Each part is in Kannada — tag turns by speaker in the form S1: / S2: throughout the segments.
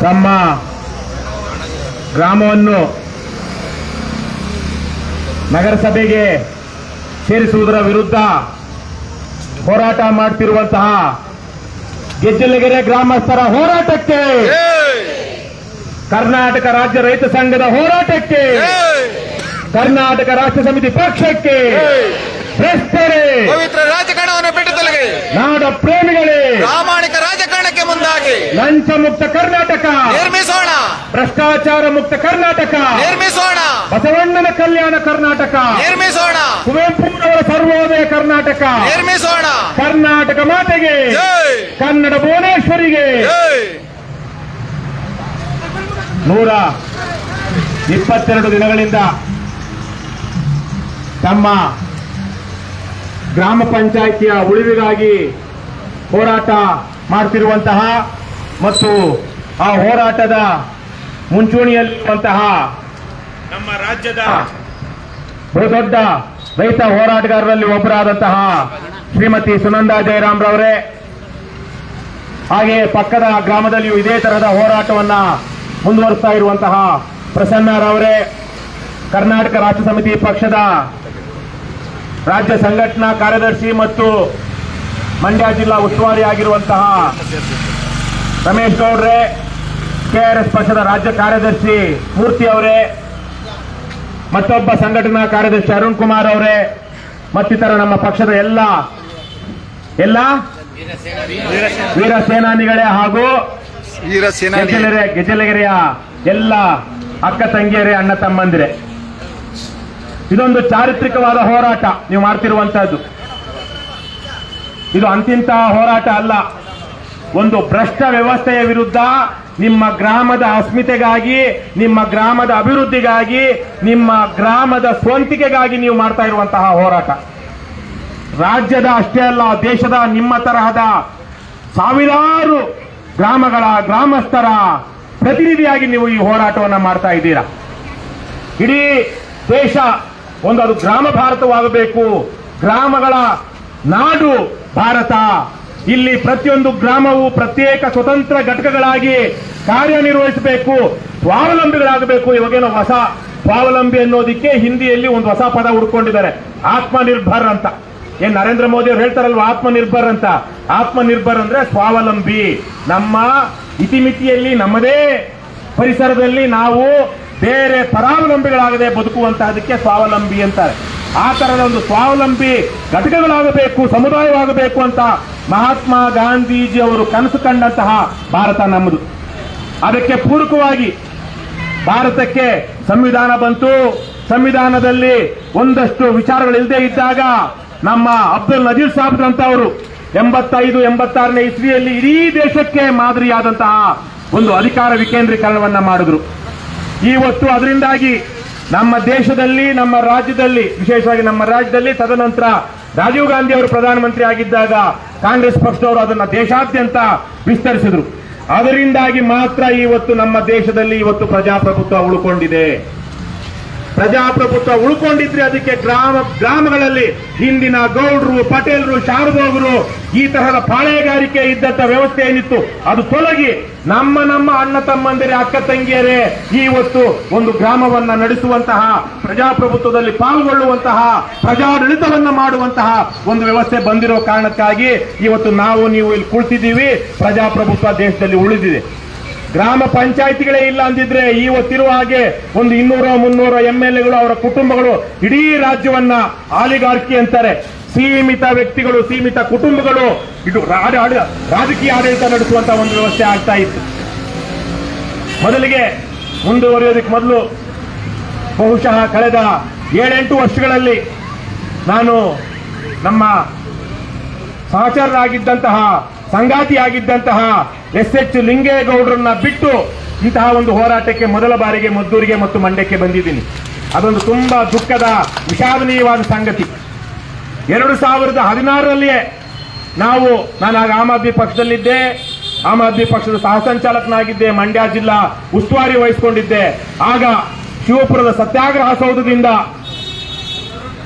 S1: ತಮ್ಮ ಗ್ರಾಮವನ್ನು ನಗರಸಭೆಗೆ ಸೇರಿಸುವುದರ ವಿರುದ್ಧ ಹೋರಾಟ ಮಾಡುತ್ತಿರುವಂತಹ ಗೆಜ್ಜಲಗೆರೆ ಗ್ರಾಮಸ್ಥರ ಹೋರಾಟಕ್ಕೆ, ಕರ್ನಾಟಕ ರಾಜ್ಯ ರೈತ ಸಂಘದ ಹೋರಾಟಕ್ಕೆ, ಕರ್ನಾಟಕ ರಾಷ್ಟ್ರ ಸಮಿತಿ ಪಕ್ಷಕ್ಕೆ, ಭ್ರಷ್ಟರೇ,
S2: ಪವಿತ್ರ ರಾಜಕಾರಣವನ್ನು ಬಿಟ್ಟು ತೊಲಗಿ,
S1: ನಾಡ ಪ್ರೇಮಿಗಳೇ,
S2: ಪ್ರಾಮಾಣಿಕ ರಾಜಕಾರಣಕ್ಕೆ ಮುಂದಾಗಿ
S1: ಲಂಚ ಮುಕ್ತ ಕರ್ನಾಟಕ
S2: ನಿರ್ಮಿಸೋಣ,
S1: ಭ್ರಷ್ಟಾಚಾರ ಮುಕ್ತ ಕರ್ನಾಟಕ
S2: ನಿರ್ಮಿಸೋಣ,
S1: ಬಸವಣ್ಣನ ಕಲ್ಯಾಣ ಕರ್ನಾಟಕ
S2: ನಿರ್ಮಿಸೋಣ,
S1: ಕುವೆಂಪುರವರ ಸರ್ವೋದಯ ಕರ್ನಾಟಕ
S2: ನಿರ್ಮಿಸೋಣ.
S1: ಕರ್ನಾಟಕ ಮಾತೆಗೆ,
S2: ಜೈ
S1: ಕನ್ನಡ ಭುವನೇಶ್ವರಿಗೆ.
S2: ಜೈ.
S1: 122 ದಿನಗಳಿಂದ ತಮ್ಮ ಗ್ರಾಮ ಪಂಚಾಯಿತಿಯ ಉಳಿವಿಗಾಗಿ ಹೋರಾಟ ಮಾಡುತ್ತಿರುವಂತಹ ಮತ್ತು ಆ ಹೋರಾಟದ ಮುಂಚೂಣಿಯಲ್ಲಿರುವಂತಹ ನಮ್ಮ ರಾಜ್ಯದ ಬಹುದೊಡ್ಡ ರೈತ ಹೋರಾಟಗಾರರಲ್ಲಿ ಒಬ್ಬರಾದಂತಹ ಶ್ರೀಮತಿ ಸುನಂದಾ ಜಯರಾಮ್ ರವರೇ, ಹಾಗೆ ಪಕ್ಕದ ಗ್ರಾಮದಲ್ಲಿಯೂ ಇದೇ ತರಹದ ಹೋರಾಟವನ್ನ ಮುಂದುವರಿಸ್ತಾ ಇರುವಂತಹ ಪ್ರಸನ್ನರವರೇ, ಕರ್ನಾಟಕ ರಾಷ್ಟ್ರ ಸಮಿತಿ ಪಕ್ಷದ ರಾಜ್ಯ ಸಂಘಟನಾ ಕಾರ್ಯದರ್ಶಿ ಮತ್ತು ಮಂಡ್ಯ ಜಿಲ್ಲಾ ಉಸ್ತುವಾರಿ ಆಗಿರುವಂತಹ ರಮೇಶ್ ಗೌಡ್ರೆ, ಕೆಆರ್ಎಸ್ ಪಕ್ಷದ ರಾಜ್ಯ ಕಾರ್ಯದರ್ಶಿ ಮೂರ್ತಿ ಅವರೇ, ಮತ್ತೊಬ್ಬ ಸಂಘಟನಾ ಕಾರ್ಯದರ್ಶಿ ಅರುಣ್ ಕುಮಾರ್ ಅವರೇ, ಮತ್ತಿತರ ನಮ್ಮ ಪಕ್ಷದ ಎಲ್ಲ ವೀರ ಸೇನಾನಿಗಳೇ ಹಾಗೂ ಗೆಜ್ಜಲಗೆರೆಯ ಎಲ್ಲ ಅಕ್ಕ ತಂಗಿಯರೇ, ಅಣ್ಣ ತಮ್ಮಂದಿರೇ, ಇದೊಂದು ಚಾರಿತ್ರಿಕವಾದ ಹೋರಾಟ ನೀವು ಮಾಡ್ತಿರುವಂತಹದ್ದು. ಇದು ಅಂತಿಂತ ಹೋರಾಟ ಅಲ್ಲ. ಒಂದು ಭ್ರಷ್ಟ ವ್ಯವಸ್ಥೆಯ ವಿರುದ್ಧ, ನಿಮ್ಮ ಗ್ರಾಮದ ಅಸ್ಮಿತೆಗಾಗಿ, ನಿಮ್ಮ ಗ್ರಾಮದ ಅಭಿವೃದ್ಧಿಗಾಗಿ, ನಿಮ್ಮ ಗ್ರಾಮದ ಸ್ವಂತಿಕೆಗಾಗಿ ನೀವು ಮಾಡ್ತಾ ಇರುವಂತಹ ಹೋರಾಟ. ರಾಜ್ಯದ ಅಷ್ಟೇ ಅಲ್ಲ, ದೇಶದ ನಿಮ್ಮ ತರಹದ ಸಾವಿರಾರು ಗ್ರಾಮಗಳ ಗ್ರಾಮಸ್ಥರ ಪ್ರತಿನಿಧಿಯಾಗಿ ನೀವು ಈ ಹೋರಾಟವನ್ನು ಮಾಡ್ತಾ ಇದ್ದೀರಾ. ಇಡೀ ದೇಶ ಅದು ಗ್ರಾಮ ಭಾರತವಾಗಬೇಕು, ಗ್ರಾಮಗಳ ನಾಡು ಭಾರತ. ಇಲ್ಲಿ ಪ್ರತಿಯೊಂದು ಗ್ರಾಮವು ಪ್ರತ್ಯೇಕ ಸ್ವತಂತ್ರ ಘಟಕಗಳಾಗಿ ಕಾರ್ಯನಿರ್ವಹಿಸಬೇಕು, ಸ್ವಾವಲಂಬಿಗಳಾಗಬೇಕು. ಇವಾಗೇನೋ ಹೊಸ ಸ್ವಾವಲಂಬಿ ಅನ್ನೋದಕ್ಕೆ ಹಿಂದಿಯಲ್ಲಿ ಒಂದು ಹೊಸ ಪದ ಹುಡ್ಕೊಂಡಿದ್ದಾರೆ, ಆತ್ಮನಿರ್ಭರ್ ಅಂತ. ಏನ್ ನರೇಂದ್ರ ಮೋದಿ ಅವರು ಹೇಳ್ತಾರಲ್ವಾ ಆತ್ಮನಿರ್ಭರ್ ಅಂತ. ಆತ್ಮನಿರ್ಭರ್ ಅಂದ್ರೆ ಸ್ವಾವಲಂಬಿ. ನಮ್ಮ ಇತಿಮಿತಿಯಲ್ಲಿ, ನಮ್ಮದೇ ಪರಿಸರದಲ್ಲಿ ನಾವು ಬೇರೆ ಪರಾವಲಂಬಿಗಳಾಗದೆ ಬದುಕುವಂತಹದಕ್ಕೆ ಸ್ವಾವಲಂಬಿ ಅಂತಾರೆ. ಆ ತರದ ಒಂದು ಸ್ವಾವಲಂಬಿ ಘಟಕಗಳಾಗಬೇಕು, ಸಮುದಾಯವಾಗಬೇಕು ಅಂತ ಮಹಾತ್ಮ ಗಾಂಧೀಜಿ ಅವರು ಕನಸು ಕಂಡಂತಹ ಭಾರತ ನಮ್ಮದು. ಅದಕ್ಕೆ ಪೂರಕವಾಗಿ ಭಾರತಕ್ಕೆ ಸಂವಿಧಾನ ಬಂತು. ಸಂವಿಧಾನದಲ್ಲಿ ಒಂದಷ್ಟು ವಿಚಾರಗಳಿಲ್ಲದೆ ಇದ್ದಾಗ ನಮ್ಮ ಅಬ್ದುಲ್ ನಜೀರ್ ಸಾಹೇಬ್ರಂತವರು 85-86ನೇ ಇಸ್ವಿಯಲ್ಲಿ ಇಡೀ ದೇಶಕ್ಕೆ ಮಾದರಿಯಾದಂತಹ ಒಂದು ಅಧಿಕಾರ ವಿಕೇಂದ್ರೀಕರಣವನ್ನ ಮಾಡಿದ್ರು. ಇವತ್ತು ಅದರಿಂದಾಗಿ ನಮ್ಮ ದೇಶದಲ್ಲಿ, ನಮ್ಮ ರಾಜ್ಯದಲ್ಲಿ, ವಿಶೇಷವಾಗಿ ನಮ್ಮ ರಾಜ್ಯದಲ್ಲಿ ತದನಂತರ ರಾಜೀವ್ ಗಾಂಧಿ ಅವರು ಪ್ರಧಾನಮಂತ್ರಿ ಆಗಿದ್ದಾಗ ಕಾಂಗ್ರೆಸ್ ಪಕ್ಷದವರು ಅದನ್ನ ದೇಶಾದ್ಯಂತ ವಿಸ್ತರಿಸಿದ್ರು. ಅದರಿಂದಾಗಿ ಮಾತ್ರ ಇವತ್ತು ನಮ್ಮ ದೇಶದಲ್ಲಿ ಇವತ್ತು ಪ್ರಜಾಪ್ರಭುತ್ವ ಉಳ್ಕೊಂಡಿದೆ. ಪ್ರಜಾಪ್ರಭುತ್ವ ಉಳ್ಕೊಂಡಿದ್ರೆ ಅದಕ್ಕೆ ಗ್ರಾಮಗಳಲ್ಲಿ ಹಿಂದಿನ ಗೌಡ್ರು, ಪಟೇಲ್ರು, ಶಾರದೋಗರು ಈ ತರಹದ ಪಾಳೆಗಾರಿಕೆ ಇದ್ದಂತ ವ್ಯವಸ್ಥೆ ಏನಿತ್ತು ಅದು ತೊಲಗಿ ನಮ್ಮ ಅಣ್ಣ ತಮ್ಮಂದಿರೇ, ಅಕ್ಕ ತಂಗಿಯರೇ ಇವತ್ತು ಒಂದು ಗ್ರಾಮವನ್ನ ನಡೆಸುವಂತಹ, ಪ್ರಜಾಪ್ರಭುತ್ವದಲ್ಲಿ ಪಾಲ್ಗೊಳ್ಳುವಂತಹ, ಪ್ರಜಾಡಳಿತವನ್ನ ಮಾಡುವಂತಹ ಒಂದು ವ್ಯವಸ್ಥೆ ಬಂದಿರೋ ಕಾರಣಕ್ಕಾಗಿ ಇವತ್ತು ನೀವು ಇಲ್ಲಿ ಕುಳಿತಿದ್ದೀವಿ. ಪ್ರಜಾಪ್ರಭುತ್ವ ದೇಶದಲ್ಲಿ ಉಳಿದಿದೆ. ಗ್ರಾಮ ಪಂಚಾಯಿತಿಗಳೇ ಇಲ್ಲ ಅಂದಿದ್ರೆ ಇವತ್ತಿರುವ ಹಾಗೆ ಒಂದು 200-300 MLAಗಳು, ಅವರ ಕುಟುಂಬಗಳು ಇಡೀ ರಾಜ್ಯವನ್ನ ಆಲಿಗಾರ್ಕಿ ಅಂತಾರೆ, ಸೀಮಿತ ವ್ಯಕ್ತಿಗಳು, ಸೀಮಿತ ಕುಟುಂಬಗಳು ಇದು ರಾಜಕೀಯ ಆಡಳಿತ ನಡೆಸುವಂತಹ ಒಂದು ವ್ಯವಸ್ಥೆ ಆಗ್ತಾ ಇತ್ತು. ಮೊದಲಿಗೆ ಮುಂದುವರಿಯೋದಕ್ಕೆ ಮೊದಲು ಬಹುಶಃ ಕಳೆದ 7-8 ವರ್ಷಗಳಲ್ಲಿ ನಾನು ನಮ್ಮ ಸಹಚರರಾಗಿದ್ದಂತಹ, ಸಂಗಾತಿಯಾಗಿದ್ದಂತಹ SH ಲಿಂಗೇಗೌಡರನ್ನ ಬಿಟ್ಟು ಇಂತಹ ಒಂದು ಹೋರಾಟಕ್ಕೆ ಮೊದಲ ಬಾರಿಗೆ ಮದ್ದೂರಿಗೆ ಮತ್ತು ಮಂಡ್ಯಕ್ಕೆ ಬಂದಿದ್ದೀನಿ. ಅದೊಂದು ತುಂಬಾ ದುಃಖದ, ವಿಷಾದನೀಯವಾದ ಸಂಗತಿ. 2016ರಲ್ಲಿಯೇ ನಾನು ಆಗ ಆಮ್ ಆದ್ಮಿ ಪಕ್ಷದಲ್ಲಿದ್ದೆ. ಆಮ್ ಆದ್ಮಿ ಪಕ್ಷದ ಸಹ ಸಂಚಾಲಕನಾಗಿದ್ದೆ, ಮಂಡ್ಯ ಜಿಲ್ಲಾ ಉಸ್ತುವಾರಿ ವಹಿಸಿಕೊಂಡಿದ್ದೆ. ಆಗ ಶಿವಪುರದ ಸತ್ಯಾಗ್ರಹ ಸೌಧದಿಂದ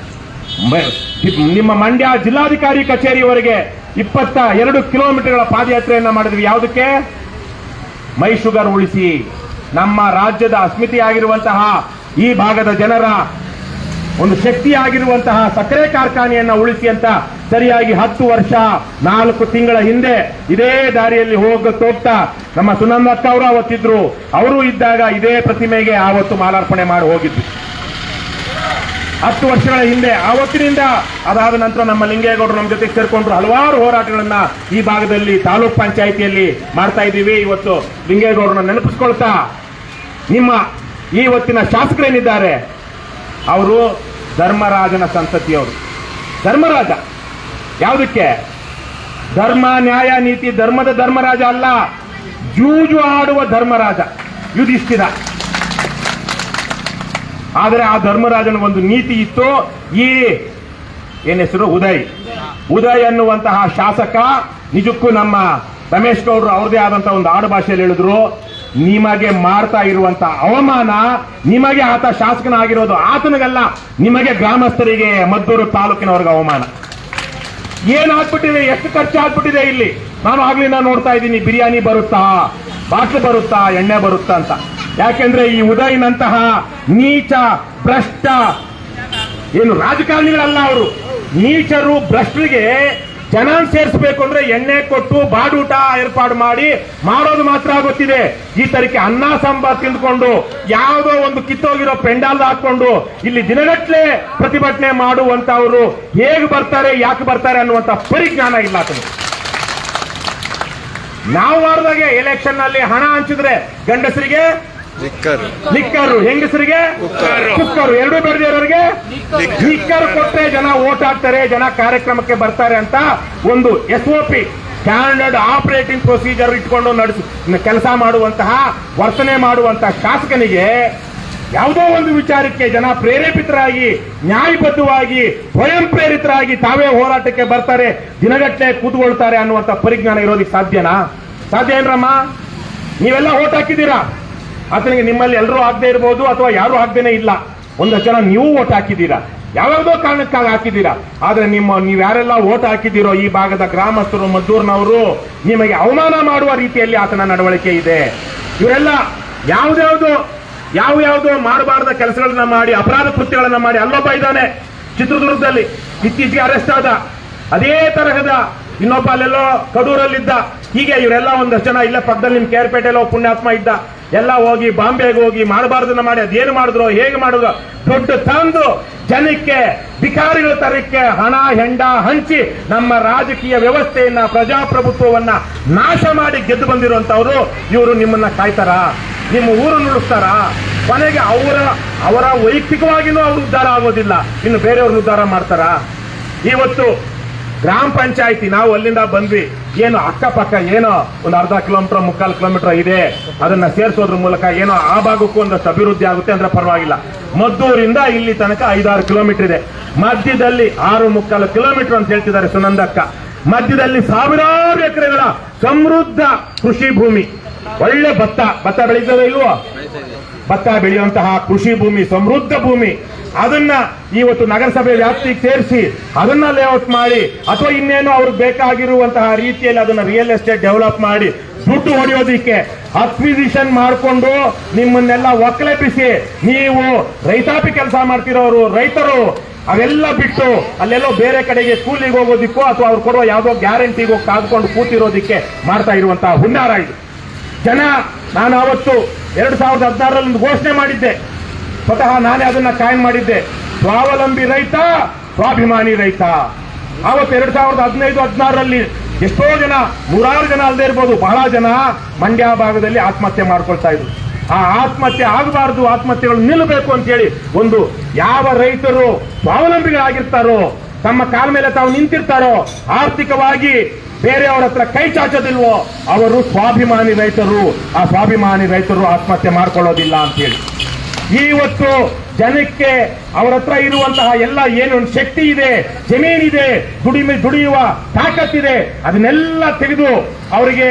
S1: ನಿಮ್ಮ ಮಂಡ್ಯ ಜಿಲ್ಲಾಧಿಕಾರಿ ಕಚೇರಿಯವರೆಗೆ 22 ಕಿಲೋಮೀಟರ್ಗಳ ಪಾದಯಾತ್ರೆಯನ್ನ ಮಾಡಿದ್ವಿ. ಯಾವುದಕ್ಕೆ? ಮೈ ಶುಗರ್ ಉಳಿಸಿ, ನಮ್ಮ ರಾಜ್ಯದ ಅಸ್ಮಿತೆಯಾಗಿರುವಂತಹ ಈ ಭಾಗದ ಜನರ ಒಂದು ಶಕ್ತಿಯಾಗಿರುವಂತಹ ಸಕ್ಕರೆ ಕಾರ್ಖಾನೆಯನ್ನ ಉಳಿಸಿ ಅಂತ ಸರಿಯಾಗಿ 10 ವರ್ಷ 4 ತಿಂಗಳ ಹಿಂದೆ ಇದೇ ದಾರಿಯಲ್ಲಿ ಹೋಗ್ತಾ ನಮ್ಮ ಸುನಂದಕ್ಕ ಅವರು ಅವತ್ತಿದ್ರು. ಅವರು ಇದ್ದಾಗ ಇದೇ ಪ್ರತಿಮೆಗೆ ಆವತ್ತು ಮಾಲಾರ್ಪಣೆ ಮಾಡಿ ಹೋಗಿದ್ರು 10 ವರ್ಷಗಳ ಹಿಂದೆ. ಆವತ್ತಿನಿಂದ ಅದಾದ ನಂತರ ನಮ್ಮ ಲಿಂಗೇಗೌಡರು ನಮ್ಮ ಜೊತೆ ಸೇರ್ಕೊಂಡ್ರು. ಹಲವಾರು ಹೋರಾಟಗಳನ್ನ ಈ ಭಾಗದಲ್ಲಿ ತಾಲೂಕ್ ಪಂಚಾಯಿತಿಯಲ್ಲಿ ಮಾಡ್ತಾ ಇದ್ದೀವಿ. ಇವತ್ತು ಲಿಂಗೇಗೌಡರನ್ನ ನೆನಪಿಸ್ಕೊಳ್ತಾ ನಿಮ್ಮ ಇವತ್ತಿನ ಶಾಸಕರೇನಿದ್ದಾರೆ ಅವರು ಧರ್ಮರಾಜನ ಸಂತತಿಯವರು. ಧರ್ಮರಾಜ ಯಾವುದಕ್ಕೆ? ಧರ್ಮ ನ್ಯಾಯ ನೀತಿ ಧರ್ಮದ ಧರ್ಮರಾಜ ಅಲ್ಲ, ಜೂಜು ಆಡುವ ಧರ್ಮರಾಜ ಯುಧಿಷ್ಠಿರ. ಆದರೆ ಆ ಧರ್ಮರಾಜನ ಒಂದು ನೀತಿ ಇತ್ತು. ಈ ಏನ್ ಹೆಸರು? ಉದಯ್ ಅನ್ನುವಂತಹ ಶಾಸಕ ನಿಜಕ್ಕೂ ನಮ್ಮ ರಮೇಶ್ ಗೌಡರು ಅವ್ರದೇ ಆದಂತಹ ಒಂದು ಆಡು ಭಾಷೆಯಲ್ಲಿ ಹೇಳಿದ್ರು, ನಿಮಗೆ ಮಾಡ್ತಾ ಇರುವಂತಹ ಅವಮಾನ, ನಿಮಗೆ ಆತ ಶಾಸಕನಾಗಿರೋದು ಆತನಿಗಲ್ಲ, ನಿಮಗೆ ಗ್ರಾಮಸ್ಥರಿಗೆ ಮದ್ದೂರು ತಾಲೂಕಿನವರೆಗೆ ಅವಮಾನ. ಏನಾಗ್ಬಿಟ್ಟಿದೆ, ಎಷ್ಟು ಖರ್ಚಾಗ್ಬಿಟ್ಟಿದೆ ಇಲ್ಲಿ. ನಾನು ಆಗ್ಲಿಂದ ನೋಡ್ತಾ ಇದ್ದೀನಿ, ಬಿರಿಯಾನಿ ಬರುತ್ತಾ, ಬಾಟ್ಲು ಬರುತ್ತಾ, ಎಣ್ಣೆ ಬರುತ್ತಾ ಅಂತ. ಯಾಕೆಂದ್ರೆ ಈ ಉದಯನಂತಹ ನೀಚ ಭ್ರಷ್ಟ ಏನು ರಾಜಕಾರಣಿಗಳಲ್ಲ ಅವರು, ನೀಚರು ಭ್ರಷ್ಟರಿಗೆ ಜನ ಸೇರಿಸಬೇಕು ಅಂದ್ರೆ ಎಣ್ಣೆ ಕೊಟ್ಟು ಬಾಡೂಟ ಏರ್ಪಾಡು ಮಾಡಿ ಮಾಡೋದು ಮಾತ್ರ ಗೊತ್ತಿದೆ. ಈ ತರಕ್ಕೆ ಅನ್ನ ಸಾಂಬಾರ್ ತಿಂದ್ಕೊಂಡು ಯಾವುದೋ ಒಂದು ಕಿತ್ತೋಗಿರೋ ಪೆಂಡಾಲ್ ಹಾಕೊಂಡು ಇಲ್ಲಿ ದಿನಗಟ್ಲೆ ಪ್ರತಿಭಟನೆ ಮಾಡುವಂತವರು ಹೇಗೆ ಬರ್ತಾರೆ, ಯಾಕೆ ಬರ್ತಾರೆ ಅನ್ನುವಂತ ಪರಿಜ್ಞಾನ ಇಲ್ಲ ಅದನ್ನು. ನಾವು ಮಾಡಿದಾಗೆ ಎಲೆಕ್ಷನ್ ನಲ್ಲಿ ಹಣ ಹಂಚಿದ್ರೆ ಗಂಡಸರಿಗೆ ಲಿಕ್ಕರು, ಹೆಂಗಸರಿಗೆ ಕುಕ್ಕರು, ಎರಡೂ ಬೆಳೆದಿರೋರಿಗೆ ಲಿಕ್ಕರ್ ಕೊಟ್ಟರೆ ಜನ ಓಟ್ ಹಾಕ್ತಾರೆ, ಜನ ಕಾರ್ಯಕ್ರಮಕ್ಕೆ ಬರ್ತಾರೆ ಅಂತ ಒಂದು SOP ಸ್ಟ್ಯಾಂಡರ್ಡ್ ಆಪರೇಟಿಂಗ್ ಪ್ರೊಸೀಜರ್ ಇಟ್ಕೊಂಡು ಕೆಲಸ ಮಾಡುವಂತಹ ವರ್ತನೆ ಮಾಡುವಂತಹ ಶಾಸಕನಿಗೆ ಯಾವುದೋ ಒಂದು ವಿಚಾರಕ್ಕೆ ಜನ ಪ್ರೇರೇಪಿತರಾಗಿ ನ್ಯಾಯಬದ್ಧವಾಗಿ ಸ್ವಯಂ ಪ್ರೇರಿತರಾಗಿ ತಾವೇ ಹೋರಾಟಕ್ಕೆ ಬರ್ತಾರೆ, ದಿನಗಟ್ಟಲೆ ಕೂತ್ಕೊಳ್ತಾರೆ ಅನ್ನುವಂಥ ಪರಿಜ್ಞಾನ ಇರೋದಕ್ಕೆ ಸಾಧ್ಯನಾ? ಸಾಧ್ಯ ಏನ್ರಮ್ಮ? ನೀವೆಲ್ಲ ಓಟ್ ಹಾಕಿದ್ದೀರಾ, ಆತನಿಗೆ ನಿಮ್ಮಲ್ಲಿ ಎಲ್ಲರೂ ಆಗದೆ ಇರಬಹುದು ಅಥವಾ ಯಾರು ಆಗದೇನೆ ಇಲ್ಲ. ಒಂದಷ್ಟು ಜನ ನೀವು ಓಟ್ ಹಾಕಿದ್ದೀರಾ, ಯಾವ್ಯಾವುದೋ ಕಾರಣಕ್ಕಾಗಿ ಹಾಕಿದ್ದೀರಾ. ಆದ್ರೆ ನೀವ್ಯಾರೆಲ್ಲ ಓಟ್ ಹಾಕಿದ್ದೀರೋ ಈ ಭಾಗದ ಗ್ರಾಮಸ್ಥರು, ಮದ್ದೂರಿನವರು, ನಿಮಗೆ ಅವಮಾನ ಮಾಡುವ ರೀತಿಯಲ್ಲಿ ಆತನ ನಡವಳಿಕೆ ಇದೆ. ಇವರೆಲ್ಲ ಯಾವ್ಯಾವುದೋ ಮಾಡಬಾರದ ಕೆಲಸಗಳನ್ನ ಮಾಡಿ, ಅಪರಾಧ ಕೃತ್ಯಗಳನ್ನ ಮಾಡಿ. ಅಲ್ಲೊಬ್ಬ ಇದ್ದಾನೆ ಚಿತ್ರದುರ್ಗದಲ್ಲಿ ಇತ್ತೀಚೆಗೆ ಅರೆಸ್ಟ್ ಆದ, ಅದೇ ತರಹದ ಇನ್ನೊಬ್ಬ ಅಲ್ಲೆಲ್ಲೋ ಕಡೂರಲ್ಲಿದ್ದ. ಹೀಗೆ ಇವರೆಲ್ಲ ಒಂದಷ್ಟು ಜನ ಇಲ್ಲೇ ಪಕ್ಕದಲ್ಲಿ ನಿಮ್ ಕೇರ್ಪೇಟೆಲ್ಲೋ ಪುಣ್ಯಾತ್ಮ ಇದ್ದ, ಎಲ್ಲ ಹೋಗಿ ಬಾಂಬೆಗೆ ಹೋಗಿ ಮಾಡಬಾರ್ದನ್ನ ಮಾಡಿ ಅದೇನು ಮಾಡಿದ್ರು, ಹೇಗೆ ಮಾಡಿದ್ರು, ದುಡ್ಡು ತಂದು ಜನಕ್ಕೆ ಭಿಕಾರಿಗಳ ತರಕ್ಕೆ ಹಣ ಹೆಂಡ ಹಂಚಿ ನಮ್ಮ ರಾಜಕೀಯ ವ್ಯವಸ್ಥೆಯನ್ನ, ಪ್ರಜಾಪ್ರಭುತ್ವವನ್ನ ನಾಶ ಮಾಡಿ ಗೆದ್ದು ಬಂದಿರುವಂತವ್ರು ಇವರು ನಿಮ್ಮನ್ನ ಕಾಯ್ತಾರ? ನಿಮ್ಮ ಊರನ್ನು ಉಳಿಸ್ತಾರ? ಕೊನೆಗೆ ಅವರ ವೈಯಕ್ತಿಕವಾಗಿನೂ ಅವ್ರು ಉದ್ಧಾರ ಆಗೋದಿಲ್ಲ, ಇನ್ನು ಬೇರೆಯವ್ರನ್ನ ಉದ್ಧಾರ ಮಾಡ್ತಾರ? ಇವತ್ತು ಗ್ರಾಮ ಪಂಚಾಯಿತಿ ನಾವು ಅಲ್ಲಿಂದ ಬಂದ್ವಿ, ಏನು ಅಕ್ಕಪಕ್ಕ ಏನೋ ಒಂದು ಅರ್ಧ ಕಿಲೋಮೀಟರ್ 3/4 ಕಿಲೋಮೀಟರ್ ಇದೆ, ಅದನ್ನ ಸೇರಿಸೋದ್ರ ಮೂಲಕ ಏನೋ ಆ ಭಾಗಕ್ಕೂ ಒಂದಷ್ಟು ಅಭಿವೃದ್ಧಿ ಆಗುತ್ತೆ ಅಂದ್ರೆ ಪರವಾಗಿಲ್ಲ. ಮದ್ದೂರಿಂದ ಇಲ್ಲಿ ತನಕ 5-6 ಕಿಲೋಮೀಟರ್ ಇದೆ, ಮಧ್ಯದಲ್ಲಿ 6.25 ಕಿಲೋಮೀಟರ್ ಅಂತ ಹೇಳ್ತಿದ್ದಾರೆ ಸುನಂದಕ್ಕ. ಮಧ್ಯದಲ್ಲಿ ಸಾವಿರಾರು ಎಕರೆಗಳ ಸಮೃದ್ಧ ಕೃಷಿ ಭೂಮಿ, ಒಳ್ಳೆ ಭತ್ತ ಬೆಳೀತದೆ ಇಲ್ವೋ? ಭತ್ತ ಬೆಳೆಯುವಂತಹ ಕೃಷಿ ಭೂಮಿ, ಸಮೃದ್ಧ ಭೂಮಿ, ಅದನ್ನ ಇವತ್ತು ನಗರಸಭೆ ವ್ಯಾಪ್ತಿಗೆ ಸೇರಿಸಿ ಅದನ್ನ ಲೇಔಟ್ ಮಾಡಿ ಅಥವಾ ಇನ್ನೇನು ಅವ್ರಿಗೆ ಬೇಕಾಗಿರುವಂತಹ ರೀತಿಯಲ್ಲಿ ಅದನ್ನ ರಿಯಲ್ ಎಸ್ಟೇಟ್ ಡೆವಲಪ್ ಮಾಡಿ ದುಡ್ಡು ಹೊಡೆಯೋದಿಕ್ಕೆ ಅಕ್ವಿಸಿಷನ್ ಮಾಡಿಕೊಂಡು ನಿಮ್ಮನ್ನೆಲ್ಲ ಒಕ್ಕಲೆಬ್ಬಿಸಿ ನೀವು ರೈತಾಪಿ ಕೆಲಸ ಮಾಡ್ತಿರೋರು ರೈತರು ಅವೆಲ್ಲ ಬಿಟ್ಟು ಅಲ್ಲೆಲ್ಲೋ ಬೇರೆ ಕಡೆಗೆ ಕೂಲಿಗೆ ಹೋಗೋದಿಕ್ಕೋ ಅಥವಾ ಅವ್ರು ಕೊಡುವ ಯಾವುದೋ ಗ್ಯಾರಂಟಿಗೋ ಕಾದ್ಕೊಂಡು ಕೂತಿರೋದಿಕ್ಕೆ ಮಾಡ್ತಾ ಇರುವಂತಹ ಹುನ್ನಾರ ಇದು. ನಾನು ಅವತ್ತು 2016ರಲ್ಲಿ ಒಂದು ಘೋಷಣೆ ಮಾಡಿದ್ದೆ, ಸ್ವತಃ ನಾನೇ ಅದನ್ನ ಕಾಯಂ ಮಾಡಿದ್ದೆ, ಸ್ವಾವಲಂಬಿ ರೈತ, ಸ್ವಾಭಿಮಾನಿ ರೈತ. ಆವತ್ತು 2015-16ರಲ್ಲಿ ಎಷ್ಟೋ ಜನ, 100 ಜನ ಅಲ್ಲದೆ ಇರ್ಬೋದು, ಬಹಳ ಜನ ಮಂಡ್ಯ ಭಾಗದಲ್ಲಿ ಆತ್ಮಹತ್ಯೆ ಮಾಡ್ಕೊಳ್ತಾ ಇದ್ರು. ಆ ಆತ್ಮಹತ್ಯೆ ಆಗಬಾರದು, ಆತ್ಮಹತ್ಯೆಗಳು ನಿಲ್ಲಬೇಕು ಅಂತ ಹೇಳಿ ಒಂದು ಯಾವ ರೈತರು ಸ್ವಾವಲಂಬಿಗಳಾಗಿರ್ತಾರೋ, ತಮ್ಮ ಕಾಲ ಮೇಲೆ ತಾವು ನಿಂತಿರ್ತಾರೋ, ಆರ್ಥಿಕವಾಗಿ ಬೇರೆಯವರ ಹತ್ರ ಕೈ ಚಾಚೋದಿಲ್ವೋ ಅವರು ಸ್ವಾಭಿಮಾನಿ ರೈತರು. ಆ ಸ್ವಾಭಿಮಾನಿ ರೈತರು ಆತ್ಮಹತ್ಯೆ ಮಾಡ್ಕೊಳ್ಳೋದಿಲ್ಲ ಅಂತ ಹೇಳಿ ಇವತ್ತು ಜನಕ್ಕೆ ಅವರ ಹತ್ರ ಇರುವಂತಹ ಎಲ್ಲ ಏನು ಶಕ್ತಿ ಇದೆ, ಜಮೀನಿದೆ, ದುಡಿಯುವ ತಾಕತ್ತಿದೆ, ಅದನ್ನೆಲ್ಲ ತೆಗೆದು ಅವರಿಗೆ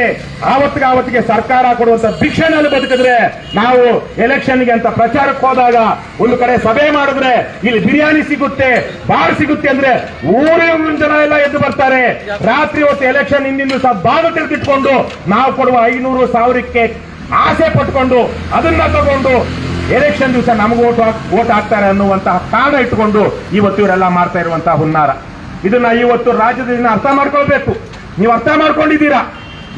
S1: ಆವತ್ತಿಗೆ ಸರ್ಕಾರ ಕೊಡುವಂತ ಭಿಕ್ಷೆನಲ್ಲಿ ಬದುಕಿದ್ರೆ, ನಾವು ಎಲೆಕ್ಷನ್ಗೆ ಅಂತ ಪ್ರಚಾರಕ್ಕೆ ಹೋದಾಗ ಒಂದು ಕಡೆ ಸಭೆ ಮಾಡಿದ್ರೆ ಇಲ್ಲಿ ಬಿರಿಯಾನಿ ಸಿಗುತ್ತೆ, ಬಾರ್ ಸಿಗುತ್ತೆ ಅಂದ್ರೆ ಊರಿನ ಜನ ಎಲ್ಲ ಎದ್ದು ಬರ್ತಾರೆ. ರಾತ್ರಿ ಹೊತ್ತು ಎಲೆಕ್ಷನ್ ಹಿಂದಿನ ದಿವಸ ಬಾಗಿಲು ತೆಗೆದಿಟ್ಕೊಂಡು ನಾವು ಕೊಡುವ 500,000ಕ್ಕೆ ಆಸೆ ಪಟ್ಕೊಂಡು ಅದನ್ನ ತಗೊಂಡು ಎಲೆಕ್ಷನ್ ದಿವಸ ನಮಗೂ ಓಟ್ ಹಾಕ್ತಾರೆ ಅನ್ನುವಂತಹ ಕಾರಣ ಇಟ್ಕೊಂಡು ಇವತ್ತು ಇವರೆಲ್ಲ ಮಾಡ್ತಾ ಇರುವಂತಹ ಹುನ್ನಾರ. ಇದನ್ನ ಇವತ್ತು ರಾಜ್ಯದ ಜನ ಅರ್ಥ ಮಾಡ್ಕೊಳ್ಬೇಕು. ನೀವು ಅರ್ಥ ಮಾಡ್ಕೊಂಡಿದ್ದೀರಾ.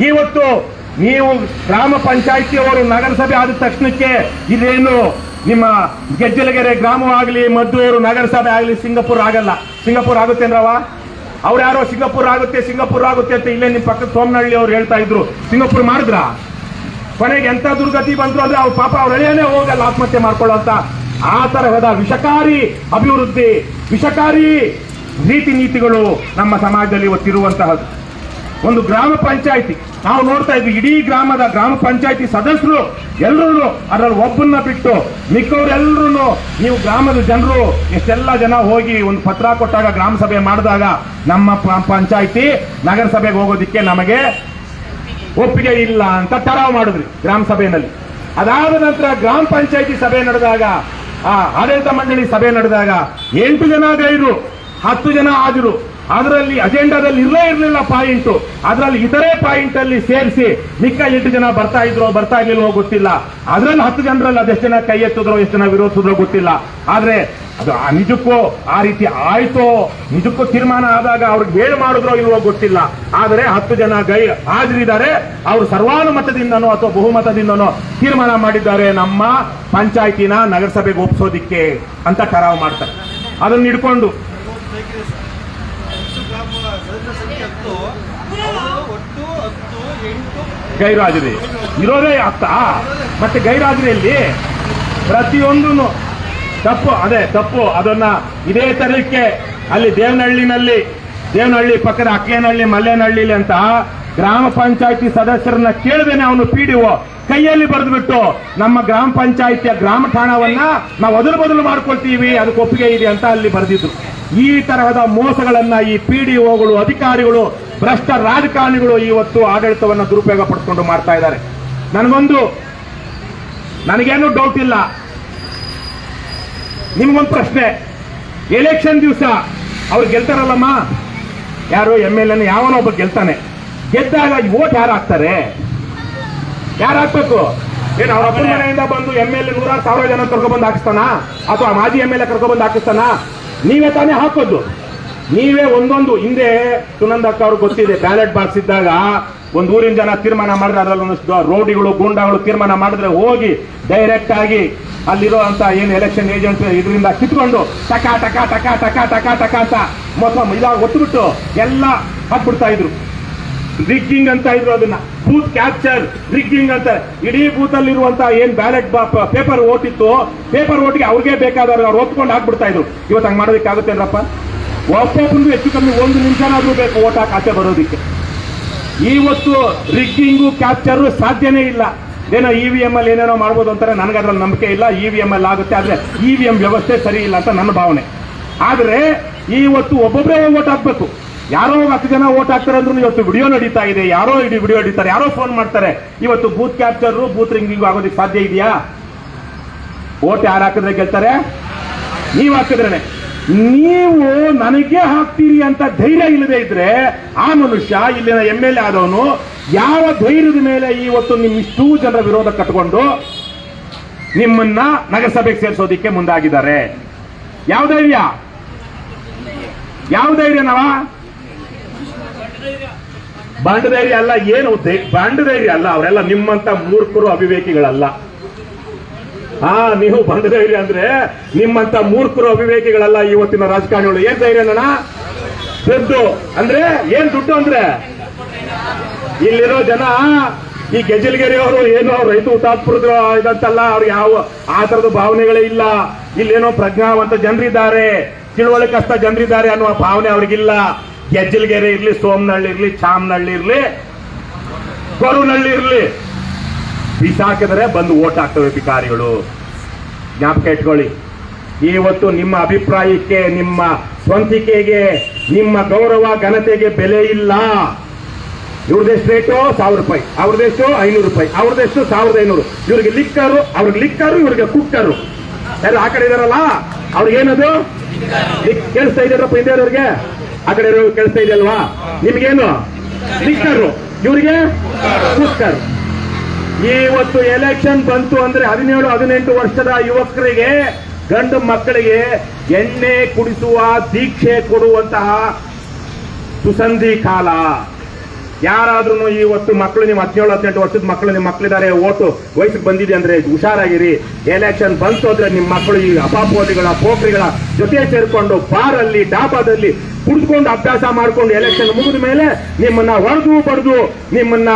S1: ಇವತ್ತು ನೀವು ಗ್ರಾಮ ಪಂಚಾಯಿತಿಯವರು ನಗರಸಭೆ ಆದ ತಕ್ಷಣಕ್ಕೆ ಇದೇನು ನಿಮ್ಮ ಗೆಜ್ಜಲಗೆರೆ ಗ್ರಾಮವಾಗಲಿ, ಮದ್ದೂರು ನಗರಸಭೆ ಆಗಲಿ ಸಿಂಗಪುರ್ ಆಗಲ್ಲ. ಸಿಂಗಪುರ್ ಆಗುತ್ತೆ ಅಂದ್ರವ? ಅವ್ರು ಯಾರೋ ಸಿಂಗಪುರ್ ಆಗುತ್ತೆ ಅಂತ ಇಲ್ಲೇ ನಿಮ್ಮ ಪಕ್ಕದ ಸೋಮನಹಳ್ಳಿ ಅವ್ರು ಹೇಳ್ತಾ ಇದ್ರು. ಸಿಂಗಪುರ್ ಮಾಡಿದ್ರ? ಕೊನೆಗೆ ಎಂತ ದುರ್ಗತಿ ಬಂದ್ರು ಅಂದ್ರೆ ಅವ್ರ ಪಾಪ ಅವ್ರ ಎಳೆಯೇ ಹೋಗಲ್ಲ, ಆತ್ಮಹತ್ಯೆ ಮಾಡ್ಕೊಳ್ಳೋಂತ ಆ ತರಹದ ವಿಷಕಾರಿ ಅಭಿವೃದ್ಧಿ, ವಿಷಕಾರಿ ರೀತಿ ನೀತಿಗಳು ನಮ್ಮ ಸಮಾಜದಲ್ಲಿ ಇವತ್ತಿರುವಂತಹದ್ದು. ಒಂದು ಗ್ರಾಮ ಪಂಚಾಯಿತಿ ನಾವು ನೋಡ್ತಾ ಇದ್ವಿ, ಇಡೀ ಗ್ರಾಮದ ಗ್ರಾಮ ಪಂಚಾಯಿತಿ ಸದಸ್ಯರು ಎಲ್ಲರೂ ಅದರಲ್ಲಿ ಒಬ್ಬನ್ನ ಬಿಟ್ಟು ಮಿಕ್ಕವರೆಲ್ಲರೂ, ನೀವು ಗ್ರಾಮದ ಜನರು ಎಷ್ಟೆಲ್ಲ ಜನ ಹೋಗಿ ಒಂದು ಪತ್ರ ಕೊಟ್ಟಾಗ, ಗ್ರಾಮ ಸಭೆ ಮಾಡಿದಾಗ ನಮ್ಮ ಪಂಚಾಯಿತಿ ನಗರಸಭೆಗೆ ಹೋಗೋದಿಕ್ಕೆ ನಮಗೆ ಒಪ್ಪಿಗೆ ಇಲ್ಲ ಅಂತ ಠರಾವು ಮಾಡಿದ್ರಿ ಗ್ರಾಮ ಸಭೆಯಲ್ಲಿ. ಅದಾದ ನಂತರ ಗ್ರಾಮ ಪಂಚಾಯಿತಿ ಸಭೆ ನಡೆದಾಗ, ಆ ಆಡಳಿತ ಮಂಡಳಿ ಸಭೆ ನಡೆದಾಗ 8 ಜನ ಗೈರು, 10 ಜನ ಹಾಜರು. ಅದರಲ್ಲಿ ಅಜೆಂಡಾದಲ್ಲಿ ಇರಲಿಲ್ಲ ಪಾಯಿಂಟ್, ಅದರಲ್ಲಿ ಇತರೆ ಪಾಯಿಂಟ್ ಅಲ್ಲಿ ಸೇರಿಸಿ ಮಿಕ್ಕ 8 ಜನ ಬರ್ತಾ ಇರ್ಲಿಲ್ವೋ ಗೊತ್ತಿಲ್ಲ. ಅದರಲ್ಲಿ 10 ಜನರಲ್ಲಿ ಅದೆಷ್ಟು ಜನ ಕೈ ಎತ್ತಿದ್ರೋ, ಎಷ್ಟು ಜನ ವಿರೋಧಿಸಿದ್ರೋ ಗೊತ್ತಿಲ್ಲ. ಆದ್ರೆ ಅದು ನಿಜಕ್ಕೂ ಆ ರೀತಿ ಆಯ್ತೋ, ನಿಜಕ್ಕೂ ತೀರ್ಮಾನ ಆದಾಗ ಅವ್ರಿಗೆ ಹೇಳಿ ಮಾಡಿದ್ರೋ ಇಲ್ವೋ ಗೊತ್ತಿಲ್ಲ. ಆದರೆ 10 ಜನ ಹಾಜರಿದ್ದಾರೆ. ಅವರು ಸರ್ವಾನುಮತದಿಂದನೋ ಅಥವಾ ಬಹುಮತದಿಂದನೋ ತೀರ್ಮಾನ ಮಾಡಿದ್ದಾರೆ ನಮ್ಮ ಪಂಚಾಯತಿನ ನಗರಸಭೆಗೆ ಒಪ್ಪಿಸೋದಿಕ್ಕೆ ಅಂತ ಠರಾವು ಮಾಡ್ತಾರೆ. ಅದನ್ನ ಹಿಡ್ಕೊಂಡು ಗೈರಾಜರಿ ಇರೋದೇ ಆಗ್ತಾ, ಮತ್ತೆ ಗೈರಾಜರಿಯಲ್ಲಿ ಪ್ರತಿಯೊಂದು ತಪ್ಪು ಅದನ್ನ ಇದೇ ತರಕ್ಕೆ ಅಲ್ಲಿ ದೇವನಹಳ್ಳಿ ಪಕ್ಕದ ಅಕ್ಕೇನಹಳ್ಳಿ, ಮಲ್ಲೇನಹಳ್ಳಿ ಅಂತ ಗ್ರಾಮ ಪಂಚಾಯತಿ ಸದಸ್ಯರನ್ನ ಕೇಳದೇನೆ ಅವನು PDO ಕೈಯಲ್ಲಿ ಬರೆದ್ಬಿಟ್ಟು ನಮ್ಮ ಗ್ರಾಮ ಪಂಚಾಯತಿಯ ಗ್ರಾಮ ಠಾಣವನ್ನ ನಾವು ಅದರ ಬದಲು ಮಾಡ್ಕೊಳ್ತೀವಿ, ಅದಕ್ಕೆ ಒಪ್ಪಿಗೆ ಇದೆ ಅಂತ ಅಲ್ಲಿ ಬರೆದಿದ್ರು. ಈ ತರಹದ ಮೋಸಗಳನ್ನ ಈ PDOಗಳು, ಅಧಿಕಾರಿಗಳು, ಭ್ರಷ್ಟ ರಾಜಕಾರಣಿಗಳು ಇವತ್ತು ಆಡಳಿತವನ್ನ ದುರುಪಯೋಗ ಪಡಿಸಿಕೊಂಡು ಮಾಡ್ತಾ ಇದ್ದಾರೆ. ನನಗೇನು ಡೌಟ್ ಇಲ್ಲ. ನಿಮ್ಗೊಂದು ಪ್ರಶ್ನೆ, ಎಲೆಕ್ಷನ್ ದಿವಸ ಅವ್ರು ಗೆಲ್ತಾರಲ್ಲಮ್ಮ, ಯಾರು MLA ಯಾವನೊಬ್ಬ ಗೆಲ್ತಾನೆ, ಗೆದ್ದಾಗ ವೋಟ್ ಯಾರು ಹಾಕ್ತಾರೆ? ಯಾರು ಹಾಕ್ಬೇಕು? ಏನು ಅವ್ರ ಅಪ್ಪನ ಮನೆಯಿಂದ ಬಂದು MLA 100,000 ಜನ ಕರ್ಕೊಬಂದು ಹಾಕಿಸ್ತಾನ, ಅಥವಾ ಮಾಜಿ MLA ಕರ್ಕೊಬಂದು ಹಾಕಿಸ್ತಾನ? ನೀವೇ ತಾನೇ ಹಾಕೋದು. ನೀವೇ ಒಂದೊಂದು ಹಿಂದೆ ಸುನಂದಕ್ಕ ಅವ್ರಿಗೆ ಗೊತ್ತಿದೆ, ಬ್ಯಾಲೆಟ್ ಬಾಕ್ಸ್ ಇದ್ದಾಗ ಒಂದು ಊರಿನ ಜನ ತೀರ್ಮಾನ ಮಾಡಿದ್ರೆ ಅದರಲ್ಲಿ ಒಂದಷ್ಟು ರೋಡಿಗಳು, ಗೂಂಡಾಗಳು ತೀರ್ಮಾನ ಮಾಡಿದ್ರೆ ಹೋಗಿ ಡೈರೆಕ್ಟ್ ಆಗಿ ಅಲ್ಲಿರೋ ಅಂತ ಏನು ಎಲೆಕ್ಷನ್ ಏಜೆಂಟ್ ಇದರಿಂದ ಕಿತ್ಕೊಂಡು ಟಕ ಟಕ ಟಕ ಟಕ ಟಕ ಟಕ ಅಂತ ಇದಾಗ ಒತ್ತುಬಿಟ್ಟು ಎಲ್ಲ ಹಾಕ್ಬಿಡ್ತಾ ಇದ್ರು. ರಿಗ್ಗಿಂಗ್ ಅಂತ ಇದ್ರು, ಅದನ್ನ ಬೂತ್ ಕ್ಯಾಪ್ಚರ್ ರಿಗ್ಗಿಂಗ್ ಅಂತ. ಇಡೀ ಬೂತ್ ಅಲ್ಲಿರುವಂತಹ ಏನ್ ಬ್ಯಾಲೆಟ್ ಪೇಪರ್ ಓಟ್ ಇತ್ತು, ಪೇಪರ್ ಓಟ್ಗೆ ಅವ್ರಿಗೆ ಬೇಕಾದವ್ರು ಅವ್ರು ಒತ್ಕೊಂಡು ಹಾಕ್ಬಿಡ್ತಾ ಇದ್ರು. ಇವತ್ತು ಹಂಗೆ ಮಾಡೋದಕ್ಕಾಗುತ್ತೇನ್ರಪ್ಪ? ಒಬ್ಬೊಬ್ಬರಿಗೂ ಹೆಚ್ಚು ಕಮ್ಮಿ 1 ನಿಮಿಷನಾದ್ರೂ ಬೇಕು ಓಟ್ ಹಾಕಿ ಆಚೆ ಬರೋದಿಕ್ಕೆ. ಇವತ್ತು ರಿಗ್ಗಿಂಗು ಕ್ಯಾಪ್ಚರ್ ಸಾಧ್ಯನೇ ಇಲ್ಲ. ಏನೋ EVM ಅಲ್ಲಿ ಏನೇನೋ ಮಾಡ್ಬೋದು ಅಂತಾರೆ, ನನಗೆ ಅದ್ರಲ್ಲಿ ನಂಬಿಕೆ ಇಲ್ಲ. EVM ಅಲ್ಲಿ ಆಗುತ್ತೆ, ಆದ್ರೆ EVM ವ್ಯವಸ್ಥೆ ಸರಿ ಇಲ್ಲ ಅಂತ ನನ್ನ ಭಾವನೆ. ಆದ್ರೆ ಇವತ್ತು ಒಬ್ಬೊಬ್ಬರೇ ಓಟ್ ಹಾಕ್ಬೇಕು. ಯಾರೋ 10 ಜನ ಓಟ್ ಹಾಕ್ತಾರೆ ಅಂದ್ರೂ ಇವತ್ತು ವಿಡಿಯೋ ನಡೀತಾ ಇದೆ, ಯಾರೋ ವಿಡಿಯೋ ಹಿಡಿತಾರೆ, ಯಾರೋ ಫೋನ್ ಮಾಡ್ತಾರೆ. ಇವತ್ತು ಬೂತ್ ಕ್ಯಾಪ್ಚರ್, ಬೂತ್ ರಿಂಗಿಂಗ್ ಆಗೋದಕ್ಕೆ ಸಾಧ್ಯ ಇದೆಯಾ? ಓಟ್ ಯಾರು ಹಾಕಿದ್ರೆ ಗೆಲ್ತಾರೆ? ನೀವು ಹಾಕಿದ್ರೇನೆ. ನೀವು ನನಗೆ ಹಾಕ್ತೀರಿ ಅಂತ ಧೈರ್ಯ ಇಲ್ಲದೆ ಇದ್ರೆ ಆ ಮನುಷ್ಯ, ಇಲ್ಲಿನ MLA ಆದವನು ಯಾವ ಧೈರ್ಯದ ಮೇಲೆ ಇವತ್ತು ನಿಮ್ಮಿಷ್ಟೂ ಜನರ ವಿರೋಧ ಕಟ್ಕೊಂಡು ನಿಮ್ಮನ್ನ ನಗರಸಭೆಗೆ ಸೇರಿಸೋದಿಕ್ಕೆ ಮುಂದಾಗಿದ್ದಾರೆ? ಯಾವ ಧೈರ್ಯನವ? ಬಂಡ ಧೈರ್ಯ ಅಲ್ಲ. ಏನು ಬಂಡ ಧೈರ್ಯ ಅಲ್ಲ. ಅವರೆಲ್ಲ ನಿಮ್ಮಂತ ಮೂರ್ಖರು, ಅವಿವೇಕಿಗಳಲ್ಲ. ನೀವು ಬಂಡ ಧೈರ್ಯ ಅಂದ್ರೆ ನಿಮ್ಮಂತ ಮೂರ್ಖರು, ಅವಿವೇಕಿಗಳಲ್ಲ ಇವತ್ತಿನ ರಾಜಕಾರಣಿಗಳು. ಏನ್ ಧೈರ್ಯನ? ದುಡ್ಡು ಅಂದ್ರೆ ಏನ್ ದುಡ್ಡು ಅಂದ್ರೆ ಇಲ್ಲಿರೋ ಜನ, ಈ ಗೆಜಲ್ಗೆರೆಯವರು ಏನೋ ರೈತ ಹುತಾತ್ಮರದ ಇದಂತಲ್ಲ, ಅವ್ರಿಗೆ ಯಾವ ಆ ತರದ ಭಾವನೆಗಳೇ ಇಲ್ಲ. ಇಲ್ಲೇನೋ ಪ್ರಜ್ಞಾವಂತ ಜನರಿದ್ದಾರೆ, ತಿಳುವಳಿಕಸ್ಥ ಜನರಿದ್ದಾರೆ ಅನ್ನುವ ಭಾವನೆ ಅವ್ರಿಗಿಲ್ಲ. ಗೆಜ್ಜಲ್ಗೆರೆ ಇರ್ಲಿ, ಸೋಮನಹಳ್ಳಿ ಇರ್ಲಿ, ಚಾಮನಹಳ್ಳಿ ಇರ್ಲಿ, ಕೊರುನಹಳ್ಳಿ ಇರ್ಲಿ, ಬಿಸಾಕಿದರೆ ಬಂದು ಓಟ್ ಹಾಕ್ತವೆ ಅಧಿಕಾರಿಗಳು. ಜ್ಞಾಪಕ ಇಟ್ಕೊಳ್ಳಿ. ಇವತ್ತು ನಿಮ್ಮ ಅಭಿಪ್ರಾಯಕ್ಕೆ, ನಿಮ್ಮ ಸ್ವಂತಿಕೆಗೆ, ನಿಮ್ಮ ಗೌರವ ಘನತೆಗೆ ಬೆಲೆ ಇಲ್ಲ. ಇವ್ರದೆಷ್ಟು ರೇಟು? 1,000 ರೂಪಾಯಿ, ಅವ್ರದೆಷ್ಟು 500 ರೂಪಾಯಿ, ಅವ್ರದೆಷ್ಟು 1,500. ಇವ್ರಿಗೆ ಲಿಕ್ಕರು, ಅವ್ರಿಗೆ ಲಿಕ್ಕರು, ಇವ್ರಿಗೆ ಕುಕ್ಕರು. ಯಾರು ಆ ಕಡೆ ಇದಾರಲ್ಲ ಅವ್ರಿಗೇನದು ಕೇಳಿಸ್ತಾ ಇದ್ದಾರಪ್ಪ? ಹಿಂದೆ ಆ ಕಡೆ ಕೇಳಿಸ್ತಾ ಇದೆಯಲ್ವಾ? ನಿಮ್ಗೇನು ಲಿಕ್ಕರು, ಇವ್ರಿಗೆ ಕುಕ್ಕರು. ಇವತ್ತು ಎಲೆಕ್ಷನ್ ಬಂತು ಅಂದ್ರೆ 17-18 ವರ್ಷದ ಯುವಕರಿಗೆ, ಗಂಡು ಮಕ್ಕಳಿಗೆ ಎಣ್ಣೆ ಕುಡಿಸುವ ದೀಕ್ಷೆ ಕೊಡುವಂತಹ ಸುಸಂಧಿ ಕಾಲ. ಯಾರಾದ್ರೂ ಇವತ್ತು ಮಕ್ಕಳು, ನೀವು 17-18 ವರ್ಷದ ಮಕ್ಕಳು, ನಿಮ್ಮ ಮಕ್ಕಳಿದ್ದಾರೆ, ಓಟು ವಯಸ್ಸಿಗೆ ಬಂದಿದೆ ಅಂದ್ರೆ ಹುಷಾರಾಗಿರಿ. ಎಲೆಕ್ಷನ್ ಬಂತು ಅಂದ್ರೆ ನಿಮ್ಮ ಮಕ್ಕಳು ಈ ಅಪಾಪೋದಿಗಳ, ಪೋಖ್ರಿಗಳ ಜೊತೆ ಸೇರ್ಕೊಂಡು ಬಾರಲ್ಲಿ, ಡಾಬಾದಲ್ಲಿ ಕುಡಿದುಕೊಂಡು ಅಭ್ಯಾಸ ಮಾಡ್ಕೊಂಡು ಎಲೆಕ್ಷನ್ ಮುಗಿದ ಮೇಲೆ ನಿಮ್ಮನ್ನ ಹೊಡೆದು ಬಡ್ದು, ನಿಮ್ಮನ್ನ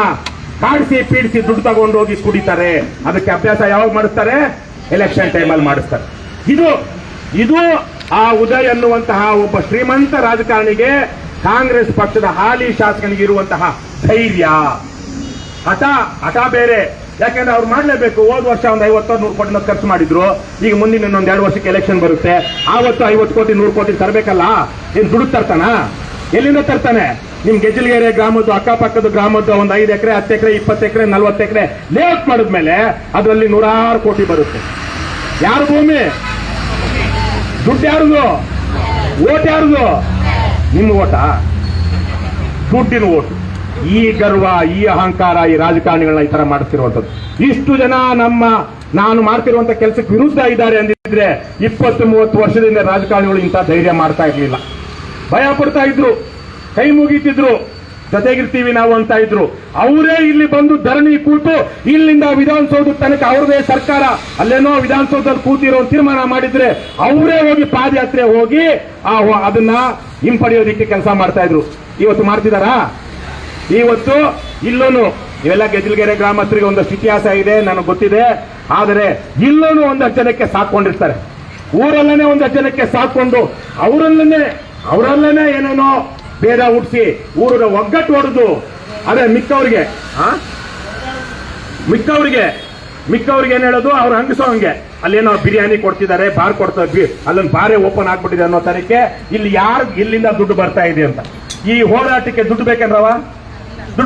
S1: ಕಾಡಿಸಿ ಪೀಡಿಸಿ ದುಡ್ಡು ತಗೊಂಡು ಹೋಗಿ ಕುಡಿತಾರೆ. ಅದಕ್ಕೆ ಅಭ್ಯಾಸ ಯಾವಾಗ ಮಾಡಿಸ್ತಾರೆ? ಎಲೆಕ್ಷನ್ ಟೈಮಲ್ಲಿ ಮಾಡಿಸ್ತಾರೆ. ಇದು ಆ ಉದಯ್ ಅನ್ನುವಂತಹ ಒಬ್ಬ ಶ್ರೀಮಂತ ರಾಜಕಾರಣಿಗೆ, ಕಾಂಗ್ರೆಸ್ ಪಕ್ಷದ ಹಾಲಿ ಶಾಸಕನಿಗೆ ಇರುವಂತಹ ಧೈರ್ಯ. ಹಠ ಬೇರೆ. ಯಾಕಂದ್ರೆ ಅವ್ರು ಮಾಡಲೇಬೇಕು. ಹೋದ ವರ್ಷ ಒಂದು 50-100 ಕೋಟಿ ಖರ್ಚು ಮಾಡಿದ್ರು. ಈಗ ಮುಂದಿನ ಇನ್ನೊಂದು 2 ವರ್ಷಕ್ಕೆ ಎಲೆಕ್ಷನ್ ಬರುತ್ತೆ. ಆವತ್ತು 50 ಕೋಟಿ 100 ಕೋಟಿ ತರಬೇಕಲ್ಲ. ಏನ್ ದುಡ್ಡು ತರ್ತಾನ? ಎಲ್ಲಿಂದ ತರ್ತಾನೆ? ನಿಮ್ ಗೆಜಲ್ಗೆರೆ ಗ್ರಾಮದ್ದು, ಅಕ್ಕಪಕ್ಕದ ಗ್ರಾಮದ್ದು ಒಂದು 5 ಎಕರೆ, 10 ಎಕರೆ, 20 ಎಕರೆ, 40 ಎಕರೆ ಲೇಔಟ್ ಮಾಡಿದ್ಮೇಲೆ ಅದರಲ್ಲಿ 100 ಕೋಟಿ ಬರುತ್ತೆ. ಯಾರು ಭೂಮಿ? ದುಡ್ಡು ಯಾರ್ದು? ಓಟ್ ಯಾರ್ದು? ನಿಮ್ಮ ಓಟಾ? ದುಡ್ಡಿನ ಓಟು. ಈ ಗರ್ವ, ಈ ಅಹಂಕಾರ ಈ ರಾಜಕಾರಣಿಗಳನ್ನ ಈ ತರ ಮಾಡ್ತಿರುವಂತದ್ದು. ಇಷ್ಟು ಜನ ನಾನು ಮಾಡ್ತಿರುವಂತ ಕೆಲಸಕ್ಕೆ ವಿರುದ್ಧ ಇದ್ದಾರೆ ಅಂದಿದ್ರೆ 20-30 ವರ್ಷದಿಂದ ರಾಜಕಾರಣಿಗಳು ಇಂಥ ಧೈರ್ಯ ಮಾಡ್ತಾ ಇರ್ಲಿಲ್ಲ. ಭಯ ಪಡ್ತಾ ಇದ್ರು, ಕೈ ಮುಗಿತಿದ್ರು, ಜೊತೆಗಿರ್ತೀವಿ ನಾವು ಅಂತ ಇದ್ರು. ಅವರೇ ಇಲ್ಲಿ ಬಂದು ಧರಣಿ ಕೂತು ಇಲ್ಲಿಂದ ವಿಧಾನಸೌಧ ತನಕ ಅವ್ರದೇ ಸರ್ಕಾರ, ಅಲ್ಲೇನೋ ವಿಧಾನಸೌಧದಲ್ಲಿ ಕೂತಿರೋ ತೀರ್ಮಾನ ಮಾಡಿದ್ರೆ ಅವರೇ ಹೋಗಿ ಪಾದಯಾತ್ರೆ ಹೋಗಿ ಅದನ್ನ ಹಿಂಪಡೆಯೋದಿಕ್ಕೆ ಕೆಲಸ ಮಾಡ್ತಾ ಇದ್ರು. ಇವತ್ತು ಮಾಡ್ತಿದಾರಾ? ಇವತ್ತು ಇಲ್ಲೂನು ಇವೆಲ್ಲ ಗೆಜಲ್ಗೆರೆ ಗ್ರಾಮಸ್ಥರಿಗೆ ಒಂದಷ್ಟು ಇತಿಹಾಸ ಇದೆ, ನನಗೆ ಗೊತ್ತಿದೆ. ಆದರೆ ಇಲ್ಲೂನು ಒಂದಷ್ಟು ಜನಕ್ಕೆ ಸಾಕೊಂಡಿರ್ತಾರೆ. ಊರಲ್ಲೇನೆ ಒಂದಷ್ಟು ಜನಕ್ಕೆ ಸಾಕೊಂಡು ಅವರಲ್ಲೇನೆ ಏನೇನೋ ಭೇದ ಹುಟ್ಟಿಸಿ ಊರ ಒಗ್ಗಟ್ಟು ಹೊಡೆದು, ಅದೇ ಮಿಕ್ಕವ್ರಿಗೆ ಏನ್ ಹೇಳೋದು, ಅವ್ರು ಹಂಗಸೋ ಹಂಗೆ ಅಲ್ಲೇನೋ ಬಿರಿಯಾನಿ ಕೊಡ್ತಿದ್ದಾರೆ, ಬಾರ್ ಕೊಡ್ತಾರೆ, ಅಲ್ಲೊಂದು ಬಾರೇ ಓಪನ್ ಆಗ್ಬಿಟ್ಟಿದೆ ಅನ್ನೋ ತರಕ್ಕೆ ಇಲ್ಲಿ ಇಲ್ಲಿಂದ ದುಡ್ಡು ಬರ್ತಾ ಇದೆ ಅಂತ. ಈ ಹೋರಾಟಕ್ಕೆ ದುಡ್ಡು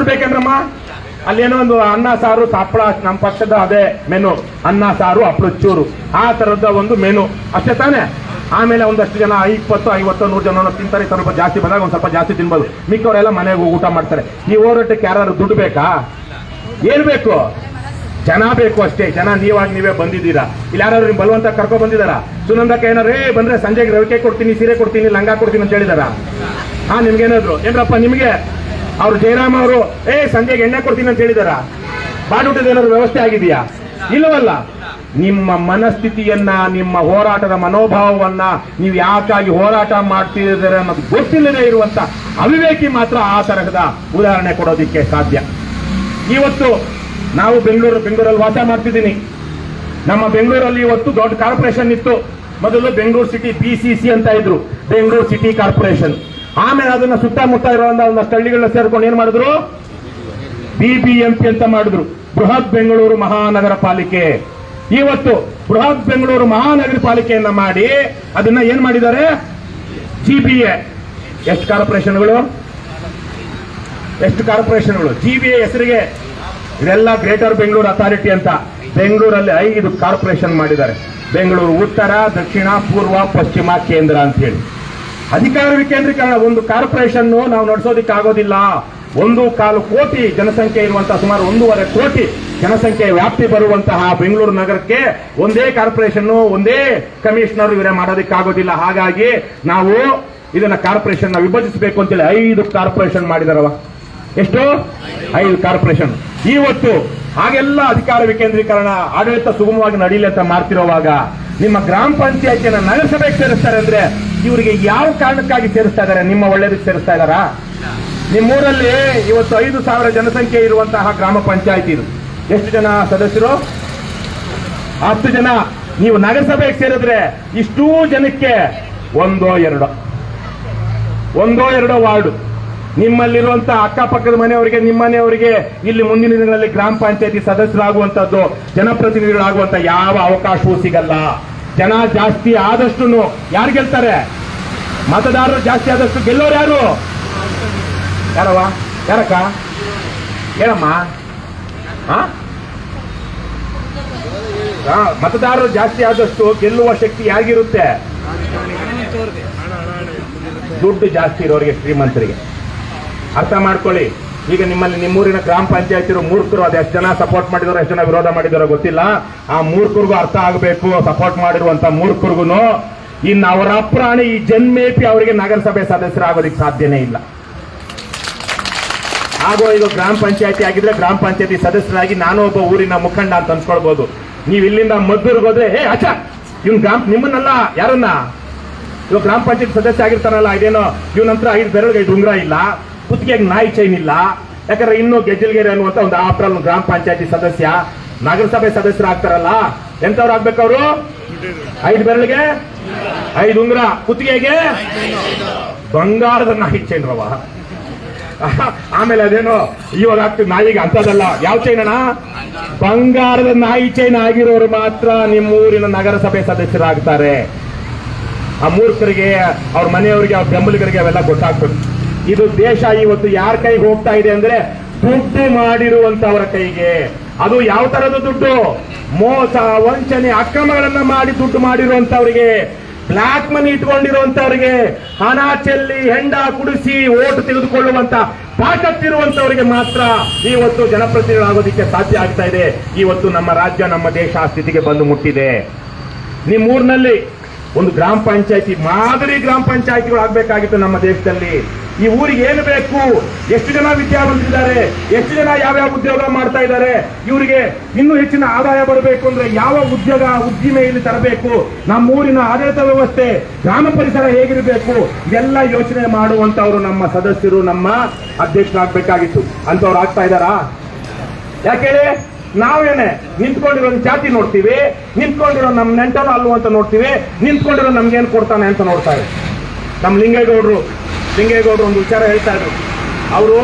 S1: ಬೇಕೇನ್ರಮ್ಮ? ಅಲ್ಲೇನೋ ಒಂದು ಅನ್ನ ಸಾರು ಹಪ್ಪಳ, ನಮ್ಮ ಪಕ್ಷದ ಅದೇ ಮೆನು, ಅನ್ನ ಸಾರು ಹಪ್ಪಳ ಚೂರು, ಆ ತರದ ಒಂದು ಮೆನು ಅಷ್ಟೇ ತಾನೆ. ಆಮೇಲೆ ಒಂದಷ್ಟು ಜನ 20, 50, 100 ಜನ ತಿಂತಾರೆ. ಸ್ವಲ್ಪ ಜಾಸ್ತಿ ಬಂದಾಗ ಒಂದ್ ಸ್ವಲ್ಪ ಜಾಸ್ತಿ ತಿನ್ಬೋದು. ಮಿಕ್ಕವರೆಲ್ಲ ಮನೆಗೆ ಊಟ ಮಾಡ್ತಾರೆ. ಈ ಹೋರಾಟಕ್ಕೆ ಯಾರು ದುಡ್ಡು ಬೇಕಾ? ಏನ್ ಬೇಕು? ಜನ ಬೇಕು ಅಷ್ಟೇ. ಜನ ನೀವೇ ಬಂದಿದ್ದೀರಾ. ಇಲ್ಲಿ ಯಾರು ನಿಮ್ ಬಲವಂತ ಕರ್ಕೊಂಡ್ ಬಂದಿದಾರ? ಸುನಂದಕ್ಕೆ ಏನಾರೇ ಬಂದ್ರೆ ಸಂಜೆಗೆ ರವಿಕೆ ಕೊಡ್ತೀನಿ, ಸೀರೆ ಕೊಡ್ತೀನಿ, ಲಂಗ ಕೊಡ್ತೀನಿ ಅಂತ ಹೇಳಿದಾರ? ನಿಮ್ಗೇನಾದ್ರು ಏನ್ರಪ್ಪ? ನಿಮ್ಗೆ ಅವ್ರು ಜಯರಾಮ್ ಅವರು ಸಂಜೆಗೆ ಎಣ್ಣೆ ಕೊಡ್ತೀನಿ ಅಂತ ಹೇಳಿದಾರ? ಬಾಡೂಟದ ಏನಾದ್ರು ವ್ಯವಸ್ಥೆ ಆಗಿದೆಯಾ? ಇಲ್ಲವಲ್ಲ. ನಿಮ್ಮ ಮನಸ್ಥಿತಿಯನ್ನ, ನಿಮ್ಮ ಹೋರಾಟದ ಮನೋಭಾವವನ್ನ, ನೀವು ಯಾಕಾಗಿ ಹೋರಾಟ ಮಾಡ್ತಿದ್ದೀರ ಅನ್ನೋದು ಗೊತ್ತಿಲ್ಲದೆ ಇರುವಂತ ಅವಿವೇಕಿ ಮಾತ್ರ ಆ ತರಹದ ಉದಾಹರಣೆ ಕೊಡೋದಿಕ್ಕೆ ಸಾಧ್ಯ. ಇವತ್ತು ನಾವು ಬೆಂಗಳೂರಲ್ಲಿ ವಾಸ ಮಾಡ್ತಿದ್ದೀನಿ. ನಮ್ಮ ಬೆಂಗಳೂರಲ್ಲಿ ಇವತ್ತು ದೊಡ್ಡ ಕಾರ್ಪೊರೇಷನ್ ಇತ್ತು. ಮೊದಲು ಬೆಂಗಳೂರು ಸಿಟಿ BCC ಅಂತ ಇದ್ರು, ಬೆಂಗಳೂರು ಸಿಟಿ ಕಾರ್ಪೊರೇಷನ್. ಆಮೇಲೆ ಅದನ್ನ ಸುತ್ತಮುತ್ತ ಇರುವಂತಹ ಒಂದಷ್ಟು ಹಳ್ಳಿಗಳನ್ನ ಸೇರ್ಕೊಂಡು ಏನ್ ಮಾಡಿದ್ರು? BBMP ಅಂತ ಮಾಡಿದ್ರು, ಬೃಹತ್ ಬೆಂಗಳೂರು ಮಹಾನಗರ ಪಾಲಿಕೆ. ಇವತ್ತು ಬೃಹತ್ ಬೆಂಗಳೂರು ಮಹಾನಗರ ಪಾಲಿಕೆಯನ್ನ ಮಾಡಿ ಅದನ್ನ ಏನ್ ಮಾಡಿದ್ದಾರೆ? GBA. ಎಷ್ಟು ಕಾರ್ಪೊರೇಷನ್ಗಳು? GBA ಹೆಸರಿಗೆ ಇದೆಲ್ಲ ಗ್ರೇಟರ್ ಬೆಂಗಳೂರು ಅಥಾರಿಟಿ ಅಂತ. ಬೆಂಗಳೂರಲ್ಲಿ 5 ಕಾರ್ಪೊರೇಷನ್ ಮಾಡಿದ್ದಾರೆ. ಬೆಂಗಳೂರು ಉತ್ತರ, ದಕ್ಷಿಣ, ಪೂರ್ವ, ಪಶ್ಚಿಮ, ಕೇಂದ್ರ ಅಂತ ಹೇಳಿ. ಅಧಿಕಾರ ವಿಕೇಂದ್ರೀಕರಣ. ಒಂದು ಕಾರ್ಪೊರೇಷನ್ ನಾವು ನಡೆಸೋದಿಕ್ಕೆ ಆಗೋದಿಲ್ಲ. 1.25 ಕೋಟಿ ಜನಸಂಖ್ಯೆ ಇರುವಂತಹ, ಸುಮಾರು 1.5 ಕೋಟಿ ಜನಸಂಖ್ಯೆ ವ್ಯಾಪ್ತಿ ಬರುವಂತಹ ಬೆಂಗಳೂರು ನಗರಕ್ಕೆ ಒಂದೇ ಕಾರ್ಪೊರೇಷನ್, ಒಂದೇ ಕಮಿಷನರ್ ಇವರೇ ಮಾಡೋದಿಕ್ಕಾಗೋದಿಲ್ಲ. ಹಾಗಾಗಿ ನಾವು ಇದನ್ನ ಕಾರ್ಪೊರೇಷನ್ ವಿಭಜಿಸಬೇಕು ಅಂತೇಳಿ 5 ಕಾರ್ಪೊರೇಷನ್ ಮಾಡಿದಾರವ. ಎಷ್ಟು? 5 ಕಾರ್ಪೊರೇಷನ್. ಇವತ್ತು ಹಾಗೆಲ್ಲ ಅಧಿಕಾರ ವಿಕೇಂದ್ರೀಕರಣ, ಆಡಳಿತ ಸುಗಮವಾಗಿ ನಡೀಲಿ ಅಂತ ಮಾಡ್ತಿರೋವಾಗ ನಿಮ್ಮ ಗ್ರಾಮ ಪಂಚಾಯತಿಯನ್ನ ನಗರಸಭೆಗೆ ಸೇರಿಸ್ತಾರೆ ಅಂದ್ರೆ ಇವರಿಗೆ ಯಾವ ಕಾರಣಕ್ಕಾಗಿ ಸೇರಿಸ್ತಾ ಇದ್ದಾರೆ? ನಿಮ್ಮ ಒಳ್ಳೇದಕ್ಕೆ ಸೇರಿಸ್ತಾ ಇದ್ದಾರಾ? ನಿಮ್ಮೂರಲ್ಲಿ ಇವತ್ತು 5,000 ಜನಸಂಖ್ಯೆ ಇರುವಂತಹ ಗ್ರಾಮ ಪಂಚಾಯತಿ ಇದು. ಎಷ್ಟು ಜನ ಸದಸ್ಯರು? 10 ಜನ. ನೀವು ನಗರಸಭೆಗೆ ಸೇರಿದ್ರೆ ಇಷ್ಟೂ ಜನಕ್ಕೆ ಒಂದೋ ಎರಡೋ ವಾರ್ಡು. ನಿಮ್ಮಲ್ಲಿರುವಂತಹ ಅಕ್ಕಪಕ್ಕದ ಮನೆಯವರಿಗೆ, ನಿಮ್ಮ ಮನೆಯವರಿಗೆ ಇಲ್ಲಿ ಮುಂದಿನ ದಿನಗಳಲ್ಲಿ ಗ್ರಾಮ ಪಂಚಾಯತಿ ಸದಸ್ಯರಾಗುವಂತದ್ದು, ಜನಪ್ರತಿನಿಧಿಗಳಾಗುವಂತ ಯಾವ ಅವಕಾಶವೂ ಸಿಗಲ್ಲ. ಜನ ಜಾಸ್ತಿ ಆದಷ್ಟು ಯಾರು ಗೆಲ್ತಾರೆ? ಮತದಾರರು ಜಾಸ್ತಿ ಆದಷ್ಟು ಗೆಲ್ಲೋರು ಯಾರು? ಯಾರಕ್ಕ ಹೇಳಮ್ಮ? ಮತದಾರರು ಜಾಸ್ತಿ ಆದಷ್ಟು ಗೆಲ್ಲುವ ಶಕ್ತಿ ಯಾರಿಗಿರುತ್ತೆ? ದುಡ್ಡು ಜಾಸ್ತಿ ಇರೋರಿಗೆ, ಶ್ರೀಮಂತರಿಗೆ. ಅರ್ಥ ಮಾಡ್ಕೊಳ್ಳಿ. ಈಗ ನಿಮ್ಮೂರಿನ ಗ್ರಾಮ ಪಂಚಾಯತಿರು ಮೂರ್ಖರು ಅದು ಎಷ್ಟು ಜನ ಸಪೋರ್ಟ್ ಮಾಡಿದಾರೋ ಎಷ್ಟು ಜನ ವಿರೋಧ ಮಾಡಿದಾರೋ ಗೊತ್ತಿಲ್ಲ. ಆ ಮೂರ್ಖರಿಗೂ ಅರ್ಥ ಆಗಬೇಕು, ಸಪೋರ್ಟ್ ಮಾಡಿರುವಂತ ಮೂರ್ಖರಿಗೂ ಇನ್ನು ಅವರ ಅಪ್ರಾಣಿ ಈ ಜನ್ಮೇಪಿ ಅವರಿಗೆ ನಗರಸಭೆ ಸದಸ್ಯರಾಗೋದಿಕ್ಕೆ ಸಾಧ್ಯನೇ ಇಲ್ಲ. ಹಾಗೂ ಇದು ಗ್ರಾಮ ಪಂಚಾಯತಿ ಆಗಿದ್ರೆ ಗ್ರಾಮ ಪಂಚಾಯತಿ ಸದಸ್ಯರಾಗಿ ನಾನು ಒಬ್ಬ ಊರಿನ ಮುಖಂಡ ಅಂತ ಅನ್ಸ್ಕೊಳ್ಬಹುದು. ನೀವು ಇಲ್ಲಿಂದ ಮದ್ದೂರ್ಗೆ ಹೋದ್ರೆ ನಿಮ್ಮನ್ನೆಲ್ಲ ಯಾರನ್ನ ಇವಾಗ ಗ್ರಾಮ ಪಂಚಾಯತ್ ಸದಸ್ಯ ಆಗಿರ್ತಾರಲ್ಲ, ಇದೇನೋ ಇವ್ ನಂತರ 5 ಬೆರಳಿಗೆ 5 ಉಂಗ್ರ ಇಲ್ಲ, ಕುತ್ತಿಗೆಗೆ ನಾಯಿ ಚೈನ್ ಇಲ್ಲ. ಯಾಕಂದ್ರೆ ಇನ್ನು ಗೆಜ್ಜಲ್ಗೆರೆ ಅನ್ನುವಂತ ಒಂದು ಆಪ್ರಲ್ ಗ್ರಾಮ ಪಂಚಾಯತಿ ಸದಸ್ಯ ನಗರಸಭೆ ಸದಸ್ಯರಾಗ್ತಾರಲ್ಲ, ಎಂತವ್ರು ಆಗ್ಬೇಕು ಅವರು? 5 ಬೆರಳಿಗೆ 5 ಉಂಗ್ರ, ಕುತ್ತಿಗೆಗೆ ಬಂಗಾರದ ನಾಯಿ ಚೈನ್ ರವ. ಆಮೇಲೆ ಅದೇನೋ ಇವಾಗ ಆಗ್ತದೆ ನಾಯಿಗೆ ಅಂತದಲ್ಲ. ಯಾವ ಚೈನ್ ಅಣ್ಣ? ಬಂಗಾರದ ನಾಯಿ ಚೈನ್ ಆಗಿರೋರು ಮಾತ್ರ ನಿಮ್ಮೂರಿನ ನಗರಸಭೆ ಸದಸ್ಯರಾಗ್ತಾರೆ. ಆ ಮೂರ್ಖರಿಗೆ, ಅವ್ರ ಮನೆಯವರಿಗೆ, ಅವ್ರ ಬೆಂಬಲಿಗರಿಗೆ ಅವೆಲ್ಲ ಗೊತ್ತಾಗ್ತದೆ. ಇದು ದೇಶ ಇವತ್ತು ಯಾರ ಕೈಗೆ ಹೋಗ್ತಾ ಇದೆ ಅಂದ್ರೆ ದುಡ್ಡು ಮಾಡಿರುವಂತವರ ಕೈಗೆ. ಅದು ಯಾವ ತರದ ದುಡ್ಡು? ಮೋಸ, ವಂಚನೆ, ಅಕ್ರಮಗಳನ್ನ ಮಾಡಿ ದುಡ್ಡು ಮಾಡಿರುವಂತವರಿಗೆ, ಬ್ಲಾಕ್ ಮನಿ ಇಟ್ಕೊಂಡಿರುವಂತವರಿಗೆ, ಹಣ ಚೆಲ್ಲಿ ಹೆಂಡ ಕುಡಿಸಿ ಓಟು ತೆಗೆದುಕೊಳ್ಳುವಂತ ತಾಕತ್ತಿರುವಂತವರಿಗೆ ಮಾತ್ರ ಇವತ್ತು ಜನಪ್ರತಿನಿಧಿಗಳಾಗೋದಿಕ್ಕೆ ಸಾಧ್ಯ ಆಗ್ತಾ ಇದೆ. ಇವತ್ತು ನಮ್ಮ ರಾಜ್ಯ, ನಮ್ಮ ದೇಶ ಆ ಸ್ಥಿತಿಗೆ ಬಂದು ಮುಟ್ಟಿದೆ. ನಿಮ್ಮೂರಿನಲ್ಲಿ ಒಂದು ಗ್ರಾಮ ಪಂಚಾಯತಿ ಮಾದರಿ ಗ್ರಾಮ ಪಂಚಾಯತಿಗಳು ಆಗ್ಬೇಕಾಗಿತ್ತು ನಮ್ಮ ದೇಶದಲ್ಲಿ. ಈ ಊರಿಗೆ ಏನು ಬೇಕು? ಎಷ್ಟು ಜನ ವಿದ್ಯಾವಂತರಿದ್ದಾರೆ? ಎಷ್ಟು ಜನ ಯಾವ್ಯಾವ ಉದ್ಯೋಗ ಮಾಡ್ತಾ ಇದ್ದಾರೆ? ಇವರಿಗೆ ಇನ್ನೂ ಹೆಚ್ಚಿನ ಆದಾಯ ಬರಬೇಕು ಅಂದ್ರೆ ಯಾವ ಉದ್ಯೋಗ ಉದ್ದಿಮೆ ಇಲ್ಲಿ ತರಬೇಕು? ನಮ್ಮೂರಿನ ಆಡಳಿತ ವ್ಯವಸ್ಥೆ, ಗ್ರಾಮ ಪರಿಸರ ಹೇಗಿರಬೇಕು? ಇದೆಲ್ಲ ಯೋಚನೆ ಮಾಡುವಂತವರು ನಮ್ಮ ಸದಸ್ಯರು, ನಮ್ಮ ಅಧ್ಯಕ್ಷರಾಗಬೇಕಾಗಿತ್ತು. ಅಂತವ್ರು ಆಗ್ತಾ ಇದ್ದಾರಾ? ಯಾಕೇಳಿ ನಾವೇನೆ ನಿಂತ್ಕೊಂಡಿರೋ ಜಾತಿ ನೋಡ್ತೀವಿ, ನಿಂತ್ಕೊಂಡಿರೋ ನಮ್ಮ ನೆಂಟನೋ ಅಲ್ವೋ ಅಂತ ನೋಡ್ತೀವಿ, ನಿಂತ್ಕೊಂಡಿರೋ ನಮ್ಗೇನು ಕೊಡ್ತಾನೆ ಅಂತ ನೋಡ್ತಾರೆ. ನಮ್ಮ ಲಿಂಗೇಗೌಡರು ಒಂದು ವಿಚಾರ ಹೇಳ್ತಾ ಇದ್ರು. ಅವರು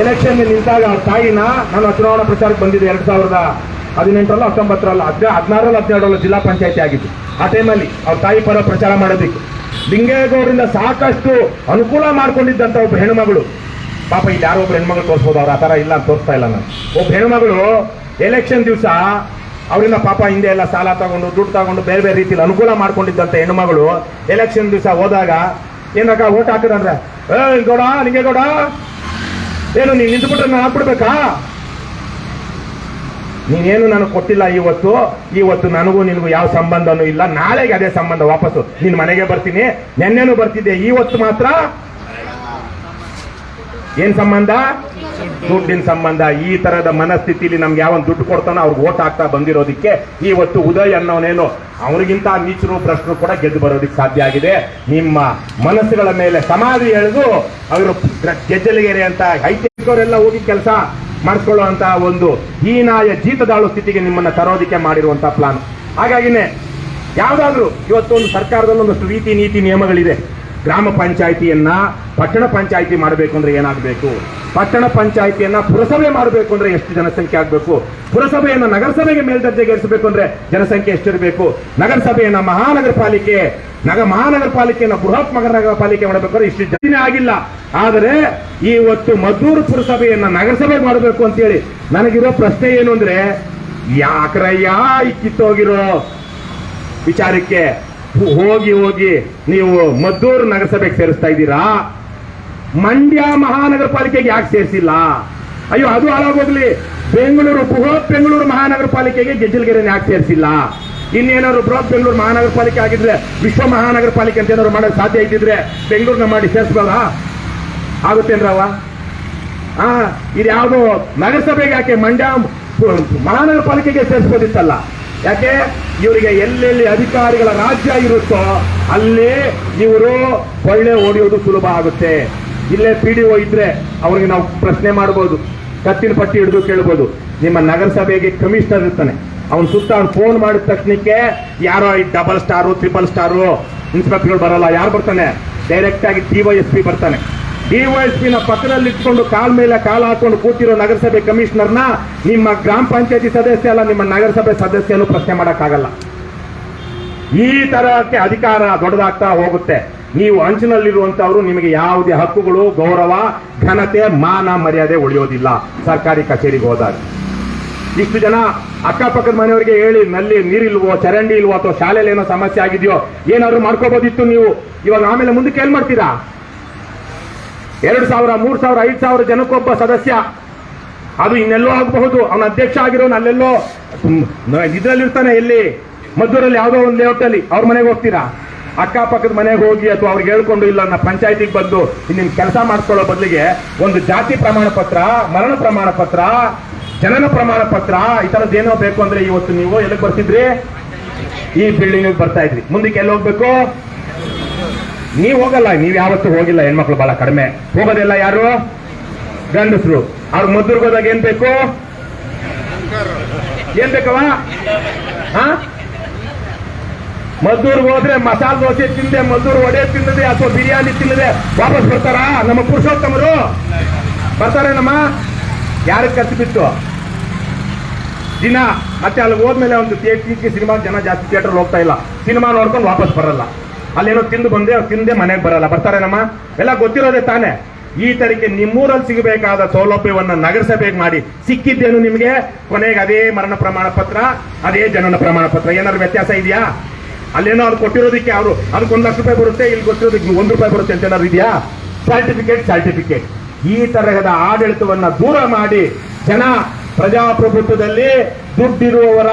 S1: ಎಲೆಕ್ಷನ್ ನಿಂತಾಗ ಅವ್ರ ತಾಯಿನ, ನಾನು ಚುನಾವಣಾ ಪ್ರಚಾರಕ್ಕೆ ಬಂದಿದ್ದೆ 2018 19 16 17 ಜಿಲ್ಲಾ ಪಂಚಾಯತಿ ಆಗಿತ್ತು. ಆ ಟೈಮಲ್ಲಿ ಅವ್ರ ತಾಯಿ ಪರ ಪ್ರಚಾರ ಮಾಡೋದಕ್ಕೆ ಲಿಂಗೇಗೌಡರಿಂದ ಸಾಕಷ್ಟು ಅನುಕೂಲ ಮಾಡ್ಕೊಂಡಿದ್ದಂತ ಒಬ್ಬ ಹೆಣ್ಮಗಳು, ಪಾಪ ಇಲ್ಲಿ ಯಾರೋ ಒಬ್ರು ಹೆಣ್ಮಗಳು ತೋರಿಸ್ಬೋದು, ಅವ್ರು ಆ ತರ ಇಲ್ಲ ಅಂತ ತೋರಿಸ್ತಾ ಇಲ್ಲ ನಾನು. ಒಬ್ಬ ಹೆಣ್ಮಗಳು ಎಲೆಕ್ಷನ್ ದಿವಸ ಅವರಿಂದ ಪಾಪ ಹಿಂದೆ ಎಲ್ಲ ಸಾಲ ತಗೊಂಡು ದುಡ್ಡು ತಗೊಂಡು ಬೇರೆ ಬೇರೆ ರೀತಿಯಲ್ಲಿ ಅನುಕೂಲ ಮಾಡ್ಕೊಂಡಿದ್ದಂತ ಹೆಣ್ಮಗಳು ಎಲೆಕ್ಷನ್ ದಿವಸ ಹೋದಾಗ ಏನಕ್ಕ ಓಟ್ ಹಾಕಿದ್ರೆ, ಗೌಡ ಲಿಂಗೇಗೌಡ ಏನು ನೀನ್ ನಿಂತುಬಿಟ್ರೆ ನಾನು ಹಾಕ್ಬಿಡ್ಬೇಕಾ? ನೀನೇನು ನನಗೆ ಕೊಟ್ಟಿಲ್ಲ ಇವತ್ತು ನನಗೂ ನಿನಗೂ ಯಾವ ಸಂಬಂಧನೂ ಇಲ್ಲ. ನಾಳೆಗೆ ಅದೇ ಸಂಬಂಧ ವಾಪಸ್ಸು ನಿನ್ ಮನೆಗೆ ಬರ್ತೀನಿ. ನೆನ್ನೆನೂ ಬರ್ತಿದ್ದೆ, ಇವತ್ತು ಮಾತ್ರ ಏನ್ ಸಂಬಂಧ? ದುಡ್ಡಿನ ಸಂಬಂಧ. ಈ ತರದ ಮನಸ್ಥಿತಿಲಿ ನಮ್ಗೆ ಯಾವನ್ ದುಡ್ಡು ಕೊಡ್ತಾನೋ ಅವ್ರಿಗೆ ಓಟ್ ಹಾಕ್ತಾ ಬಂದಿರೋದಕ್ಕೆ ಇವತ್ತು ಉದಯ್ ಅನ್ನೋನೇನು ಅವನಿಗಿಂತ ನೀಚರು ಭ್ರಷ್ಟರು ಕೂಡ ಗೆದ್ದು ಬರೋದಕ್ಕೆ ಸಾಧ್ಯ ಆಗಿದೆ. ನಿಮ್ಮ ಮನಸ್ಸುಗಳ ಮೇಲೆ ಸಮಾಧಿ ಎಳೆದು ಅವರು ಗೆಜ್ಜಲಿಗೆರೆ ಅಂತ ಐತಿಹಾಸಿಕರೆಲ್ಲ ಹೋಗಿ ಕೆಲಸ ಮಾಡಿಸ್ಕೊಳ್ಳುವಂತ ಒಂದು ಹೀನಾಯ ಜೀತದಾಳು ಸ್ಥಿತಿಗೆ ನಿಮ್ಮನ್ನ ತರೋದಕ್ಕೆ ಮಾಡಿರುವಂತಹ ಪ್ಲಾನ್. ಹಾಗಾಗಿನೇ ಯಾವ್ದಾದ್ರು ಇವತ್ತು ಒಂದು ಸರ್ಕಾರದಲ್ಲಿ ಒಂದಷ್ಟು ರೀತಿ ನೀತಿ ನಿಯಮಗಳಿದೆ. ಗ್ರಾಮ ಪಂಚಾಯಿತಿಯನ್ನ ಪಟ್ಟಣ ಪಂಚಾಯಿತಿ ಮಾಡಬೇಕು ಅಂದ್ರೆ ಏನಾಗಬೇಕು? ಪಟ್ಟಣ ಪಂಚಾಯಿತಿಯನ್ನ ಪುರಸಭೆ ಮಾಡಬೇಕು ಅಂದ್ರೆ ಎಷ್ಟು ಜನಸಂಖ್ಯೆ ಆಗಬೇಕು? ಪುರಸಭೆಯನ್ನ ನಗರಸಭೆಗೆ ಮೇಲ್ದರ್ಜೆಗೇರಿಸಬೇಕು ಅಂದ್ರೆ ಜನಸಂಖ್ಯೆ ಎಷ್ಟಿರಬೇಕು? ನಗರಸಭೆಯನ್ನ ಮಹಾನಗರ ಪಾಲಿಕೆಯನ್ನ ಬೃಹತ್ ನಗರ ಪಾಲಿಕೆ ಮಾಡಬೇಕಾದ್ರೆ ಇಷ್ಟು ಜನ ಆಗಿಲ್ಲ. ಆದರೆ ಇವತ್ತು ಮದ್ದೂರು ಪುರಸಭೆಯನ್ನ ನಗರಸಭೆ ಮಾಡಬೇಕು ಅಂತ ಹೇಳಿ ನನಗಿರೋ ಪ್ರಶ್ನೆ ಏನು ಅಂದ್ರೆ, ಯಾಕ್ರಯ್ಯ ಈ ಕಿತ್ತೋಗಿರೋ ವಿಚಾರಕ್ಕೆ ಹೋಗಿ ನೀವು ಮದ್ದೂರು ನಗರಸಭೆಗೆ ಸೇರಿಸ್ತಾ ಇದ್ದೀರಾ? ಮಂಡ್ಯ ಮಹಾನಗರ ಪಾಲಿಕೆಗೆ ಯಾಕೆ ಸೇರಿಸಿಲ್ಲ? ಅಯ್ಯೋ, ಅದು ಹಾಳಾಗೋಗ್ಲಿ. ಬೃಹತ್ ಬೆಂಗಳೂರು ಮಹಾನಗರ ಪಾಲಿಕೆಗೆ ಗೆಜ್ಜಲ್ಗೆರೆ ಯಾಕೆ ಸೇರಿಸಿಲ್ಲ? ಇನ್ನೇನಾದ್ರು ಬೃಹತ್ ಬೆಂಗಳೂರು ಮಹಾನಗರ ಪಾಲಿಕೆ ಆಗಿದ್ರೆ ವಿಶ್ವ ಮಹಾನಗರ ಪಾಲಿಕೆ ಅಂತ ಏನಾದ್ರು ಮಾಡೋದು ಸಾಧ್ಯ ಇದ್ದಿದ್ರೆ ಬೆಂಗಳೂರನ್ನ ಮಾಡಿ ಸೇರಿಸಬಹುದಾ? ಆಗುತ್ತೇನ್ರವ? ಇದ್ಯಾವುದೋ ನಗರಸಭೆಗೆ ಯಾಕೆ ಮಂಡ್ಯ ಮಹಾನಗರ ಪಾಲಿಕೆಗೆ ಸೇರಿಸಬಹುದಿತ್ತಲ್ಲ? ಯಾಕೆ? ಇವರಿಗೆ ಎಲ್ಲೆಲ್ಲಿ ಅಧಿಕಾರಿಗಳ ರಾಜ್ಯ ಇರುತ್ತೋ ಅಲ್ಲಿ ಇವರು ಕೊಳ್ಳೆ ಹೊಡೆಯೋದು ಸುಲಭ ಆಗುತ್ತೆ. ಇಲ್ಲೇ PDO ಇದ್ರೆ ಅವ್ರಿಗೆ ನಾವು ಪ್ರಶ್ನೆ ಮಾಡಬಹುದು, ಕತ್ತಿನ ಪಟ್ಟಿ ಹಿಡಿದು ಕೇಳಬಹುದು. ನಿಮ್ಮ ನಗರಸಭೆಗೆ ಕಮಿಷನರ್ ಇರ್ತಾನೆ, ಅವನ್ ಸುತ್ತ ಅವ್ನು ಫೋನ್ ಮಾಡಿದ ತಕ್ಷಣಕ್ಕೆ ಯಾರೋ ಈ 2 ಸ್ಟಾರು 3 ಸ್ಟಾರು ಇನ್ಸ್ಪೆಕ್ಟರ್ಗಳು ಬರಲ್ಲ. ಯಾರು ಬರ್ತಾನೆ? ಡೈರೆಕ್ಟ್ ಆಗಿ DYSP ಬರ್ತಾನೆ. DYSP ನ ಪಕ್ಕದಲ್ಲಿ ಇಟ್ಕೊಂಡು ಕಾಲ್ ಮೇಲೆ ಕಾಲ್ ಹಾಕೊಂಡು ಕೂತಿರೋ ನಗರಸಭೆ ಕಮಿಷನರ್ನ ನಿಮ್ಮ ಗ್ರಾಮ ಪಂಚಾಯತಿ ಸದಸ್ಯ ಅಲ್ಲ, ನಿಮ್ಮ ನಗರಸಭೆ ಸದಸ್ಯನು ಪ್ರಶ್ನೆ ಮಾಡಕ್ಕಾಗಲ್ಲ. ಈ ತರಕ್ಕೆ ಅಧಿಕಾರ ದೊಡ್ಡದಾಗ್ತಾ ಹೋಗುತ್ತೆ. ನೀವು ಅಂಚಿನಲ್ಲಿರುವಂತವರು, ನಿಮಗೆ ಯಾವುದೇ ಹಕ್ಕುಗಳು, ಗೌರವ, ಘನತೆ, ಮಾನ, ಮರ್ಯಾದೆ ಉಳಿಯೋದಿಲ್ಲ ಸರ್ಕಾರಿ ಕಚೇರಿಗೆ ಹೋದಾಗ. ಇಷ್ಟು ಜನ ಅಕ್ಕಪಕ್ಕದ ಮನೆಯವರಿಗೆ ಹೇಳಿ ನಲ್ಲಿ ನೀರಿಲ್ವೋ, ಚರಂಡಿ ಇಲ್ವೋ, ಅಥವಾ ಶಾಲೆಯಲ್ಲಿ ಏನೋ ಸಮಸ್ಯೆ ಆಗಿದೆಯೋ ಏನಾದ್ರು ಮಾಡ್ಕೋಬಹುದಿತ್ತು ನೀವು. ಇವಾಗ ಆಮೇಲೆ ಮುಂದಕ್ಕೆ ಏನ್ ಮಾಡ್ತೀರಾ? 2,000, 3,000, 5,000 ಜನಕ್ಕೊಬ್ಬ ಸದಸ್ಯ. ಅದು ಇನ್ನೆಲ್ಲೋ ಆಗಬಹುದು. ಅವನ ಅಧ್ಯಕ್ಷ ಆಗಿರೋನು ಅಲ್ಲೆಲ್ಲೋ ಇದ್ರಲ್ಲಿರ್ತಾನೆ, ಎಲ್ಲಿ ಮದ್ದೂರಲ್ಲಿ ಯಾವುದೋ ಒಂದು ಲೇಔಟ್ ಅಲ್ಲಿ. ಅವ್ರ ಮನೆಗೆ ಹೋಗ್ತೀರಾ? ಅಕ್ಕಪಕ್ಕದ ಮನೆಗೆ ಹೋಗಿ ಅಥವಾ ಅವ್ರಿಗೆ ಹೇಳ್ಕೊಂಡು, ಇಲ್ಲ ನಾ ಪಂಚಾಯತಿಗೆ ಬಂದು ನಿಮ್ ಕೆಲಸ ಮಾಡಿಸ್ಕೊಳ್ಳೋ ಬದಲಿಗೆ ಒಂದು ಜಾತಿ ಪ್ರಮಾಣ ಪತ್ರ, ಮರಣ ಪ್ರಮಾಣ ಪತ್ರ, ಜನನ ಪ್ರಮಾಣ ಪತ್ರ, ಈ ತರದ್ದು ಏನೋ ಬೇಕು ಅಂದ್ರೆ ಇವತ್ತು ನೀವು ಎಲ್ಲಿಗೆ ಬರ್ತಿದ್ರಿ? ಈ ಬಿಲ್ಡಿಂಗ್ ಬರ್ತಾ ಇದ್ರಿ. ಮುಂದಕ್ಕೆ ಎಲ್ಲಿ ಹೋಗ್ಬೇಕು? ನೀವ್ ಹೋಗಲ್ಲ, ನೀವ್ ಯಾವತ್ತೂ ಹೋಗಿಲ್ಲ. ಹೆಣ್ಮಕ್ಳು ಬಹಳ ಕಡಿಮೆ ಹೋಗೋದೆಲ್ಲ. ಯಾರು? ಗಂಡಸರು. ಅವ್ರ ಮದ್ದೂರ್ಗೆ ಹೋದಾಗ ಏನ್ ಬೇಕು? ಏನ್ ಬೇಕವ? ಮದ್ದೂರ್ಗೆ ಹೋದ್ರೆ ಮಸಾಲೆ ದೋಸೆ ತಿಂದೆ, ಮದ್ದೂರು ವಡೆ ತಿನ್ನದೆ ಅಥವಾ ಬಿರಿಯಾನಿ ತಿನ್ನದೆ ವಾಪಸ್ ಬರ್ತಾರಾ? ನಮ್ಮ ಪುರುಷೋತ್ತಮರು ಬರ್ತಾರೆ? ನಮ್ಮ ಯಾರಿಗೆ ಖರ್ಚು ಬಿತ್ತು ದಿನ? ಮತ್ತೆ ಅಲ್ಲಿ ಹೋದ್ಮೇಲೆ ಒಂದು ಸಿನಿಮಾ ಜನ ಜಾಸ್ತಿ ಥಿಯೇಟರ್ ಹೋಗ್ತಾ ಇಲ್ಲ, ಸಿನಿಮಾ ನೋಡ್ಕೊಂಡು ವಾಪಸ್ ಬರಲ್ಲ. ಅಲ್ಲೇನೋ ತಿಂದೆ ಮನೆಗೆ ಬರಲ್ಲ. ಬರ್ತಾರೆ ನಮ್ಮ? ಎಲ್ಲ ಗೊತ್ತಿರೋದೇ ತಾನೆ. ಈ ತರಕ್ಕೆ ನಿಮ್ಮೂರಲ್ಲಿ ಸಿಗಬೇಕಾದ ಸೌಲಭ್ಯವನ್ನ ನಗರಸಭೆಗೆ ಮಾಡಿ ಸಿಕ್ಕಿದ್ದೇನು ನಿಮಗೆ? ಕೊನೆಗೆ ಅದೇ ಮರಣ ಪ್ರಮಾಣ ಪತ್ರ, ಅದೇ ಜನನ ಪ್ರಮಾಣ ಪತ್ರ. ಏನಾದ್ರು ವ್ಯತ್ಯಾಸ ಇದೆಯಾ? ಅಲ್ಲೇನೋ ಅವ್ರು ಕೊಟ್ಟಿರೋದಕ್ಕೆ ಅವರು ಅದಕ್ಕೆ 1 ಲಕ್ಷ ರೂಪಾಯಿ ಬರುತ್ತೆ, ಇಲ್ಲಿ ಗೊತ್ತಿರೋದಕ್ಕೆ 1 ರೂಪಾಯಿ ಬರುತ್ತೆ ಅಂತ ಏನಾದ್ರು ಇದೆಯಾ? ಸರ್ಟಿಫಿಕೇಟ್. ಈ ತರಹದ ಆಡಳಿತವನ್ನ ದೂರ ಮಾಡಿ ಜನ ಪ್ರಜಾಪ್ರಭುತ್ವದಲ್ಲಿ ದುಡ್ಡಿರುವವರ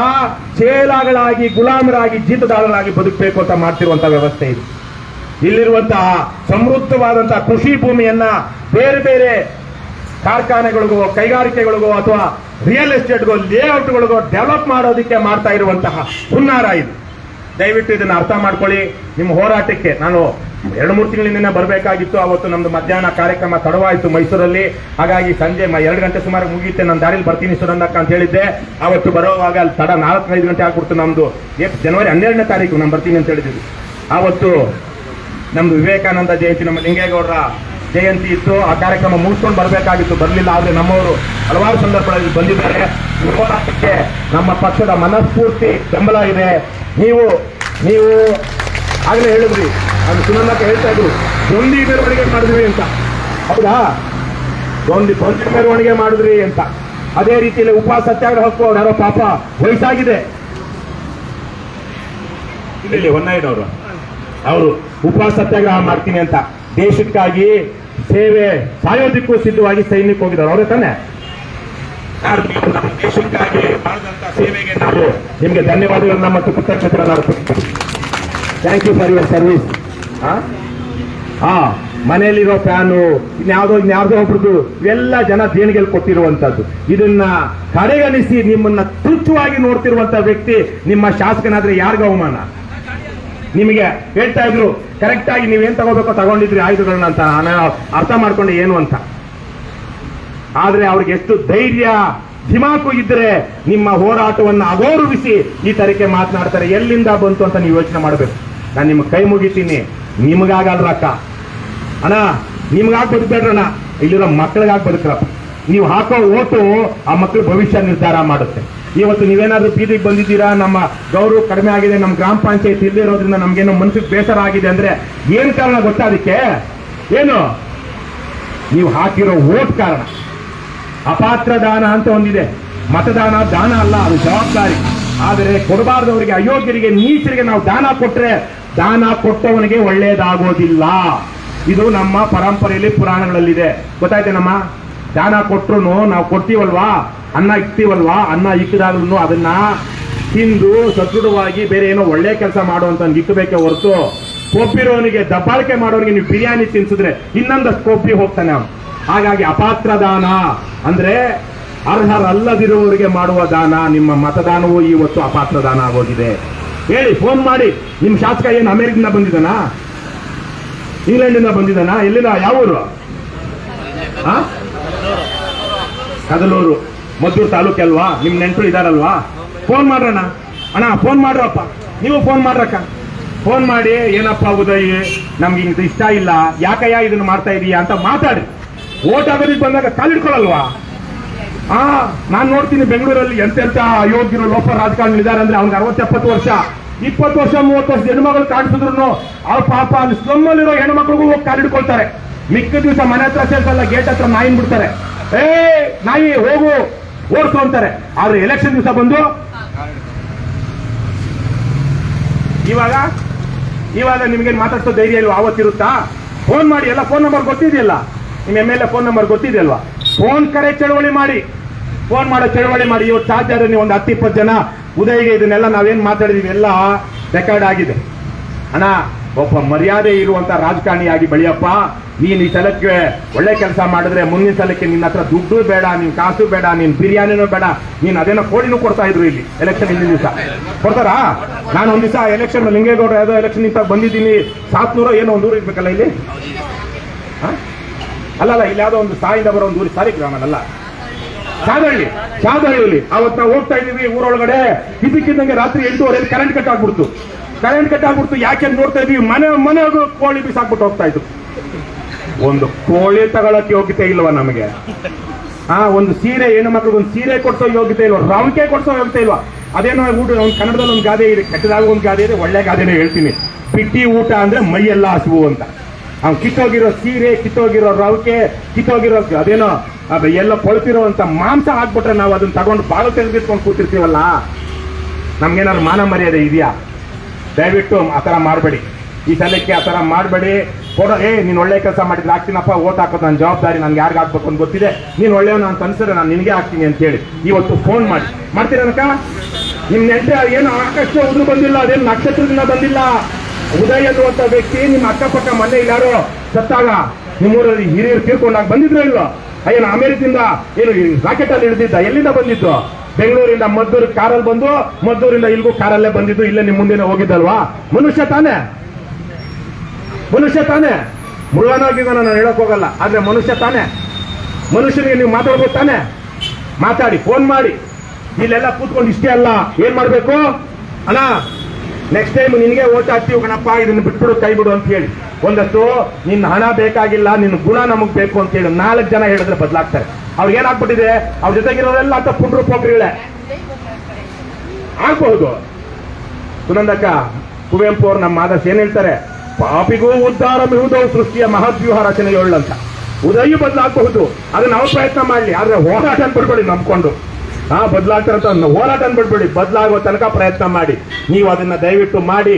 S1: ಚೇಲಾಗಳಾಗಿ, ಗುಲಾಮರಾಗಿ, ಜೀತದಾಳರಾಗಿ ಬದುಕಬೇಕು ಅಂತ ಮಾಡ್ತಿರುವಂತಹ ವ್ಯವಸ್ಥೆ ಇದು. ಇಲ್ಲಿರುವಂತಹ ಸಮೃದ್ಧವಾದಂತಹ ಕೃಷಿ ಭೂಮಿಯನ್ನ ಬೇರೆ ಬೇರೆ ಕಾರ್ಖಾನೆಗಳಿಗೋ, ಕೈಗಾರಿಕೆಗಳಿಗೋ ಅಥವಾ ರಿಯಲ್ ಎಸ್ಟೇಟ್ಗೋ, ಲೇಔಟ್ಗಳಿಗೋ ಡೆವಲಪ್ ಮಾಡೋದಕ್ಕೆ ಮಾಡ್ತಾ ಇರುವಂತಹ ಹುನ್ನಾರ ಇದು. ದಯವಿಟ್ಟು ಇದನ್ನ ಅರ್ಥ ಮಾಡ್ಕೊಳ್ಳಿ. ನಿಮ್ಮ ಹೋರಾಟಕ್ಕೆ ನಾನು 2-3 ತಿಂಗಳಿಂದ ಬರಬೇಕಾಗಿತ್ತು. ಅವತ್ತು ನಮ್ದು ಮಧ್ಯಾಹ್ನ ಕಾರ್ಯಕ್ರಮ ತಡವಾಯಿತು ಮೈಸೂರಲ್ಲಿ. ಹಾಗಾಗಿ ಸಂಜೆ 2 ಗಂಟೆ ಸುಮಾರು ಮುಗಿಯುತ್ತೆ. ನಾನು ದಾರಿಲಿ ಬರ್ತೀನಿ ಸುನಂದಕ್ಕ ಅಂತ ಹೇಳಿದ್ದೆ. ಅವತ್ತು ಬರುವಾಗ ಅಲ್ಲಿ ತಡ 4-5 ಗಂಟೆ ಆಗ್ಬಿಡ್ತು. ನಮ್ದು ಜನವರಿ 12ನೇ ತಾರೀಕು ನಾನು ಬರ್ತೀನಿ ಅಂತ ಹೇಳಿದ್ವಿ. ಆವತ್ತು ನಮ್ದು ವಿವೇಕಾನಂದ ಜಯಂತಿ, ನಮ್ಮ ಲಿಂಗೇಗೌಡರ ಜಯಂತಿ ಇತ್ತು. ಆ ಕಾರ್ಯಕ್ರಮ ಮುಗಿಸ್ಕೊಂಡು ಬರಬೇಕಾಗಿತ್ತು, ಬರಲಿಲ್ಲ. ಆದ್ರೆ ನಮ್ಮವರು ಹಲವಾರು ಸಂದರ್ಭಗಳಲ್ಲಿ ಬಂದಿದ್ದಾರೆ. ಹೋರಾಟಕ್ಕೆ ನಮ್ಮ ಪಕ್ಷದ ಮನಸ್ಫೂರ್ತಿ ಬೆಂಬಲ ಇದೆ. ನೀವು ಆಗಲೇ ಹೇಳಿದ್ರಿ, ಅದು ಸುನಂದಕ್ಕೆ ಹೇಳ್ತಾ ಇದ್ರು, ದೊಂದಿ ಮೆರವಣಿಗೆ ಮಾಡಿದ್ವಿ ಅಂತ. ಹೌದಾ? ದೊಂದಿ ಮೆರವಣಿಗೆ ಮಾಡಿದ್ರಿ ಅಂತ. ಅದೇ ರೀತಿಯಲ್ಲಿ ಉಪವಾಸ ಸತ್ಯಾಗ್ರಹಕ್ಕೂ ಅವ್ರು ಯಾರೋ ಪಾಪ ವಯಸ್ಸಾಗಿದೆ, ಇಲ್ಲಿ ಹೊನ್ನಾಯಿನವರು, ಅವರು ಉಪವಾಸ ಸತ್ಯಾಗ್ರಹ ಮಾಡ್ತೀನಿ ಅಂತ ದೇಶಕ್ಕಾಗಿ ಸೇವೆ ಸಾಯೋದಕ್ಕೂ ಸಿದ್ಧವಾಗಿ ಸೈನ್ಯಕ್ಕೆ ಹೋಗಿದ್ದಾರೆ. ಅವರೇ ತಾನೆ? ದೇಶಕ್ಕಾಗಿ ಮಾಡಿದಂತ ಸೇವೆಗೆ ನಾವು ನಿಮ್ಗೆ ಧನ್ಯವಾದಗಳನ್ನ ಮತ್ತು ಕೃತಜ್ಞತೆಗಳನ್ನ ಅರ್ಪಿಸ್ತೀವಿ. Thank you for your service. ಮನೆಯಲ್ಲಿರೋ ಫ್ಯಾನು, ಇನ್ಯಾವುದೋ ಒಬ್ರದ್ದು ಇವೆಲ್ಲ ಜನ ದೇಣಿಗೆಯಲ್ಲಿ ಕೊಟ್ಟಿರುವಂತದ್ದು. ಇದನ್ನ ಕಡೆಗಣಿಸಿ ನಿಮ್ಮನ್ನ ತುಚ್ಛವಾಗಿ ನೋಡ್ತಿರುವಂತ ವ್ಯಕ್ತಿ ನಿಮ್ಮ ಶಾಸಕನಾದ್ರೆ ಯಾರಿಗ ಅವಮಾನ? ನಿಮಗೆ ಹೇಳ್ತಾ ಇದ್ರು ಕರೆಕ್ಟ್ ಆಗಿ ನೀವೇನ್ ತಗೋಬೇಕೋ ತಗೊಂಡಿದ್ರಿ ಆಯುಧಗಳನ್ನ ಅಂತ. ನಾನು ಅರ್ಥ ಮಾಡ್ಕೊಂಡೆ ಏನು ಅಂತ. ಆದ್ರೆ ಅವ್ರಿಗೆ ಎಷ್ಟು ಧೈರ್ಯ, ಧಿಮಾಕು ಇದ್ರೆ ನಿಮ್ಮ ಹೋರಾಟವನ್ನು ಅಗೌರವಿಸಿ ಈ ತರಕ್ಕೆ ಮಾತನಾಡ್ತಾರೆ. ಎಲ್ಲಿಂದ ಬಂತು ಅಂತ ನೀವು ಯೋಚನೆ ಮಾಡಬೇಕು. ನಾನು ನಿಮ್ಗೆ ಕೈ ಮುಗಿತೀನಿ, ನಿಮಗಾಗಲ್ರಕ್ಕ ಅಣ್ಣ, ನಿಮ್ಗಾಗಿ ಬದುಕಬೇಡ್ರಣ್ಣ, ಇಲ್ಲಿರೋ ಮಕ್ಕಳಿಗಾಗಿ ಬದುಕ್ರಪ್ಪ. ನೀವು ಹಾಕೋ ಓಟು ಆ ಮಕ್ಕಳ ಭವಿಷ್ಯ ನಿರ್ಧಾರ ಮಾಡುತ್ತೆ. ಇವತ್ತು ನೀವೇನಾದ್ರೂ ಬೀದಿಗೆ ಬಂದಿದ್ದೀರಾ, ನಮ್ಮ ಗೌರವ ಕಡಿಮೆ ಆಗಿದೆ, ನಮ್ಮ ಗ್ರಾಮ ಪಂಚಾಯತ್ ಇಲ್ಲದೆ ಇರೋದ್ರಿಂದ ನಮ್ಗೇನೋ ಮನಸ್ಸಿಗೆ ಬೇಸರ ಆಗಿದೆ ಅಂದ್ರೆ ಏನ್ ಕಾರಣ ಗೊತ್ತಾ? ಅದಕ್ಕೆ ಏನು? ನೀವು ಹಾಕಿರೋ ಓಟ್ ಕಾರಣ. ಅಪಾತ್ರ ದಾನ ಅಂತ ಒಂದಿದೆ. ಮತದಾನ ದಾನ ಅಲ್ಲ, ಅದು ಜವಾಬ್ದಾರಿ. ಆದರೆ ಕೊಡಬಾರ್ದವರಿಗೆ, ಅಯೋಗ್ಯರಿಗೆ, ನೀಚರಿಗೆ ನಾವು ದಾನ ಕೊಟ್ರೆ ದಾನ ಕೊಟ್ಟವನಿಗೆ ಒಳ್ಳೇದಾಗೋದಿಲ್ಲ. ಇದು ನಮ್ಮ ಪರಂಪರೆಯಲ್ಲಿ, ಪುರಾಣಗಳಲ್ಲಿದೆ. ಗೊತ್ತಾಯ್ತೆ ನಮ್ಮ? ದಾನ ಕೊಟ್ರು ನಾವು ಕೊಡ್ತೀವಲ್ವಾ, ಅನ್ನ ಇಕ್ತೀವಲ್ವಾ, ಅನ್ನ ಇಕ್ಕದಾಗ್ಲೂ ಅದನ್ನ ತಿಂದು ಸದೃಢವಾಗಿ ಬೇರೆ ಏನೋ ಒಳ್ಳೆ ಕೆಲಸ ಮಾಡುವಂತ ಇಕ್ಕಬೇಕೆ ಹೊರತು ಕೊಬ್ಬಿರೋನಿಗೆ, ದಬ್ಬಾಳಿಕೆ ಮಾಡೋನಿಗೆ ನೀವು ಬಿರಿಯಾನಿ ತಿನ್ಸಿದ್ರೆ ಇನ್ನೊಂದಷ್ಟು ಕೊಬ್ಬಿ ಹೋಗ್ತಾನೆ ಅವನು. ಹಾಗಾಗಿ ಅಪಾತ್ರ ದಾನ ಅಂದ್ರೆ ಅರ್ಹರಲ್ಲದಿರುವವರಿಗೆ ಮಾಡುವ ದಾನ. ನಿಮ್ಮ ಮತದಾನವೂ ಇವತ್ತು ಅಪಾತ್ರ ದಾನ ಆಗೋಗಿದೆ. ಹೇಳಿ, ಫೋನ್ ಮಾಡಿ. ನಿಮ್ಮ ಶಾಸಕ ಏನು ಅಮೆರಿಕದಿಂದ ಬಂದಿದ್ದಾನಾ? ಇಂಗ್ಲೆಂಡಿಂದ ಬಂದಿದ್ದಾನಾ? ಎಲ್ಲಿಂದ? ಯಾವ ಊರು? ಕದಲೂರು, ಮದ್ದೂರು ತಾಲೂಕು ಅಲ್ವಾ? ನಿಮ್ ನೆಂಟರು ಇದಾರಲ್ವಾ? ಫೋನ್ ಮಾಡ್ರಣ್ಣ. ಅಣ್ಣ ಫೋನ್ ಮಾಡ್ರಪ್ಪ, ನೀವು ಫೋನ್ ಮಾಡ್ರಕ್ಕ. ಫೋನ್ ಮಾಡಿ, ಏನಪ್ಪ ಉದಯ್, ನಮ್ಗೆ ಹಿಂಗ್ ಇಷ್ಟ ಇಲ್ಲ, ಯಾಕಯ್ಯ ಇದನ್ನ ಮಾಡ್ತಾ ಇದೀಯಾ ಅಂತ ಮಾತಾಡಿ. ಓಟ್ ಆಗೋದಕ್ಕೆ ಬಂದಾಗ ಕಾಲಿಡ್ಕೊಳ್ಳಲ್ವಾ? ನಾನ್ ನೋಡ್ತೀನಿ ಬೆಂಗಳೂರಲ್ಲಿ ಎಂತೆಂತ ಅಯೋಗ್ಯರು, ಲೋಪ ರಾಜಕಾರಣಿ ಇದಾರೆ ಅಂದ್ರೆ ಅವ್ನಿಗೆ 60-70 ವರ್ಷ, 20 ವರ್ಷ 30 ವರ್ಷ ಹೆಣ್ಮಗಳು ಕಾಣಿಸಿದ್ರು ಅವ್ರ ಪಾಪ ಅಲ್ಲಿ ಸ್ಲಮ್ಮಲ್ಲಿರೋ ಹೆಣ್ಮಕ್ಳಿಗೂ ಹೋಗಿ ಕಾಲಿಡ್ಕೊಳ್ತಾರೆ. ಮಿಕ್ಕ ದಿವಸ ಮನೆ ಹತ್ರ ಸೇರ್ಸಲ್ಲ, ಗೇಟ್ ಹತ್ರ ನಾಯಿನ್ ಬಿಡ್ತಾರೆ. ನಾಯಿ ಹೋಗು ಓಡಿಸು ಅಂತಾರೆ. ಆದ್ರೆ ಎಲೆಕ್ಷನ್ ದಿವಸ ಬಂದು ಇವಾಗ ನಿಮ್ಗೇನು ಮಾತಾಡ್ಸೋ ಧೈರ್ಯ ಇಲ್ವಾ? ಆವತ್ತಿರುತ್ತಾ? ಫೋನ್ ಮಾಡಿ, ಎಲ್ಲ ಫೋನ್ ನಂಬರ್ ಗೊತ್ತಿದೆಯಲ್ಲ. ನಿಮ್ಮ MLA ಫೋನ್ ನಂಬರ್ ಗೊತ್ತಿದೆಯಲ್ವಾ? ಫೋನ್ ಕರೆ ಚಳವಳಿ ಮಾಡಿ, ಫೋನ್ ಮಾಡೋ ಚಳವಳಿ ಮಾಡಿ. ಇವತ್ತು ಸಾಧ್ಯ ಆದ್ರೆ ನೀವು ಒಂದು 10-20 ಜನ ಉದಯಿಗೆ ಇದನ್ನೆಲ್ಲ ನಾವೇನ್ ಮಾತಾಡಿದೀವಿ ಎಲ್ಲ ರೆಕಾರ್ಡ್ ಆಗಿದೆ. ಅಣ್ಣ, ಒಬ್ಬ ಮರ್ಯಾದೆ ಇರುವಂತ ರಾಜಕಾರಣಿಯಾಗಿ ಬೆಳೆಯಪ್ಪ. ನೀನ್ ಈ ಸಲಕ್ಕೆ ಒಳ್ಳೆ ಕೆಲಸ ಮಾಡಿದ್ರೆ ಮುಂದಿನ ಸಲಕ್ಕೆ ನಿನ್ನ ಹತ್ರ ದುಡ್ಡು ಬೇಡ, ನಿನ್ ಕಾಸು ಬೇಡ, ನಿನ್ ಬಿರಿಯಾನಿನೂ ಬೇಡ, ನೀನ್ ಅದೇನೋ ಕೋಳಿನೂ ಕೊಡ್ತಾ ಇದ್ರು ಇಲ್ಲಿ ಎಲೆಕ್ಷನ್ ಹಿಂದಿನ ದಿವಸ. ಕೊಡ್ತಾರಾ? ನಾನು ಒಂದ್ ದಿವಸ ಎಲೆಕ್ಷನ್ ಲಿಂಗೇಗೌಡ ಯಾವುದೋ ಎಲೆಕ್ಷನ್ ನಿಂತ ಬಂದಿದ್ದೀನಿ. 700 ಏನೋ ಒಂದು ಊರು ಇರ್ಬೇಕಲ್ಲ ಇಲ್ಲಿ. ಅಲ್ಲಲ್ಲ, ಇಲ್ಲಿ ಯಾವ್ದೋ ಒಂದು ಸಾಯಿಂದ ಬರೋ ಒಂದು ಊರು, ಸಾರಿ ಗ್ರಾಮನಲ್ಲ, ಶಾದಹಳ್ಳಿ. ಅವತ್ತು ನಾವು ಹೋಗ್ತಾ ಇದೀವಿ ಊರೊಳಗಡೆ. ಇದಕ್ಕಿದ್ದಂಗೆ ರಾತ್ರಿ 8:30 ಕರೆಂಟ್ ಕಟ್ ಆಗ್ಬಿಡ್ತು. ಯಾಕೆ ನೋಡ್ತಾ ಇದೀವಿ, ಮನೆಗೂ ಕೋಳಿ ಬಿಸಾಕ್ಬಿಟ್ಟು ಹೋಗ್ತಾ ಇದ್ರು. ಒಂದು ಕೋಳಿ ತಗೊಳಕ್ಕೆ ಯೋಗ್ಯತೆ ಇಲ್ವಾ ನಮಗೆ? ಒಂದು ಸೀರೆ, ಹೆಣ್ಣು ಮಕ್ಳಿಗೆ ಒಂದು ಸೀರೆ ಕೊಡ್ಸೋ ಯೋಗ್ಯತೆ ಇಲ್ವಾ? ರವಿಕೆ ಕೊಡ್ಸೋ ಯೋಗ್ಯತೆ ಇಲ್ವಾ? ಅದೇನೋ ಊಟ, ಒಂದು ಕನ್ನಡದಲ್ಲಿ ಒಂದು ಗಾದೆ ಇದೆ, ಕೆಟ್ಟದಾಗ ಒಂದು ಗಾದೆ ಇದೆ, ಒಳ್ಳೆ ಗಾದೆನೇ ಹೇಳ್ತೀನಿ. ಪಿಟ್ಟಿ ಊಟ ಅಂದ್ರೆ ಮೈಯೆಲ್ಲ ಹಸುವು ಅಂತ. ಅವ್ನು ಕಿತ್ತೋಗಿರೋ ಸೀರೆ, ಕಿತ್ತೋಗಿರೋ ರವಿಕೆ, ಕಿತ್ತೋಗಿರೋ ಅದೇನೋ ಎಲ್ಲ ಕೊಳ್ತಿರೋಂತ ಮಾಂಸ ಹಾಕ್ಬಿಟ್ರೆ ನಾವು ಅದನ್ನ ತಗೊಂಡು ಬಾಗಿಲು ತೆಗೆದಿಟ್ಕೊಂಡು ಕೂತಿರ್ತೀವಲ್ಲ, ನಮ್ಗೇನಾದ್ರು ಮಾನ ಮರ್ಯಾದೆ ಇದೆಯಾ? ದಯವಿಟ್ಟು ಆ ಥರ ಮಾಡಬೇಡಿ. ಈ ಸಲಕ್ಕೆ ಆ ಥರ ಮಾಡಬೇಡಿ. ನೀನು ಒಳ್ಳೆ ಕೆಲಸ ಮಾಡಿದ್ರೆ ಹಾಕ್ತೀನಪ್ಪ, ಓಟ್ ಹಾಕೋದು ನನ್ನ ಜವಾಬ್ದಾರಿ, ನನ್ಗೆ ಯಾರಿಗೆ ಹಾಕ್ಬೇಕು ಅಂತ ಗೊತ್ತಿದೆ, ನೀನು ಒಳ್ಳೆಯವ ನಾನು ಅನ್ಸಿದ್ರೆ ನಾನು ನಿನಗೆ ಹಾಕ್ತೀನಿ ಅಂತ ಹೇಳಿ ಇವತ್ತು ಫೋನ್ ಮಾಡ್ತೀರನಕ. ನಿಮ್ ನೆಂಟೆ ಏನು ಆಕಾಶ ಉದ್ರು ಬಂದಿಲ್ಲ, ಅದೇನು ನಕ್ಷತ್ರದಿಂದ ಬಂದಿಲ್ಲ. ಉದಯ್ ಅನ್ನುವಂಥ ವ್ಯಕ್ತಿ ನಿಮ್ಮ ಅಕ್ಕಪಕ್ಕ ಮನೆ ಯಾರೋ ಸತ್ತಾಗ ನಿಮ್ಮೂರಲ್ಲಿ ಹಿರಿಯರು ತೀರ್ಕೊಂಡಾಗ ಬಂದಿದ್ರು ಇಲ್ವೋ? ಏನು ಅಮೆರಿಕದಿಂದ ಏನು ರಾಕೆಟ್ ಅಲ್ಲಿ ಇಳಿದಿದ್ದ? ಎಲ್ಲಿಂದ ಬಂದಿದ್ದು? ಬೆಂಗಳೂರಿಂದ ಮದ್ದೂರು ಕಾರಲ್ಲಿ ಬಂದು, ಮದ್ದೂರಿಂದ ಇಲ್ಗೂ ಕಾರಲ್ಲೇ ಬಂದಿದ್ದು, ಇಲ್ಲೇ ನಿಮ್ಮ ಮುಂದೆ ಹೋಗಿದ್ದಲ್ವಾ? ಮನುಷ್ಯ ತಾನೇ? ಮೃಗನಾಗಿದ್ದ ನಾನು ಹೇಳಕ್ ಹೋಗಲ್ಲ, ಆದ್ರೆ ಮನುಷ್ಯ ತಾನೇ. ಮನುಷ್ಯನಿಗೆ ನೀವು ಮಾತಾಡ್ಬೋದು ತಾನೆ? ಮಾತಾಡಿ, ಫೋನ್ ಮಾಡಿ. ಇಲ್ಲೆಲ್ಲ ಕೂತ್ಕೊಂಡು ಇಷ್ಟೇ ಅಲ್ಲ, ಏನ್ ಮಾಡ್ಬೇಕು ಅಣ್ಣ, ನೆಕ್ಸ್ಟ್ ಟೈಮ್ ನಿನ್ಗೆ ಓಟ್ ಹಾಕ್ತೀವಿ ಕಣಪ್ಪ, ಇದನ್ನ ಬಿಟ್ಬಿಡು, ಕೈ ಬಿಡು ಅಂತ ಹೇಳಿ. ಒಂದಷ್ಟು ನಿನ್ನ ಹಣ ಬೇಕಾಗಿಲ್ಲ, ನಿನ್ನ ಗುಣ ನಮಗ್ ಬೇಕು ಅಂತ ಹೇಳಿ 4 ಜನ ಹೇಳಿದ್ರೆ ಬದಲಾಗ್ತಾರೆ. ಅವ್ರಿಗೆ ಏನಾಗ್ಬಿಟ್ಟಿದೆ, ಅವ್ರ ಜೊತೆಗಿರೋರೆಲ್ಲ ಅಂತ ಪುಂಡ್ರು ಪೋಖ್ರಿಗಳೇ ಆಗ್ಬಹುದು. ಸುನಂದಕ್ಕ, ಕುವೆಂಪು ಅವ್ರು ನಮ್ಮ ಆದರ್ಶ ಏನ್ ಹೇಳ್ತಾರೆ? ಪಾಪಿಗೂ ಉದ್ಧಾರ ಮಿಹುದೋ ಸೃಷ್ಟಿಯ ಮಹದ್ವ್ಯೂಹ ರಚನೆಯೊಳ್ಳು ಅಂತ. ಉದಯ ಬದಲಾಗಬಹುದು, ಅದನ್ನ ನಾವು ಪ್ರಯತ್ನ ಮಾಡಲಿ, ಆದ್ರೆ ಹೋರಾಟ ಅನ್ಬಿಡ್ಬೇಡಿ ನಂಬ್ಕೊಂಡು. ಬದಲಾಗ್ತಾರಂತ ಹೋರಾಟ ಅನ್ಬಿಡ್ಬೇಡಿ, ಬದಲಾಗೋ ತನಕ ಪ್ರಯತ್ನ ಮಾಡಿ. ನೀವು ಅದನ್ನ ದಯವಿಟ್ಟು ಮಾಡಿ,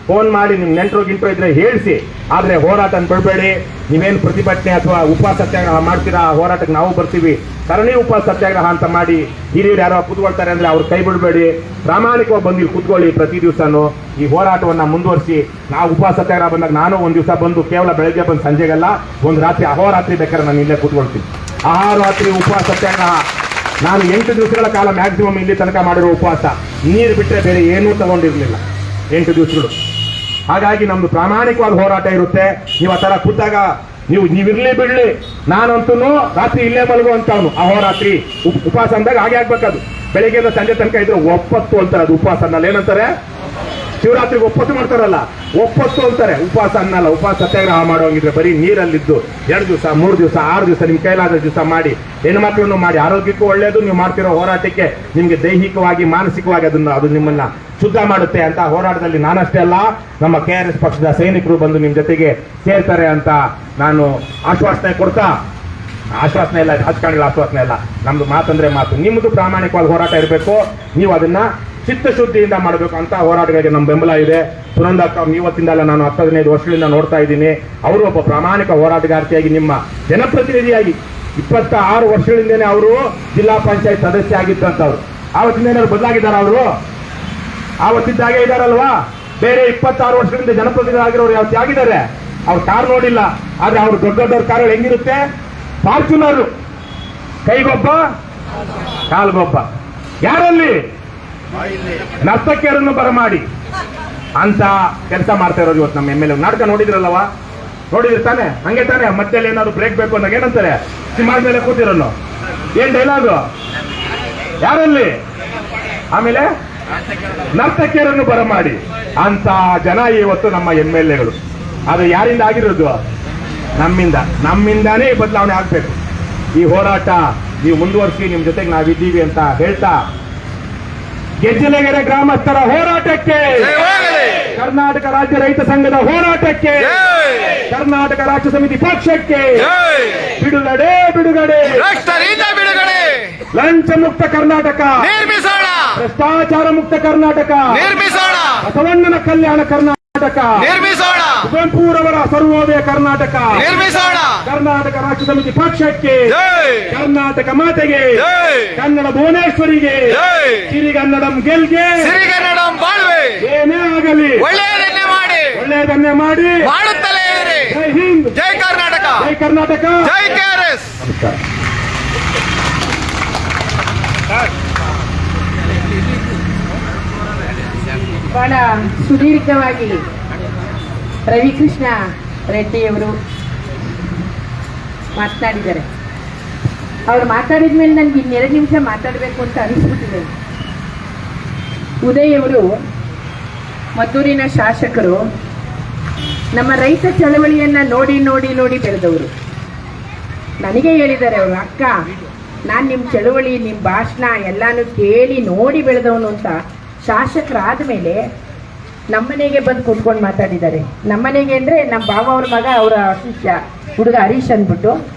S1: ಫೋನ್ ಮಾಡಿ, ನಿಮ್ ನೆಂಟರು ಗಿಂಟರು ಇದ್ರೆ ಹೇಳಿಸಿ. ಆದ್ರೆ ಹೋರಾಟ ಅನ್ಬಿಡ್ಬೇಡಿ. ನೀವೇನು ಪ್ರತಿಭಟನೆ ಅಥವಾ ಉಪವಾಸ ಸತ್ಯಾಗ್ರಹ ಮಾಡ್ತೀರಾ, ಆ ಹೋರಾಟಕ್ಕೆ ನಾವು ಬರ್ತೀವಿ. ಸರಣಿ ಉಪವಾಸ ಸತ್ಯಾಗ್ರಹ ಅಂತ ಮಾಡಿ ಹಿರಿಯರು ಯಾರೋ ಕೂತ್ಕೊಳ್ತಾರೆ ಅಂದ್ರೆ ಅವ್ರು ಕೈ ಬಿಡಬೇಡಿ. ಪ್ರಾಮಾಣಿಕವಾಗಿ ಬಂದು ಕೂತ್ಕೊಳ್ಳಿ. ಪ್ರತಿ ದಿವಸನೂ ಈ ಹೋರಾಟವನ್ನ ಮುಂದುವರಿಸಿ. ನಾವು ಉಪವಾಸ ಸತ್ಯಾಗ್ರಹ ಬಂದಾಗ ನಾನು ಒಂದ್ ದಿವಸ ಬಂದು ಕೇವಲ ಬೆಳಗ್ಗೆ ಬಂದು ಸಂಜೆಗೆಲ್ಲ ಒಂದು ರಾತ್ರಿ ಅಹೋರಾತ್ರಿ ಬೇಕಾದ್ರೆ ನಾನು ಇಲ್ಲೇ ಕೂತ್ಕೊಳ್ತೀನಿ. ಅಹೋರಾತ್ರಿ ಉಪವಾಸ ಸತ್ಯಾಗ್ರಹ. ನಾನು 8 ದಿವಸಗಳ ಕಾಲ ಮ್ಯಾಕ್ಸಿಮಮ್ ಇಲ್ಲಿ ತನಕ ಮಾಡಿರೋ ಉಪವಾಸ. ನೀರು ಬಿಟ್ಟರೆ ಬೇರೆ ಏನೂ ತಗೊಂಡಿರ್ಲಿಲ್ಲ 8 ದಿವಸಗಳು. ಹಾಗಾಗಿ ನಮ್ದು ಪ್ರಾಮಾಣಿಕವಾದ ಹೋರಾಟ ಇರುತ್ತೆ. ನೀವು ಆ ತರ ಕೂತಾಗ ನೀವಿರ್ಲಿ ಬಿಡ್ಲಿ, ನಾನಂತೂ ರಾತ್ರಿ ಇಲ್ಲೇ ಮಲಗುವಂತವನು. ಅಹೋರಾತ್ರಿ ಉಪವಾಸ ಅಂದಾಗ ಹಾಗೆ ಆಗ್ಬೇಕದು. ಬೆಳಿಗ್ಗೆಯಿಂದ ಸಂಜೆ ತನಕ ಇದ್ರೆ ಒಪ್ಪತ್ತು ಅಂತಾರೆ. ಅದು ಉಪವಾಸ ಅನ್ನಲ್ಲ. ಏನಂತಾರೆ? ಶಿವರಾತ್ರಿಗೆ ಒಪ್ಪತ್ತು ಮಾಡ್ತಾರಲ್ಲ, ಒಪ್ಪತ್ತು ಅಂತಾರೆ, ಉಪವಾಸ ಅನ್ನಲ್ಲ. ಉಪವಾಸ ಸತ್ಯಾಗ್ರಹ ಮಾಡೋಂಗಿದ್ರೆ ಬರೀ ನೀರಲ್ಲಿದ್ದು 2 ದಿವಸ 3 ದಿವಸ 6 ದಿವಸ ನಿಮ್ ಕೈಲಾದ ದಿವಸ ಮಾಡಿ. ಹೆಣ್ಮಕ್ಳನ್ನು ಮಾಡಿ, ಆರೋಗ್ಯಕ್ಕೂ ಒಳ್ಳೆಯದು. ನೀವು ಮಾಡ್ತಿರೋ ಹೋರಾಟಕ್ಕೆ ನಿಮ್ಗೆ ದೈಹಿಕವಾಗಿ ಮಾನಸಿಕವಾಗಿ ಅದು ನಿಮ್ಮನ್ನ ಶುದ್ಧ ಮಾಡುತ್ತೆ ಅಂತ ಹೋರಾಟದಲ್ಲಿ ನಾನಷ್ಟೇ ಅಲ್ಲ, ನಮ್ಮ KRS ಪಕ್ಷದ ಸೈನಿಕರು ಬಂದು ನಿಮ್ ಜೊತೆಗೆ ಸೇರ್ತಾರೆ ಅಂತ ನಾನು ಆಶ್ವಾಸನೆ ಕೊಡ್ತಾ, ಆಶ್ವಾಸನೆ ಇಲ್ಲ, ರಾಜಕಾರಣಿಗಳ ಆಶ್ವಾಸನೆ ಇಲ್ಲ, ನಮ್ದು ಮಾತಂದ್ರೆ ಮಾತು. ನಿಮ್ಮದು ಪ್ರಾಮಾಣಿಕವಾಗಿ ಹೋರಾಟ ಇರಬೇಕು. ನೀವು ಅದನ್ನ ಚಿತ್ತಶುದ್ಧಿಯಿಂದ ಮಾಡಬೇಕು ಅಂತ ಹೋರಾಟಗಳಿಗೆ ನಮ್ಮ ಬೆಂಬಲ ಇದೆ. ಸುನಂದಕ್ಕ ಅವ್ರು ಇವತ್ತಿಂದಲ್ಲ, ನಾನು 10-15 ವರ್ಷಗಳಿಂದ ನೋಡ್ತಾ ಇದ್ದೀನಿ. ಅವರು ಒಬ್ಬ ಪ್ರಾಮಾಣಿಕ ಹೋರಾಟಗಾರ್ತಿಯಾಗಿ, ನಿಮ್ಮ ಜನಪ್ರತಿನಿಧಿಯಾಗಿ 26 ವರ್ಷಗಳಿಂದನೇ ಅವರು ಜಿಲ್ಲಾ ಪಂಚಾಯತ್ ಸದಸ್ಯ ಆಗಿದ್ದಂಥವ್ರು. ಆವತ್ತಿಂದ ಏನಾದ್ರು ಬದಲಾಗಿದ್ದಾರ? ಅವರು ಆವತ್ತಿದ್ದಾಗೆ ಇದ್ದಾರಲ್ವಾ? ಬೇರೆ 26 ವರ್ಷಗಳಿಂದ ಜನಪ್ರತಿನಿಧಿ ಆಗಿರೋರು ಯಾವತ್ತು ಆಗಿದ್ದಾರೆ? ಅವ್ರು ಕಾರ್ ನೋಡಿಲ್ಲ, ಆದ್ರೆ ಅವ್ರು ದೊಡ್ಡವ್ರ ಕಾರುಗಳು ಹೆಂಗಿರುತ್ತೆ? ಫಾರ್ಚುನರ್, ಕೈಗೊಬ್ಬ ಕಾಲ್ಗೊಬ್ಬ. ಯಾರಲ್ಲಿ? ನರ್ತಕಿಯರನ್ನು ಬರಮಾಡಿ ಅಂತ ಕೆಲಸ ಮಾಡ್ತಾ ಇರೋದು ಇವತ್ತು ನಮ್ಮ MLA. ನಾಟಕ ನೋಡಿದ್ರಲ್ಲವಾ? ನೋಡಿದ್ರಿ ತಾನೆ? ಹಂಗೆ ತಾನೆ? ಮತ್ತೆ ಏನಾದ್ರು ಬ್ರೇಕ್ ಬೇಕು ಅಂದಾಗ ಏನಂತಾರೆ? ಸಿಂಹದ ಮೇಲೆ ಕೂತಿರೋನು ಏನ್ ಡೈಲಾಗು? ಯಾರಲ್ಲಿ? ಆಮೇಲೆ ನರ್ತಕಿಯರನ್ನು ಬರಮಾಡಿ ಅಂತ ಜನ ಇವತ್ತು ನಮ್ಮ MLAಗಳು. ಅದು ಯಾರಿಂದ ಆಗಿರೋದು? ನಮ್ಮಿಂದಾನೇ ಈ ಬದಲಾವಣೆ ಆಗ್ಬೇಕು. ಈ ಹೋರಾಟ ನೀವು ಮುಂದುವರಿಸಿ, ನಿಮ್ ಜೊತೆಗೆ ನಾವಿದ್ದೀವಿ ಅಂತ ಹೇಳ್ತಾ, ಗೆಜ್ಜಲಗೆರೆ ಗ್ರಾಮಸ್ಥರ ಹೋರಾಟಕ್ಕೆ, ಕರ್ನಾಟಕ ರಾಜ್ಯ ರೈತ ಸಂಘದ ಹೋರಾಟಕ್ಕೆ, ಕರ್ನಾಟಕ ರಾಜ್ಯ ಸಮಿತಿ ಪಕ್ಷಕ್ಕೆ ಬಿಡುಗಡೆ ಬಿಡುಗಡೆ ಲಂಚ ಮುಕ್ತ ಕರ್ನಾಟಕ
S2: ನಿರ್ಮಿಸೋಣ,
S1: ಭ್ರಷ್ಟಾಚಾರ ಮುಕ್ತ ಕರ್ನಾಟಕ
S2: ನಿರ್ಮಿಸೋಣ,
S1: ಬಸವಣ್ಣನ ಕಲ್ಯಾಣ ಕರ್ನಾಟಕ
S2: ನಿರ್ಮಿಸೋಣ,
S1: ಕುವೆಂಪುರವರ ಸರ್ವೋದಯ ಕರ್ನಾಟಕ
S2: ನಿರ್ಮಿಸೋಣ.
S1: ಕರ್ನಾಟಕ ರಾಷ್ಟ್ರ ಸಮಿತಿ ಪಕ್ಷಕ್ಕೆ
S2: ಜೈ.
S1: ಕರ್ನಾಟಕ ಮಾತೆಗೆ
S2: ಜೈ.
S1: ಕನ್ನಡ ಭುವನೇಶ್ವರಿಗೆ
S2: ಜೈ.
S1: ಸಿರಿಗನ್ನಡಂ ಗೆಲ್ಗೆ
S2: ಸಿರಿಗನ್ನಡಂ ಬಾಳ್ವೆ.
S1: ಏನೇ ಆಗಲಿ
S2: ಒಳ್ಳೆಯದನ್ನೇ ಮಾಡಿ
S1: ಒಳ್ಳೆಯದನ್ನೇ ಮಾಡಿ
S2: ಮಾಡುತ್ತಲೇ ಇರಿ.
S1: ಜೈ ಹಿಂದ್,
S2: ಜೈ ಕರ್ನಾಟಕ,
S1: ಜೈ ಕರ್ನಾಟಕ,
S2: ಜೈ KRS.
S3: ಬಹಳ ಸುದೀರ್ಘವಾಗಿ ರವಿಕೃಷ್ಣ ರೆಡ್ಡಿಯವರು ಮಾತನಾಡಿದ್ದಾರೆ. ಅವ್ರು ಮಾತಾಡಿದ ಮೇಲೆ ನನಗೆ ಇನ್ನೆರಡು ನಿಮಿಷ ಮಾತಾಡಬೇಕು ಅಂತ ಅನಿಸ್ಬಿಟ್ಟಿದೆ. ಉದಯ್ ಅವರು ಮದ್ದೂರಿನ ಶಾಸಕರು, ನಮ್ಮ ರೈತ ಚಳವಳಿಯನ್ನು ನೋಡಿ ನೋಡಿ ನೋಡಿ ಬೆಳೆದವರು. ನನಗೆ ಹೇಳಿದ್ದಾರೆ ಅವರು, ಅಕ್ಕ ನಾನು ನಿಮ್ಮ ಚಳವಳಿ, ನಿಮ್ಮ ಭಾಷಣ ಎಲ್ಲಾನು ಕೇಳಿ ನೋಡಿ ಬೆಳೆದವನು ಅಂತ. ಶಾಸಕರಾದ ಮೇಲೆ ನಮ್ಮನೆಗೆ ಬಂದು ಕೂತ್ಕೊಂಡು ಮಾತಾಡಿದ್ದಾರೆ. ನಮ್ಮನೆಗೆ ಅಂದರೆ ನಮ್ಮ ಬಾವ ಅವ್ರ ಮಗ, ಅವರ ಶಿಷ್ಯ ಹುಡುಗ ಹರೀಶ್ ಅಂದ್ಬಿಟ್ಟು,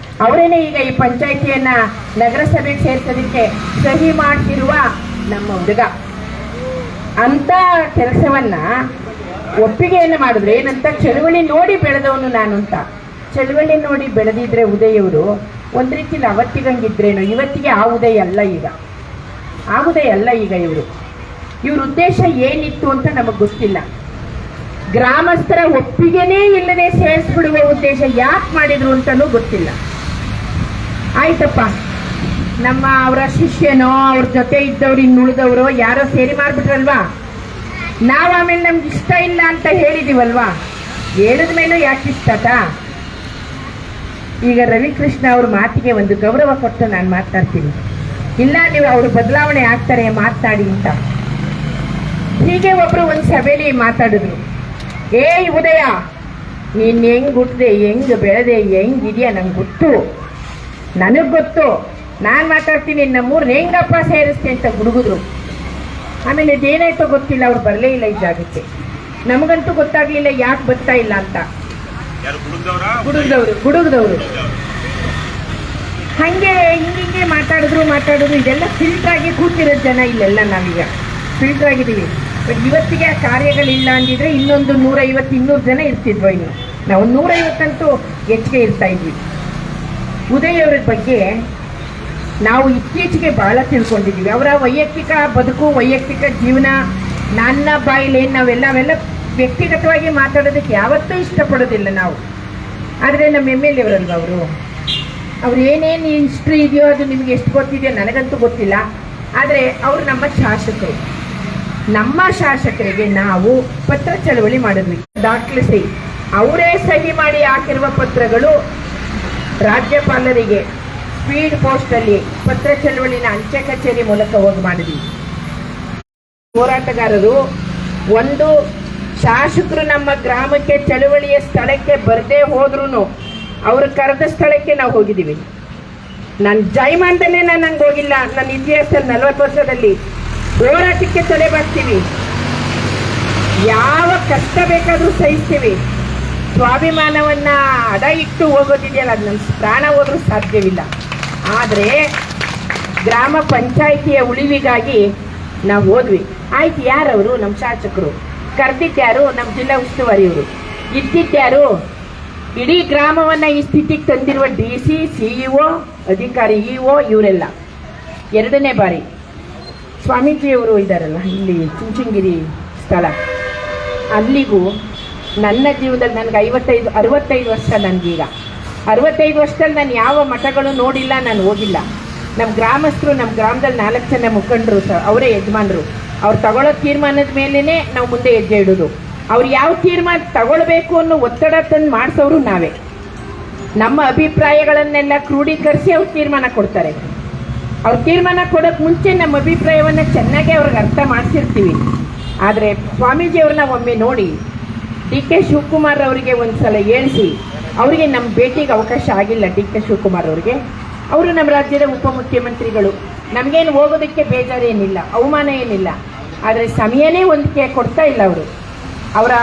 S3: ಅವರೇನೆ ಈಗ ಈ ಪಂಚಾಯಿತಿಯನ್ನು ನಗರಸಭೆಗೆ ಸೇರ್ಸೋದಕ್ಕೆ ಸಹಿ ಮಾಡ್ತಿರುವ ನಮ್ಮ ಹುಡುಗ. ಅಂಥ ಕೆಲಸವನ್ನ ಒಪ್ಪಿಗೆಯನ್ನು ಮಾಡಿದ್ರೆ ಏನಂತ, ಚಳವಳಿ ನೋಡಿ ಬೆಳೆದವನು ನಾನು ಅಂತ. ಚಳವಳಿ ನೋಡಿ ಬೆಳೆದಿದ್ರೆ ಉದಯ್ ಅವರು ಒಂದು ರೀತಿಲಿ ಅವತ್ತಿಗಂಗಿದ್ರೇನೋ, ಇವತ್ತಿಗೆ ಆ ಉದಯ್ ಅಲ್ಲ ಈಗ, ಆ ಉದಯ್ ಅಲ್ಲ ಈಗ ಇವರು. ಇವ್ರ ಉದ್ದೇಶ ಏನಿತ್ತು ಅಂತ ನಮಗೆ ಗೊತ್ತಿಲ್ಲ. ಗ್ರಾಮಸ್ಥರ ಒಪ್ಪಿಗೆನೇ ಇಲ್ಲದೆ ಸೇರಿಸ್ಬಿಡುವ ಉದ್ದೇಶ ಯಾಕೆ ಮಾಡಿದ್ರು ಅಂತಲೂ ಗೊತ್ತಿಲ್ಲ. ಆಯ್ತಪ್ಪ, ನಮ್ಮ ಅವರ ಶಿಷ್ಯನೋ ಅವ್ರ ಜೊತೆ ಇದ್ದವ್ರು ಇನ್ನುಳಿದವರು ಯಾರೋ ಸೇರಿ ಮಾಡ್ಬಿಟ್ರಲ್ವಾ, ನಾವು ಆಮೇಲೆ ನಮ್ಗೆ ಇಷ್ಟ ಇಲ್ಲ ಅಂತ ಹೇಳಿದೀವಲ್ವಾ, ಹೇಳಿದ ಮೇಲೂ ಯಾಕೆ ಇಷ್ಟತ? ಈಗ ರವಿಕೃಷ್ಣ ಅವ್ರ ಮಾತಿಗೆ ಒಂದು ಗೌರವ ಕೊಟ್ಟು ನಾನು ಮಾತನಾಡ್ತೀನಿ. ಇಲ್ಲ, ನೀವು ಅವರು ಬದಲಾವಣೆ ಆಗ್ತಾರೆ ಮಾತನಾಡಿ ಅಂತ. ಹೀಗೆ ಒಬ್ರು ಒಂದು ಸಭೆಯಲ್ಲಿ ಮಾತಾಡಿದ್ರು, ಏಯ್ ಉದಯ, ನೀನ್ ಹೆಂಗ್ ಹುಟ್ಟಿದೆ, ಹೆಂಗ್ ಬೆಳೆದೆ, ಹೆಂಗಿದೆಯಾ ನಂಗೆ ಗೊತ್ತು, ನನಗ್ ಗೊತ್ತು, ನಾನು ಮಾತಾಡ್ತೀನಿ, ನಮ್ಮೂರ್ನ ಹೆಂಗಪ್ಪ ಸೇರಿಸ್ತೆ ಅಂತ ಗುಡುಗುದ್ರು. ಆಮೇಲೆ ಇದೇನಾಯ್ತೋ ಗೊತ್ತಿಲ್ಲ, ಅವ್ರು ಬರಲೇ ಇಲ್ಲ ಈ ಜಾಗಕ್ಕೆ. ನಮಗಂತೂ ಗೊತ್ತಾಗ್ಲಿಲ್ಲ ಯಾಕೆ ಬರ್ತಾ ಇಲ್ಲ ಅಂತ. ಗುಡುಗದವರು ಹಂಗೆ ಹಿಂಗೆ ಮಾತಾಡಿದ್ರು. ಇದೆಲ್ಲ ಫಿಲ್ಟರ್ ಆಗಿ ಕೂತಿರೋ ಜನ ಇಲ್ಲೆಲ್ಲ, ನಾವೀಗ ಫಿಲ್ಟರ್ ಆಗಿದ್ದೀವಿ. ಬಟ್ ಇವತ್ತಿಗೆ ಆ ಕಾರ್ಯಗಳಿಲ್ಲ ಅಂದಿದ್ರೆ ಇನ್ನೊಂದು 150-200 ಜನ ಇರ್ತಿದ್ವು. ಇನ್ನು ನಾವು 150 ಹೆಚ್ಚಿಗೆ ಇರ್ತಾ ಇದ್ವಿ. ಉದಯ್ ಅವರ ಬಗ್ಗೆ ನಾವು ಇತ್ತೀಚೆಗೆ ಬಹಳ ತಿಳ್ಕೊಂಡಿದ್ದೀವಿ. ಅವರ ವೈಯಕ್ತಿಕ ಬದುಕು, ವೈಯಕ್ತಿಕ ಜೀವನ ನನ್ನ ಬಾಯಿಲೆ ನಾವೆಲ್ಲ ವ್ಯಕ್ತಿಗತವಾಗಿ ಮಾತಾಡೋದಕ್ಕೆ ಯಾವತ್ತೂ ಇಷ್ಟಪಡೋದಿಲ್ಲ ನಾವು. ಆದರೆ ನಮ್ಮ MLA ಅವರಲ್ವ ಅವ್ರು ಏನೇನು ಹಿಸ್ಟ್ರಿ ಇದೆಯೋ ಅದು ನಿಮಗೆ ಎಷ್ಟು ಗೊತ್ತಿದೆಯೋ ನನಗಂತೂ ಗೊತ್ತಿಲ್ಲ. ಆದರೆ ಅವರು ನಮ್ಮ ಶಾಸಕರು. ನಮ್ಮ ಶಾಸಕರಿಗೆ ನಾವು ಪತ್ರ ಚಳವಳಿ ಮಾಡಿದ್ವಿ, ದಾಖಲಿಸಿ ಅವರೇ ಸಹಿ ಮಾಡಿ ಹಾಕಿರುವ ಪತ್ರಗಳು ರಾಜ್ಯಪಾಲರಿಗೆ ಸ್ಪೀಡ್ ಪೋಸ್ಟಲ್ಲಿ ಪತ್ರ ಚಳವಳಿನ ಅಂಚೆ ಕಚೇರಿ ಮೂಲಕ ಹೋಗಿ ಮಾಡಿದ್ವಿ. ಹೋರಾಟಗಾರರು ಒಂದು ಶಾಸಕರು ನಮ್ಮ ಗ್ರಾಮಕ್ಕೆ ಚಳವಳಿಯ ಸ್ಥಳಕ್ಕೆ ಬರದೇ ಹೋದ್ರೂ ಅವರು ಕರೆದ ಸ್ಥಳಕ್ಕೆ ನಾವು ಹೋಗಿದ್ದೀವಿ. ನನ್ನ ಜೈಮಾನದಲ್ಲೇ ನಾನು ಹಂಗೆ ಹೋಗಿಲ್ಲ. ನನ್ನ ಇತಿಹಾಸದಲ್ಲಿ 40 ವರ್ಷದಲ್ಲಿ ಹೋರಾಟಕ್ಕೆ ತಲೆಬಾಗ್ತೀವಿ, ಯಾವ ಕಷ್ಟ ಬೇಕಾದರೂ ಸಹಿಸ್ತೀವಿ. ಸ್ವಾಭಿಮಾನವನ್ನ ಅಡ ಇಟ್ಟು ಹೋಗೋದಿದೆಯಲ್ಲ, ಅದು ನನ್ನ ಪ್ರಾಣ ಹೋದ್ರೂ ಸಾಧ್ಯವಿಲ್ಲ. ಆದರೆ ಗ್ರಾಮ ಪಂಚಾಯಿತಿಯ ಉಳಿವಿಗಾಗಿ ನಾವು ಹೋದ್ವಿ. ಆಯ್ತು, ಯಾರವರು? ನಮ್ಮ ಶಾಸಕರು. ಕರೆದಿದ್ದ್ಯಾರು? ನಮ್ಮ ಜಿಲ್ಲಾ ಉಸ್ತುವಾರಿಯವರು. ಇದ್ದಿದ್ದ್ಯಾರು? ಇಡೀ ಗ್ರಾಮವನ್ನ ಈ ಸ್ಥಿತಿಗೆ ತಂದಿರುವ DC, CEO, ಅಧಿಕಾರಿ, EO ಇವರೆಲ್ಲ. 2ನೇ ಬಾರಿ ಸ್ವಾಮೀಜಿಯವರು ಇದ್ದಾರಲ್ಲ ಇಲ್ಲಿ ಚುಂಚನಗಿರಿ ಸ್ಥಳ, ಅಲ್ಲಿಗೂ ನನ್ನ ಜೀವನದಲ್ಲಿ ನನಗೆ 65 ವರ್ಷ. ನನಗೀಗ 65 ವರ್ಷದಲ್ಲಿ ನಾನು ಯಾವ ಮಠಗಳು ನೋಡಿಲ್ಲ, ನಾನು ಹೋಗಿಲ್ಲ. ನಮ್ಮ ಗ್ರಾಮಸ್ಥರು, ನಮ್ಮ ಗ್ರಾಮದಲ್ಲಿ 4 ಜನ ಮುಖಂಡರು, ಅವರೇ ಯಜಮಾನರು. ಅವ್ರು ತಗೊಳ್ಳೋ ತೀರ್ಮಾನದ ಮೇಲೇ ನಾವು ಮುಂದೆ ಹೆಜ್ಜೆ ಇಡೋದು. ಅವ್ರು ಯಾವ ತೀರ್ಮಾನ ತಗೊಳ್ಬೇಕು ಅನ್ನೋ ಒತ್ತಡ ತಂದು ಮಾಡಿಸೋರು ನಾವೇ. ನಮ್ಮ ಅಭಿಪ್ರಾಯಗಳನ್ನೆಲ್ಲ ಕ್ರೋಢೀಕರಿಸಿ ಅವ್ರು ತೀರ್ಮಾನ ಕೊಡ್ತಾರೆ. ಅವ್ರು ತೀರ್ಮಾನ ಕೊಡೋಕೆ ಮುಂಚೆ ನಮ್ಮ ಅಭಿಪ್ರಾಯವನ್ನು ಚೆನ್ನಾಗಿ ಅವ್ರಿಗೆ ಅರ್ಥ ಮಾಡಿಸಿರ್ತೀವಿ. ಆದರೆ ಸ್ವಾಮೀಜಿಯವ್ರನ್ನ ಒಮ್ಮೆ ನೋಡಿ DK ಶಿವಕುಮಾರ್ ಅವರಿಗೆ ಒಂದ್ಸಲ ಹೇಳಿಸಿ, ಅವರಿಗೆ ನಮ್ಮ ಭೇಟಿಗೆ ಅವಕಾಶ ಆಗಿಲ್ಲ. DK ಶಿವಕುಮಾರ್ ಅವರಿಗೆ, ಅವರು ನಮ್ಮ ರಾಜ್ಯದ ಉಪಮುಖ್ಯಮಂತ್ರಿಗಳು. ನಮಗೇನು ಹೋಗೋದಕ್ಕೆ ಬೇಜಾರೇನಿಲ್ಲ, ಅವಮಾನ ಏನಿಲ್ಲ. ಆದರೆ ಸಮಯನೇ ಹೊಂದಿಕೆ ಕೊಡ್ತಾ ಇಲ್ಲ. ಅವರ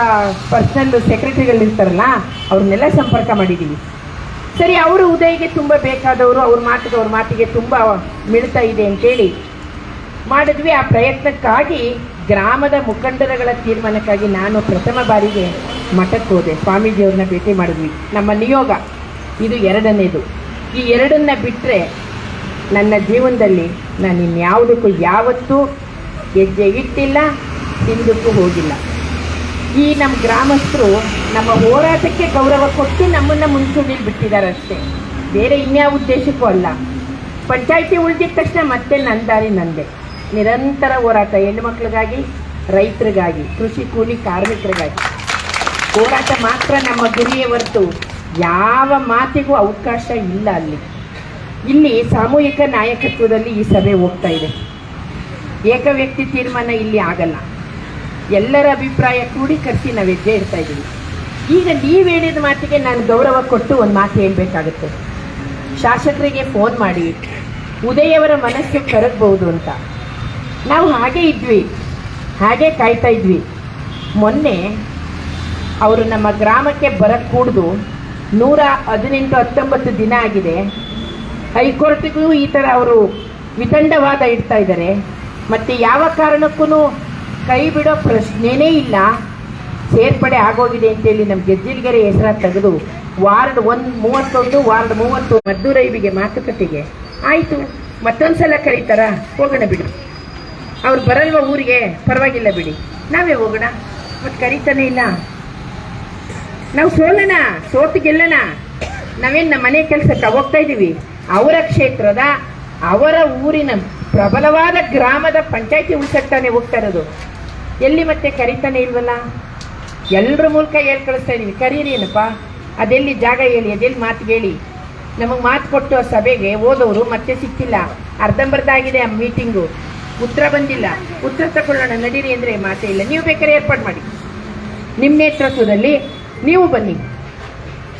S3: ಪರ್ಸನಲ್ ಸೆಕ್ರೆಟರಿಗಳಿರ್ತಾರಲ್ಲ, ಅವ್ರನ್ನೆಲ್ಲ ಸಂಪರ್ಕ ಮಾಡಿದ್ದೀವಿ. ಸರಿ, ಅವರು ಉದಯ್ಗೆ ತುಂಬ ಬೇಕಾದವರು, ಅವ್ರ ಮಾತಿಗೆ ತುಂಬ ಮಿಳ್ತಾ ಇದೆ ಅಂತೇಳಿ ಮಾಡಿದ್ವಿ. ಆ ಪ್ರಯತ್ನಕ್ಕಾಗಿ ಗ್ರಾಮದ ಮುಖಂಡರುಗಳ ತೀರ್ಮಾನಕ್ಕಾಗಿ ನಾನು ಪ್ರಥಮ ಬಾರಿಗೆ ಮಠಕ್ಕೆ ಹೋದೆ, ಸ್ವಾಮೀಜಿಯವ್ರನ್ನ ಭೇಟಿ ಮಾಡಿದ್ವಿ. ನಮ್ಮ ನಿಯೋಗ ಇದು ಎರಡನೇದು. ಈ ಎರಡನ್ನ ಬಿಟ್ಟರೆ ನನ್ನ ಜೀವನದಲ್ಲಿ ನಾನು ಇನ್ಯಾವುದಕ್ಕೂ ಯಾವತ್ತೂ ಹೆಜ್ಜೆ ಇಟ್ಟಿಲ್ಲ, ಹಿಂದಕ್ಕೂ ಹೋಗಿಲ್ಲ. ಈ ನಮ್ಮ ಗ್ರಾಮಸ್ಥರು ನಮ್ಮ ಹೋರಾಟಕ್ಕೆ ಗೌರವ ಕೊಟ್ಟು ನಮ್ಮನ್ನು ಮುಂಚೂಣಿಲಿ ಬಿಟ್ಟಿದ್ದಾರೆ ಅಷ್ಟೇ, ಬೇರೆ ಇನ್ಯಾವ ಉದ್ದೇಶಕ್ಕೂ ಅಲ್ಲ. ಪಂಚಾಯಿತಿ ಉಳಿದಿದ ತಕ್ಷಣ ಮತ್ತೆ ನನ್ನ ದಾರಿ ನಂದೆ. ನಿರಂತರ ಹೋರಾಟ, ಹೆಣ್ಣುಮಕ್ಳಿಗಾಗಿ, ರೈತರಿಗಾಗಿ, ಕೃಷಿ ಕೂಲಿ ಕಾರ್ಮಿಕರಿಗಾಗಿ ಹೋರಾಟ ಮಾತ್ರ ನಮ್ಮ ಗುರಿಯೇ ಹೊರತು ಯಾವ ಮಾತಿಗೂ ಅವಕಾಶ ಇಲ್ಲ. ಇಲ್ಲಿ ಸಾಮೂಹಿಕ ನಾಯಕತ್ವದಲ್ಲಿ ಈ ಸಭೆ ಹೋಗ್ತಾ ಇದೆ. ಏಕ ವ್ಯಕ್ತಿ ತೀರ್ಮಾನ ಇಲ್ಲಿ ಆಗಲ್ಲ. ಎಲ್ಲರ ಅಭಿಪ್ರಾಯ ಕ್ರೋಢೀಕರಿಸಿ ನಾವು ಹೆಜ್ಜೆ ಇಡ್ತಾ ಇದ್ದೀವಿ. ಈಗ ನೀವು ಹೇಳಿದ ಮಾತಿಗೆ ನಾನು ಗೌರವ ಕೊಟ್ಟು ಒಂದು ಮಾತು ಹೇಳಬೇಕಾಗುತ್ತೆ. ಶಾಸಕರಿಗೆ ಫೋನ್ ಮಾಡಿ ಉದಯವರ ಮನಸ್ಸು ಕರಗಬಹುದು ಅಂತ ನಾವು ಹಾಗೆ ಇದ್ವಿ, ಹಾಗೆ ಕಾಯ್ತಾ ಇದ್ವಿ. ಮೊನ್ನೆ ಅವರು ನಮ್ಮ ಗ್ರಾಮಕ್ಕೆ ಬರಕ್ಕೆ ಕೂಡ್ದು 118-19 ದಿನ ಆಗಿದೆ. ಹೈಕೋರ್ಟ್ಗೂ ಈ ಥರ ಅವರು ವಿತಂಡವಾದ ಇಡ್ತಾ ಇದ್ದಾರೆ. ಮತ್ತು ಯಾವ ಕಾರಣಕ್ಕೂ ಕೈ ಬಿಡೋ ಪ್ರಶ್ನೆನೇ ಇಲ್ಲ. ಸೇರ್ಪಡೆ ಆಗೋಗಿದೆ ಅಂತೇಳಿ ನಮ್ಮ ಗೆಜ್ಜಿಲ್ಗೆರೆ ಹೆಸರ ತೆಗೆದು ವಾರ್ಡ್ 31 ವಾರ್ಡ್ 30 ಮದ್ದೂರೈವಿಗೆ ಮಾತುಕತೆಗೆ ಆಯಿತು. ಮತ್ತೊಂದು ಸಲ ಕರೀತಾರ, ಹೋಗೋಣ ಬಿಡಿ. ಅವ್ರು ಬರಲ್ವ ಊರಿಗೆ, ಪರವಾಗಿಲ್ಲ ಬಿಡಿ, ನಾವೇ ಹೋಗೋಣ. ಮತ್ತು ಕರೀತಾನೆ ಇಲ್ಲ. ನಾವು ಸೋಲೋಣ, ಸೋತು ಗೆಲ್ಲೋಣ. ನಾವೇನು ನಮ್ಮ ಮನೆ ಕೆಲಸಕ್ಕೆ ಹೋಗ್ತಾ ಇದ್ದೀವಿ. ಅವರ ಕ್ಷೇತ್ರದ, ಅವರ ಊರಿನ ಪ್ರಬಲವಾದ ಗ್ರಾಮದ ಪಂಚಾಯಿತಿ ಉಳಿಸಕ್ತಾನೆ ಹೋಗ್ತಾ ಇರೋದು. ಎಲ್ಲಿ ಮತ್ತೆ ಕರೀತಾನೆ ಇಲ್ವಲ್ಲ. ಎಲ್ಲರ ಮೂಲಕ ಹೇಳಿ ಕಳಿಸ್ತಾ ಇದೀವಿ, ಕರೀರಿ ಏನಪ್ಪ, ಅದೆಲ್ಲಿ ಜಾಗ ಹೇಳಿ, ಅದೆಲ್ಲಿ ಮಾತು ಹೇಳಿ. ನಮಗೆ ಮಾತು ಕೊಟ್ಟು ಆ ಸಭೆಗೆ ಹೋದವರು ಮತ್ತೆ ಸಿಕ್ಕಿಲ್ಲ. ಅರ್ಧಂಬರ್ಧಾಗಿದೆ ಆ ಮೀಟಿಂಗು, ಉತ್ತರ ಬಂದಿಲ್ಲ. ಉತ್ತರ ತಗೊಳ್ಳೋಣ ನಡೀರಿ ಅಂದರೆ ಮಾತೇ ಇಲ್ಲ. ನೀವು ಬೇಕಾದ್ರೆ ಏರ್ಪಾಡು ಮಾಡಿ, ನಿಮ್ಮ ನೇತೃತ್ವದಲ್ಲಿ ನೀವು ಬನ್ನಿ,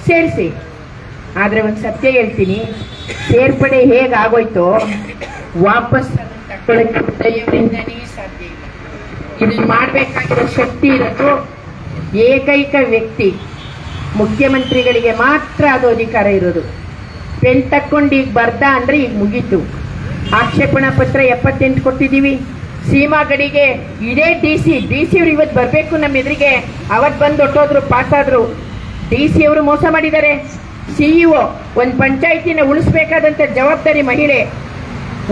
S3: ಸೇರಿಸಿ. ಆದರೆ ಒಂದು ಸತ್ಯ ಹೇಳ್ತೀನಿ, ಸೇರ್ಪಡೆ ಹೇಗಾಗೋಯ್ತೋ ವಾಪಸ್ ತಗೊಳ್ಳೋಕ್ಕಿಂತನೇ ಸಾಧ್ಯ ಇಲ್ಲ. ಇದನ್ನು ಮಾಡಬೇಕಾಗಿರೋ ಶಕ್ತಿ ಇರೋದು ಏಕೈಕ ವ್ಯಕ್ತಿ, ಮುಖ್ಯಮಂತ್ರಿಗಳಿಗೆ ಮಾತ್ರ ಅದು ಅಧಿಕಾರ ಇರೋದು. ಪೆನ್ ತಕ್ಕೊಂಡು ಈಗ ಬರ್ದ ಅಂದರೆ ಈಗ ಮುಗೀತು. ಆಕ್ಷೇಪಣಾ ಪತ್ರ 78 ಕೊಟ್ಟಿದ್ದೀವಿ. ಸೀಮಾ ಗಡಿಗೆ ಇದೇ ಡಿ ಸಿ ಅವರು ಇವತ್ತು ಬರಬೇಕು ನಮ್ಮ ಎದುರಿಗೆ. ಅವತ್ತು ಬಂದು ಹೊಟ್ಟೋದ್ರು, ಪಾಸಾದ್ರು. ಡಿ ಸಿ ಅವರು ಮೋಸ ಮಾಡಿದ್ದಾರೆ. CEO ಒಂದು ಪಂಚಾಯಿತಿನ ಉಳಿಸ್ಬೇಕಾದಂಥ ಜವಾಬ್ದಾರಿ ಮಹಿಳೆ.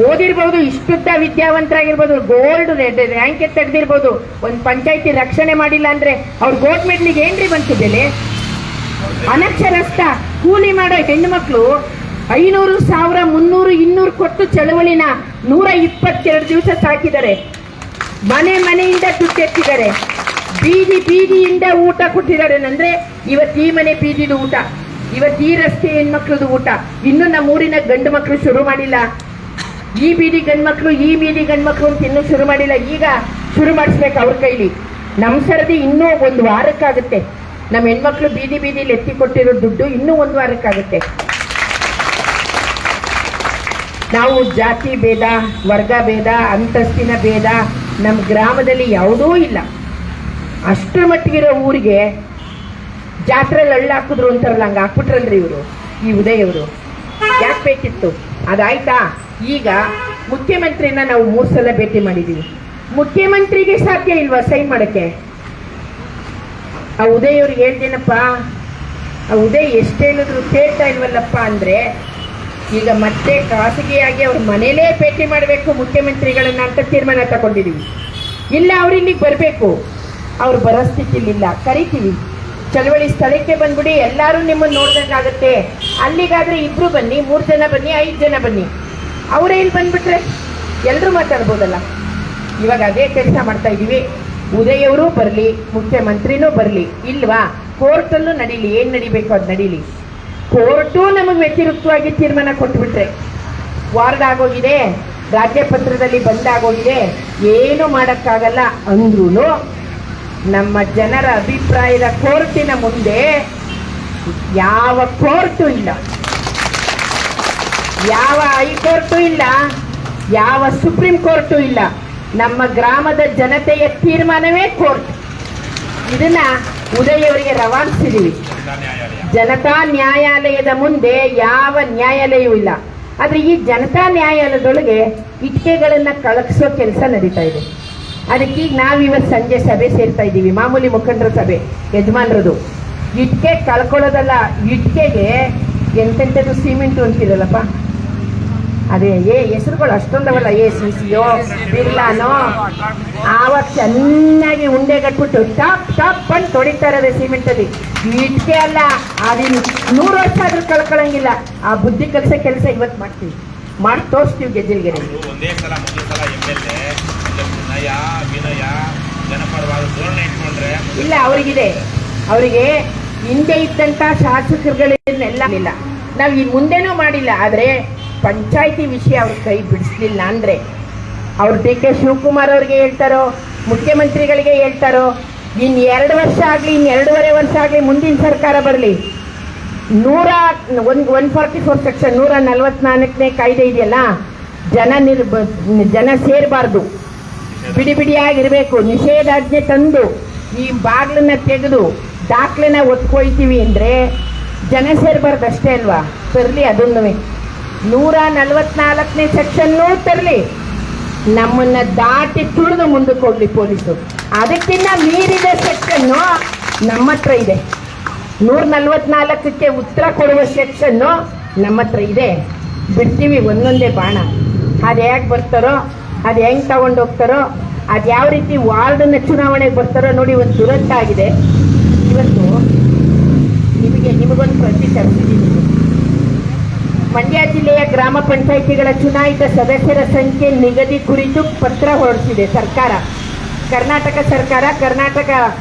S3: ಓದಿರ್ಬೋದು, ಇಷ್ಟುದ್ದ ವಿದ್ಯಾವಂತರಾಗಿರ್ಬೋದು, ಗೋಲ್ಡ್ ರ್ಯಾಂಕ್ ತೆಗೆದಿರ್ಬೋದು, ಒಂದು ಪಂಚಾಯಿತಿ ರಕ್ಷಣೆ ಮಾಡಿಲ್ಲ ಅಂದರೆ ಅವ್ರ ಗೋಲ್ಡ್ ಮೆಡ್ಲಿಗೆ ಏನ್ರಿ ಬಂತು ಬೆಲೆ? ಅನಕ್ಷರಸ್ಥ ಕೂಲಿ ಮಾಡೋ ಹೆಣ್ಣು ಮಕ್ಕಳು 500, 1000, 300, 200 ಕೊಟ್ಟು ಚಳವಳಿನ 122 ದಿವಸ ಸಾಕಿದ್ದಾರೆ. ಮನೆಯಿಂದ ದುಡ್ಡು ಎತ್ತಿದ್ದಾರೆ. ಬೀದಿಯಿಂದ ಊಟ ಕೊಟ್ಟಿದ್ದಾರೆ. ಅಂದ್ರೆ ಇವತ್ತು ಈ ಮನೆ ಬೀದಿದು ಊಟ, ಇವತ್ತು ಈ ರಸ್ತೆ ಹೆಣ್ಮಕ್ಳದು ಊಟ. ಇನ್ನು ನಮ್ಮ ಊರಿನ ಗಂಡು ಮಕ್ಕಳು ಶುರು ಮಾಡಿಲ್ಲ. ಈ ಬೀದಿ ಗಂಡ್ಮಕ್ಳು ಅಂತ ಇನ್ನೂ ಶುರು ಮಾಡಿಲ್ಲ. ಈಗ ಶುರು ಮಾಡಿಸ್ಬೇಕು ಅವ್ರ ಕೈಲಿ. ನಮ್ಮ ಸರದಿ ಇನ್ನೂ 1 ವಾರಕ್ಕಾಗುತ್ತೆ. ನಮ್ಮ ಹೆಣ್ಮಕ್ಳು ಬೀದಿಲಿ ಎತ್ತಿ ಕೊಟ್ಟಿರೋ ದುಡ್ಡು ಇನ್ನೂ 1 ವಾರಕ್ಕಾಗುತ್ತೆ. ನಾವು ಜಾತಿ ಭೇದ, ವರ್ಗ ಭೇದ, ಅಂತಸ್ತಿನ ಭೇದ ನಮ್ಮ ಗ್ರಾಮದಲ್ಲಿ ಯಾವುದೂ ಇಲ್ಲ. ಅಷ್ಟರ ಮಟ್ಟಿಗಿರೋ ಊರಿಗೆ ಜಾತ್ರೆಯಲ್ಲಿ ಹಳ್ಳ ಹಾಕಿದ್ರು ಅಂತಾರಲ್ಲ, ಹಂಗೆ ಹಾಕ್ಬಿಟ್ರಲ್ರಿ ಇವರು, ಈ ಉದಯವರು. ಯಾಕೆ ಬೇಕಿತ್ತು? ಅದಾಯ್ತಾ? ಈಗ ಮುಖ್ಯಮಂತ್ರಿನ ನಾವು 3 ಸಲ ಭೇಟಿ ಮಾಡಿದ್ದೀವಿ. ಮುಖ್ಯಮಂತ್ರಿಗೆ ಸಾಧ್ಯ ಇಲ್ವಾ ಸೈನ್ ಮಾಡೋಕ್ಕೆ? ಆ ಉದಯ್ ಅವ್ರಿಗೆ ಹೇಳ್ದೇನಪ್ಪ, ಆ ಉದಯ್ ಎಷ್ಟು ಹೇಳಿದ್ರು ಕೇಳ್ತಾ ಇಲ್ವಲ್ಲಪ್ಪ ಅಂದರೆ, ಈಗ ಮತ್ತೆ ಖಾಸಗಿಯಾಗಿ ಅವ್ರ ಮನೇಲೇ ಭೇಟಿ ಮಾಡಬೇಕು ಮುಖ್ಯಮಂತ್ರಿಗಳನ್ನ ಅಂತ ತೀರ್ಮಾನ ತಗೊಂಡಿದ್ದೀವಿ. ಇಲ್ಲ, ಅವ್ರು ಇಲ್ಲಿಗೆ ಬರಬೇಕು. ಅವ್ರು ಬರೋ ಸ್ಥಿತಿಲಿಲ್ಲ. ಕರಿತೀವಿ, ಚಳವಳಿ ಸ್ಥಳಕ್ಕೆ ಬಂದ್ಬಿಡಿ, ಎಲ್ಲರೂ ನಿಮ್ಮನ್ನು ನೋಡ್ದಂಗಾಗುತ್ತೆ. ಅಲ್ಲಿಗಾದ್ರೆ 2 ಬನ್ನಿ, 3 ಜನ ಬನ್ನಿ, 5 ಜನ ಬನ್ನಿ. ಅವರೇ ಇಲ್ಲಿ ಬಂದ್ಬಿಟ್ರೆ ಎಲ್ಲರೂ ಮಾತಾಡ್ಬೋದಲ್ಲ. ಇವಾಗ ಅದೇ ಕೆಲಸ ಮಾಡ್ತಾ ಇದ್ದೀವಿ. ಉದಯವರು ಬರಲಿ, ಮುಖ್ಯಮಂತ್ರಿನೂ ಬರಲಿ. ಇಲ್ವಾ, ಕೋರ್ಟಲ್ಲೂ ನಡೀಲಿ, ಏನು ನಡಿಬೇಕು ಅದು ನಡೀಲಿ. ಕೋರ್ಟು ನಮಗೆ ವ್ಯತಿರಿಕ್ತವಾಗಿ ತೀರ್ಮಾನ ಕೊಟ್ಬಿಟ್ರೆ, ವಾರ್ಡ್ ಆಗೋಗಿದೆ, ರಾಜ್ಯ ಪತ್ರದಲ್ಲಿ ಬಂದಾಗೋಗಿದೆ, ಏನು ಮಾಡೋಕ್ಕಾಗಲ್ಲ ಅಂದ್ರೂ ನಮ್ಮ ಜನರ ಅಭಿಪ್ರಾಯದ ಕೋರ್ಟಿನ ಮುಂದೆ ಯಾವ ಕೋರ್ಟು ಇಲ್ಲ, ಯಾವ ಹೈಕೋರ್ಟು ಇಲ್ಲ, ಯಾವ ಸುಪ್ರೀಂ ಕೋರ್ಟು ಇಲ್ಲ. ನಮ್ಮ ಗ್ರಾಮದ ಜನತೆಯ ತೀರ್ಮಾನವೇ ಕೋರ್ಟ್. ಇದನ್ನ ಉದಯವರಿಗೆ ರವಾನಿಸಿದೀವಿ. ಜನತಾ ನ್ಯಾಯಾಲಯದ ಮುಂದೆ ಯಾವ ನ್ಯಾಯಾಲಯವೂ ಇಲ್ಲ. ಆದ್ರೆ ಈ ಜನತಾ ನ್ಯಾಯಾಲಯದೊಳಗೆ ಇಟ್ಟಿಗೆಗಳನ್ನ ಕಳಗಿಸೋ ಕೆಲಸ ನಡೀತಾ ಇದೆ. ಅದಕ್ಕೆ ಈಗ ನಾವಿವತ್ತು ಸಂಜೆ ಸಭೆ ಸೇರ್ತಾ ಇದ್ದೀವಿ, ಮಾಮೂಲಿ ಮುಖಂಡರ ಸಭೆ, ಯಜಮಾನ್ರದು. ಇಟ್ಕೆ ಕಳ್ಕೊಳ್ಳೋದಲ್ಲ, ಇಟ್ಕೆಗೆ ಎಂತೆಂಥದ್ದು ಸಿಮೆಂಟು ಅಂತಿರಲ್ಲಪ್ಪ, ಅದೇ ಹೆಸರುಗಳು ಅಷ್ಟೊಂದವಲ್ಲ, ಸಿಸಿಯೋ ಬಿರ್ಲಾನೋ, ಆವಾಗ ಚೆನ್ನಾಗಿ ಉಂಡೆ ಕಟ್ಬಿಟ್ಟು ಟಾಪ್ ಟಾಪ್ ಅಂತ ತೊಡಿತಾ ಇರೋದೇ ಸಿಮೆಂಟಲ್ಲಿ. ಇಟ್ಕೆ ಅಲ್ಲ, ಅದಿನ್ನು 100 ವರ್ಷ ಆದ್ರೂ ಕಳ್ಕೊಳಂಗಿಲ್ಲ. ಆ ಬುದ್ಧಿ ಕೆಲಸ ಇವತ್ತು ಮಾಡ್ತೀವಿ, ಮಾಡಿ ತೋರಿಸ್ತೀವಿ ಗೆಜ್ಜೆಲ್ಗೆರೆ.
S4: ಒಂದೇ ಸಲ ಮೊದಲ ಸಲ MLA ನಯ ವಿನಯ ಜನಪರವಾದ ಧೋರಣೆ ಇಟ್ಕೊಂಡ್ರೆ
S3: ಇಲ್ಲ, ಅವರಿಗೆ ಹಿಂದೆ ಇದ್ದಂತ ಶಾಸಕರುಗಳನ್ನೆಲ್ಲ ಇಲ್ಲ, ನಾವು ಈ ಮುಂದೆನೂ ಮಾಡಿಲ್ಲ. ಆದರೆ ಪಂಚಾಯಿತಿ ವಿಷಯ ಅವ್ರ ಕೈ ಬಿಡಿಸ್ಲಿಲ್ಲ ಅಂದ್ರೆ ಅವ್ರು DK ಶಿವಕುಮಾರ್ ಅವ್ರಿಗೆ ಹೇಳ್ತಾರೋ, ಮುಖ್ಯಮಂತ್ರಿಗಳಿಗೆ ಹೇಳ್ತಾರೋ, ಇನ್ನು 2 ವರ್ಷ ಆಗಲಿ, ಇನ್ನು 2.5 ವರ್ಷ ಆಗಲಿ, ಮುಂದಿನ ಸರ್ಕಾರ ಬರಲಿ, 144 ಸೆಕ್ಷನ್ 144ನೇ ಕಾಯ್ದೆ ಇದೆಯಲ್ಲ, ಜನ ಸೇರಬಾರ್ದು, ಬಿಡಿಯಾಗಿರ್ಬೇಕು, ನಿಷೇಧಾಜ್ಞೆ ತಂದು ಈ ಬಾಗ್ಲನ್ನ ತೆಗೆದು ದಾಖಲೆನ ಒತ್ಕೊಳ್ತೀವಿ ಅಂದ್ರೆ ಜನ ಸೇರಬಾರ್ದು ಅಷ್ಟೇ ಅಲ್ವಾ? ತರಲಿ ಅದನ್ನು 144ನೇ ಸೆಕ್ಷನ್ನೂ ತರಲಿ, ನಮ್ಮನ್ನ ದಾಟಿ ತುಳಿದು ಮುಂದಕ್ಕೆ ಹೋಗ್ಲಿ ಪೊಲೀಸರು. ಅದಕ್ಕಿಂತ ಮೀರಿದ ಸೆಕ್ಷನ್ನು ನಮ್ಮ ಹತ್ರ ಇದೆ. 144ಕ್ಕೆ ಉತ್ತರ ಕೊಡುವ ಸೆಕ್ಷನ್ನು ನಮ್ಮ ಹತ್ರ ಇದೆ. ಬಿಡ್ತೀವಿ ಒಂದೊಂದೇ ಬಾಣ. ಅದು ಹೇಗೆ ಬರ್ತಾರೋ, ಅದು ಹೆಂಗೆ ತಗೊಂಡು ಹೋಗ್ತಾರೋ, ಅದು ಯಾವ ರೀತಿ ವಾರ್ಡ್ನ ಚುನಾವಣೆಗೆ ಬರ್ತಾರೋ ನೋಡಿ. ಒಂದು ದುರಂತ ಆಗಿದೆ ಇವತ್ತು. ನಿಮಗೊಂದು ಪ್ರತಿ ತರಿಸಿದ್ದೀನಿ. ಮಂಡ್ಯ ಜಿಲ್ಲೆಯ ಗ್ರಾಮ ಪಂಚಾಯಿತಿಗಳ ಚುನಾಯಿತ ಸದಸ್ಯರ ಸಂಖ್ಯೆ ನಿಗದಿ ಕುರಿತು ಪತ್ರ ಹೊರಡಿಸಿದೆ ಸರ್ಕಾರ. ಕರ್ನಾಟಕ ಸರ್ಕಾರ, ಕರ್ನಾಟಕ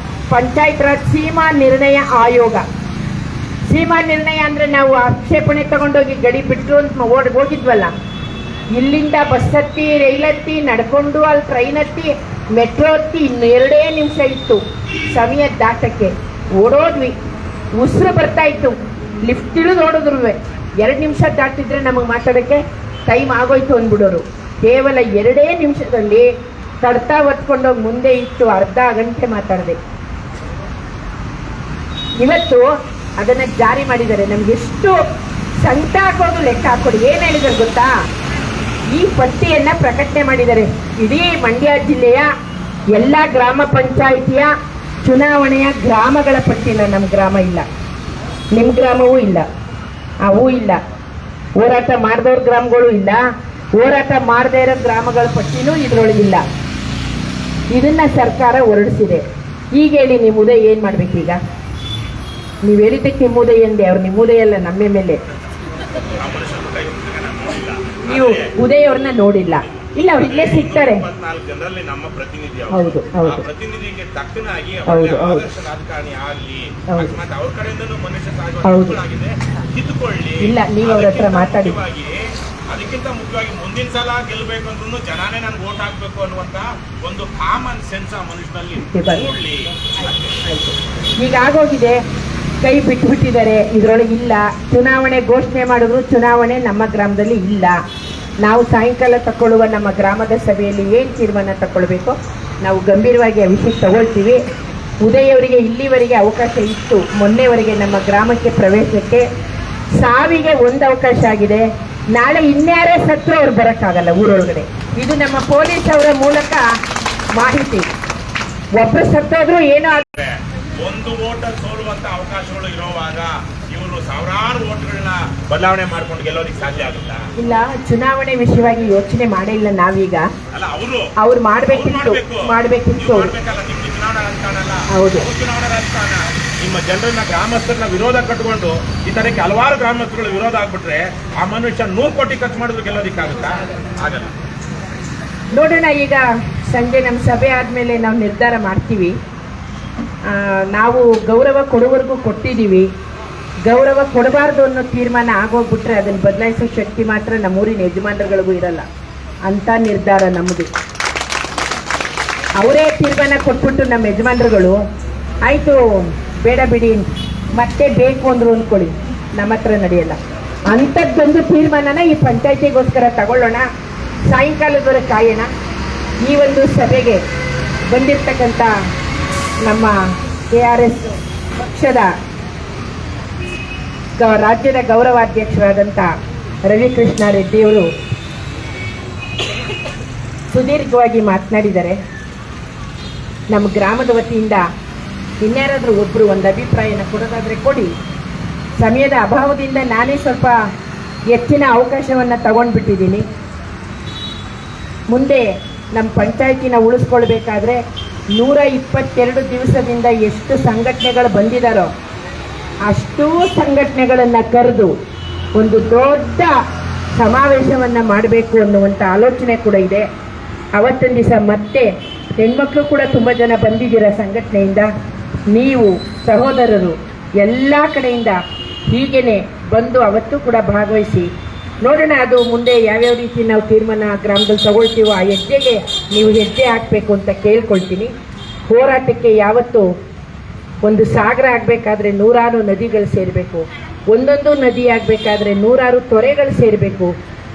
S3: ಪಂಚಾಯತ್ ರಾಜ್ ಸೀಮಾ ನಿರ್ಣಯ ಆಯೋಗ. ಸೀಮಾ ನಿರ್ಣಯ ಅಂದ್ರೆ ನಾವು ಆಕ್ಷೇಪಣೆ ತಗೊಂಡೋಗಿ ಗಡಿ ಬಿಟ್ಟರು ಅಂತ ಹೋಗಿದ್ವಲ್ಲ, ಇಲ್ಲಿಂದ ಬಸ್ ಹತ್ತಿ, ರೈಲ್ ಹತ್ತಿ, ನಡ್ಕೊಂಡು ಅಲ್ಲಿ ಟ್ರೈನ್ ಹತ್ತಿ, ಮೆಟ್ರೋ ಹತ್ತಿ, ಇನ್ನು 2 ನಿಮಿಷ ಇತ್ತು ಸಮಯ ದಾಟಕ್ಕೆ. ಓಡೋದ್ವಿ, ಉಸಿರು ಬರ್ತಾ ಇತ್ತು, ಲಿಫ್ಟ್ ಇಳಿದು ಓಡಿದ್ರು. 2 ನಿಮಿಷ ದಾಟಿದ್ರೆ ನಮಗೆ ಮಾತಾಡೋಕ್ಕೆ ಟೈಮ್ ಆಗೋಯ್ತು ಅಂದ್ಬಿಡೋರು. ಕೇವಲ 2 ನಿಮಿಷದಲ್ಲಿ ತಡ್ತಾ ಹೊತ್ಕೊಂಡೋಗಿ ಮುಂದೆ ಇಟ್ಟು ಅರ್ಧ ಗಂಟೆ ಮಾತಾಡಿದೆ. ಇವತ್ತು ಅದನ್ನ ಜಾರಿ ಮಾಡಿದ್ದಾರೆ. ನಮ್ಗೆ ಎಷ್ಟು ಸಂಕಟ ಹಾಕೋದು ಲೆಕ್ಕ ಹಾಕೊಡಿ. ಏನ್ ಹೇಳಿದಾರೆ ಗೊತ್ತಾ? ಈ ಪಟ್ಟಿಯನ್ನ ಪ್ರಕಟಣೆ ಮಾಡಿದ್ದಾರೆ. ಇಡೀ ಮಂಡ್ಯ ಜಿಲ್ಲೆಯ ಎಲ್ಲ ಗ್ರಾಮ ಪಂಚಾಯಿತಿಯ ಚುನಾವಣೆಯ ಗ್ರಾಮಗಳ ಪಟ್ಟಿನ. ನಮ್ಮ ಗ್ರಾಮ ಇಲ್ಲ, ನಿಮ್ಮ ಗ್ರಾಮವೂ ಇಲ್ಲ, ಅವೂ ಇಲ್ಲ, ಹೋರಾಟ ಮಾಡಿದವ್ರ ಗ್ರಾಮಗಳು ಇಲ್ಲ, ಹೋರಾಟ ಮಾಡದೇ ಇರೋ ಗ್ರಾಮಗಳ ಪಟ್ಟಿನೂ ಇದ್ರೊಳಗಿಲ್ಲ. ಇದನ್ನ ಸರ್ಕಾರ ಹೊರಡಿಸಿದೆ. ಈಗ ಹೇಳಿ, ನಿಮ್ಮ ಉದಯ ಏನ್ ಮಾಡ್ಬೇಕೀಗ? ನೀವು ಹೇಳಿದ್ದಕ್ಕೆ ನಿಮ್ಮ ಉದಯ ಎಂದೆ, ಅವ್ರು ನಿಮ್ಮ ಉದಯ ಅಲ್ಲ, ನಮ್ಮ ಮೇಲೆ. ನೀವು ಉದಯ ಅವ್ರನ್ನ ನೋಡಿಲ್ಲ. ಇಲ್ಲ, ಅವ್ರು ಇಲ್ಲೇ ಸಿಗ್ತಾರೆ.
S4: 24 ಜನರಲ್ಲಿ ನಮ್ಮ ಪ್ರತಿನಿಧಿ ಅವರು.
S3: ಹೌದು ಹೌದು
S4: ಪ್ರತಿನಿಧಿಗೆ ತಕ್ಕನಾಗಿ
S3: ಹೌದು ಹೌದು
S4: ಆದರ್ಶ ರಾಜಕಾರಣಿ ಆಗಲಿ,
S3: ಹೌದು.
S4: ಮತ್ತೆ ಅವ್ರ ಕಡೆಯಿಂದನೂ ಮನುಷ್ಯ
S3: ಹೌದು.
S4: ಆಗಿದೆ, ಕಿತ್ತುಕೊಳ್ಳಿ.
S3: ಇಲ್ಲ, ನೀವು ಅವ್ರ ಹತ್ರ ಮಾತಾಡಿ.
S4: ಅದಕ್ಕಿಂತ ಮುಖ್ಯವಾಗಿ ಮುಂದಿನ ಸಲ ಗೆಲ್ಲಬೇಕು ಅಂದ್ರೂ ಜನಾನೇ ನನ್ಗೆ ವೋಟ್ ಹಾಕ್ಬೇಕು ಅನ್ನುವಂತ ಒಂದು ಕಾಮನ್ ಸೆನ್ಸ್ ಆ ಮನುಷ್ಯನಲ್ಲಿ ಮೂಡ್ಲಿ.
S3: ಈಗ ಆಗೋಗಿದೆ, ಕೈ ಬಿಟ್ಬಿಟ್ಟಿದ್ದಾರೆ, ಇದ್ರೊಳಗೆ ಇಲ್ಲ. ಚುನಾವಣೆ ಘೋಷಣೆ ಮಾಡಿದ್ರು, ಚುನಾವಣೆ ನಮ್ಮ ಗ್ರಾಮದಲ್ಲಿ ಇಲ್ಲ. ನಾವು ಸಾಯಂಕಾಲ ತಗೊಳ್ಳುವ ನಮ್ಮ ಗ್ರಾಮದ ಸಭೆಯಲ್ಲಿ ಏನು ತೀರ್ಮಾನ ತಗೊಳ್ಬೇಕು ನಾವು ಗಂಭೀರವಾಗಿ ಆ ವಿಷಯ ತಗೊಳ್ತೀವಿ. ಉದಯ್ ಅವರಿಗೆ ಇಲ್ಲಿವರೆಗೆ ಅವಕಾಶ ಇತ್ತು, ಮೊನ್ನೆವರೆಗೆ ನಮ್ಮ ಗ್ರಾಮಕ್ಕೆ ಪ್ರವೇಶಕ್ಕೆ. ಸಾವಿಗೆ ಒಂದು ಅವಕಾಶ ಆಗಿದೆ. ನಾಳೆ ಇನ್ಯಾರೇ ಸತ್ರು ಅವ್ರು ಬರೋಕ್ಕಾಗಲ್ಲ ಊರೊಳಗಡೆ. ಇದು ನಮ್ಮ ಪೊಲೀಸ್ ಅವರ ಮೂಲಕ ಮಾಹಿತಿ. ಒಬ್ಬರು ಸತ್ತೋದ್ರು ಏನೋ
S4: ಒಂದು ವೋಟರ್ ಸೋಲುವಂತ ಅವಕಾಶಗಳು ಇರುವಾಗ ಇವರು ಸಾವಿರಾರು ವೋಟ್ಗಳನ್ನ ಬದಲಾವಣೆ ಮಾಡ್ಕೊಂಡು ಗೆಲ್ಲೋದಿಕ್ಕೆ ಸಾಧ್ಯ ಆಗುತ್ತಾ?
S3: ಇಲ್ಲ, ಚುನಾವಣೆ ವಿಷಯವಾಗಿ ಯೋಚನೆ ಮಾಡಿಲ್ಲ ನಾವೀಗ.
S4: ಅಲ್ಲ,
S3: ಅವ್ರು ಮಾಡ್ಬೇಕಿತ್ತು.
S4: ನಿಮ್ಗೆ ಚುನಾವಣಾ ರಾಜಕಾರಣ ಅಲ್ಲ,
S3: ಹೌದು,
S4: ಚುನಾವಣಾ ರಾಜಕಾರಣ. ನಿಮ್ಮ ಜನರನ್ನ, ಗ್ರಾಮಸ್ಥರನ್ನ ವಿರೋಧ ಕಟ್ಕೊಂಡು ಈ ತರಕ್ಕೆ ಹಲವಾರು ಗ್ರಾಮಸ್ಥರುಗಳು ವಿರೋಧ ಆಗ್ಬಿಟ್ರೆ ಆ ಮನುಷ್ಯ 100 ಕೋಟಿ ಖರ್ಚು ಮಾಡಿದ್ರು ಗೆಲ್ಲೋದಿಕ್ಕಾಗುತ್ತಾ? ಆಗಲ್ಲ.
S3: ನೋಡೋಣ, ಈಗ ಸಂಜೆ ನಮ್ಮ ಸಭೆ ಆದ್ಮೇಲೆ ನಾವು ನಿರ್ಧಾರ ಮಾಡ್ತೀವಿ. ನಾವು ಗೌರವ ಕೊಡುವವರೆಗೂ ಕೊಟ್ಟಿದ್ದೀವಿ. ಗೌರವ ಕೊಡಬಾರ್ದು ಅನ್ನೋ ತೀರ್ಮಾನ ಆಗೋಗ್ಬಿಟ್ರೆ ಅದನ್ನು ಬದಲಾಯಿಸೋ ಶಕ್ತಿ ಮಾತ್ರ ನಮ್ಮೂರಿನ ಯಜಮಾನರುಗಳಿಗೂ ಇರಲ್ಲ. ಅಂತ ನಿರ್ಧಾರ ನಮ್ಮದು. ಅವರೇ ತೀರ್ಮಾನ ಕೊಟ್ಬಿಟ್ಟು ನಮ್ಮ ಯಜಮಾನರುಗಳು ಆಯಿತು ಬೇಡ ಬಿಡಿ ಮತ್ತೆ ಬೇಕು ಅಂದರು ಅಂದ್ಕೊಳ್ಳಿ, ನಮ್ಮ ಹತ್ರ ನಡೆಯಲ್ಲ. ಅಂಥದ್ದೊಂದು ತೀರ್ಮಾನನ ಈ ಪಂಚಾಯತಿಗೋಸ್ಕರ ತಗೊಳ್ಳೋಣ. ಸಾಯಂಕಾಲದವರೆಗೆ ಕಾಯೋಣ. ಈ ಒಂದು ಸಭೆಗೆ ಬಂದಿರತಕ್ಕಂಥ ನಮ್ಮ KRS ಪಕ್ಷದ ರಾಜ್ಯದ ಗೌರವಾಧ್ಯಕ್ಷರಾದಂಥ ರವಿಕೃಷ್ಣ ರೆಡ್ಡಿಯವರು ಸುದೀರ್ಘವಾಗಿ ಮಾತನಾಡಿದ್ದಾರೆ. ನಮ್ಮ ಗ್ರಾಮದ ವತಿಯಿಂದ ಇನ್ಯಾರಾದರೂ ಒಬ್ಬರು ಒಂದು ಅಭಿಪ್ರಾಯನ ಕೊಡೋದಾದರೆ ಕೊಡಿ. ಸಮಯದ ಅಭಾವದಿಂದ ನಾನೇ ಸ್ವಲ್ಪ ಹೆಚ್ಚಿನ ಅವಕಾಶವನ್ನು ತಗೊಂಡ್ಬಿಟ್ಟಿದ್ದೀನಿ. ಮುಂದೆ ನಮ್ಮ ಪಂಚಾಯತಿನ ಉಳಿಸ್ಕೊಳ್ಬೇಕಾದ್ರೆ 122 ದಿವಸದಿಂದ ಎಷ್ಟು ಸಂಘಟನೆಗಳು ಬಂದಿದ್ದಾರೋ ಅಷ್ಟೂ ಸಂಘಟನೆಗಳನ್ನು ಕರೆದು ಒಂದು ದೊಡ್ಡ ಸಮಾವೇಶವನ್ನು ಮಾಡಬೇಕು ಅನ್ನುವಂಥ ಆಲೋಚನೆ ಕೂಡ ಇದೆ. ಅವತ್ತಿನ ದಿವಸ ಮತ್ತೆ ಹೆಣ್ಮಕ್ಳು ಕೂಡ ತುಂಬ ಜನ ಬಂದಿದ್ದೀರ ಸಂಘಟನೆಯಿಂದ. ನೀವು ಸಹೋದರರು ಎಲ್ಲ ಕಡೆಯಿಂದ ಹೀಗೇನೆ ಬಂದು ಅವತ್ತು ಕೂಡ ಭಾಗವಹಿಸಿ ನೋಡೋಣ. ಅದು ಮುಂದೆ ಯಾವ್ಯಾವ ರೀತಿ ನಾವು ತೀರ್ಮಾನ ಗ್ರಾಮದಲ್ಲಿ ತಗೊಳ್ತೀವೋ ಆ ಹೆಜ್ಜೆಗೆ ನೀವು ಹೆಜ್ಜೆ ಹಾಕಬೇಕು ಅಂತ ಕೇಳ್ಕೊಳ್ತೀನಿ. ಹೋರಾಟಕ್ಕೆ ಯಾವತ್ತು ಒಂದು ಸಾಗರ ಆಗಬೇಕಾದ್ರೆ 100 ನದಿಗಳು ಸೇರಬೇಕು, ಒಂದೊಂದು ನದಿ ಆಗಬೇಕಾದ್ರೆ 100 ತೊರೆಗಳು ಸೇರಬೇಕು,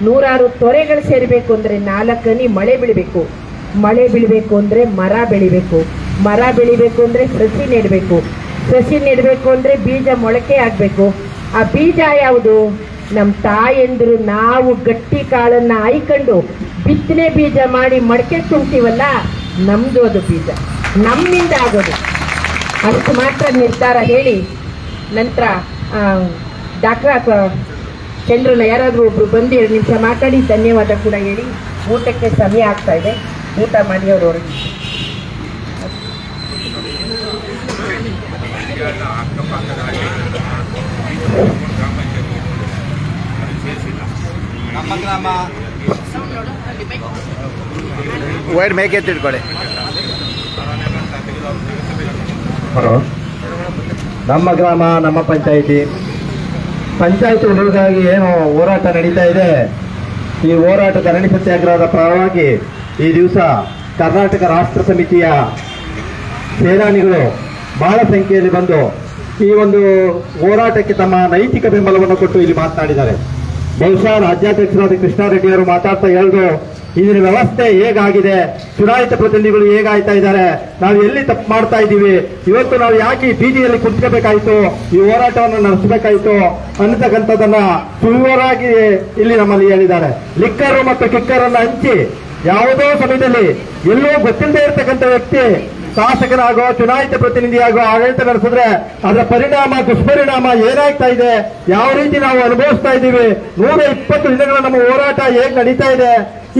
S3: 100 ತೊರೆಗಳು ಸೇರಬೇಕು ಅಂದರೆ 4 ಹನಿ ಮಳೆ ಬೀಳಬೇಕು, ಮಳೆ ಬೀಳಬೇಕು ಅಂದರೆ ಮರ ಬೆಳಿಬೇಕು, ಮರ ಬೆಳಿಬೇಕು ಅಂದರೆ ಸಸಿ ನೆಡಬೇಕು, ಸಸಿ ನೆಡಬೇಕು ಅಂದರೆ ಬೀಜ ಮೊಳಕೆ ಆಗಬೇಕು. ಆ ಬೀಜ ಯಾವುದು? ನಮ್ಮ ತಾಯಂದಿರು ನಾವು ಗಟ್ಟಿ ಕಾಳನ್ನು ಆಯ್ಕೊಂಡು ಬಿತ್ತನೆ ಬೀಜ ಮಾಡಿ ಮಡಕೆ ತುಂಬ್ತೀವಲ್ಲ, ನಮ್ಮದು ಅದು ಬೀಜ, ನಮ್ಮಿಂದ ಆಗೋದು. ಅಷ್ಟು ಮಾತ್ರ ನಿರ್ಧಾರ ಹೇಳಿ ನಂತರ ಡಾಕ್ಟರ್ ಚಂದ್ರನ ಯಾರಾದರೂ ಒಬ್ರು ಬಂದು 2 ನಿಮಿಷ ಮಾತಾಡಿ ಧನ್ಯವಾದ ಕೂಡ ಹೇಳಿ ಊಟಕ್ಕೆ ಸಮಯ ಆಗ್ತಾ ಇದೆ. ಊಟ ಮಾಡಿ ಅವರು ಹೊರಗೆ.
S2: ನಮ್ಮ ಗ್ರಾಮ ವೈಡ್ ಮೇಕೆ ತಿಳ್ಕೊಳ್ಳಿ.
S5: ನಮ್ಮ ಗ್ರಾಮ ನಮ್ಮ ಪಂಚಾಯಿತಿ ಉಳಿಗಾಗಿ ಏನು ಹೋರಾಟ ನಡೀತಾ ಇದೆ, ಈ ಹೋರಾಟ ಧರಣಿ ಸತ್ಯಾಗ್ರಹದ ಪರವಾಗಿ ಈ ದಿವಸ ಕರ್ನಾಟಕ ರಾಷ್ಟ್ರ ಸಮಿತಿಯ ಸೇನಾನಿಗಳು ಬಹಳ ಸಂಖ್ಯೆಯಲ್ಲಿ ಬಂದು ಈ ಒಂದು ಹೋರಾಟಕ್ಕೆ ತಮ್ಮ ನೈತಿಕ ಬೆಂಬಲವನ್ನು ಕೊಟ್ಟು ಇಲ್ಲಿ ಮಾತನಾಡಿದ್ದಾರೆ. ಬಹುಶಃ ರಾಜ್ಯಾಧ್ಯಕ್ಷರಾದ ಕೃಷ್ಣಾರೆಡ್ಡಿ ಅವರು ಮಾತಾಡ್ತಾ ಹೇಳಿದ್ರು, ಇದರ ವ್ಯವಸ್ಥೆ ಹೇಗಾಗಿದೆ, ಚುನಾಯಿತ ಪ್ರತಿನಿಧಿಗಳು ಹೇಗಾಯ್ತಾ ಇದ್ದಾರೆ, ನಾವು ಎಲ್ಲಿ ತಪ್ಪು ಮಾಡ್ತಾ ಇದ್ದೀವಿ, ಇವತ್ತು ನಾವು ಯಾಕೆ ಈ ಬೀದಿಯಲ್ಲಿ ಕುಂತ್ಕೋಬೇಕಾಯ್ತು, ಈ ಹೋರಾಟವನ್ನು ನಡೆಸಬೇಕಾಯ್ತು ಅನ್ನತಕ್ಕಂಥದ್ದನ್ನ ಸುಳ್ವರಾಗಿ ಇಲ್ಲಿ ನಮ್ಮಲ್ಲಿ ಹೇಳಿದ್ದಾರೆ. ಲಿಕ್ಕರು ಮತ್ತು ಕಿಕ್ಕರನ್ನು ಹಂಚಿ ಯಾವುದೋ ಸಮಯದಲ್ಲಿ ಎಲ್ಲೋ ಗೊತ್ತಿಲ್ಲದೆ ಇರತಕ್ಕಂಥ ವ್ಯಕ್ತಿ ಶಾಸಕನಾಗೋ ಚುನಾಯಿತ ಪ್ರತಿನಿಧಿಯಾಗೋ ಆಡಳಿತ ನಡೆಸಿದ್ರೆ ಅದರ ಪರಿಣಾಮ ದುಷ್ಪರಿಣಾಮ ಏನಾಗ್ತಾ ಇದೆ, ಯಾವ ರೀತಿ ನಾವು ಅನುಭವಿಸ್ತಾ ಇದ್ದೀವಿ, 120 ದಿನಗಳ ನಮ್ಮ ಹೋರಾಟ ಹೇಗೆ ನಡೀತಾ ಇದೆ,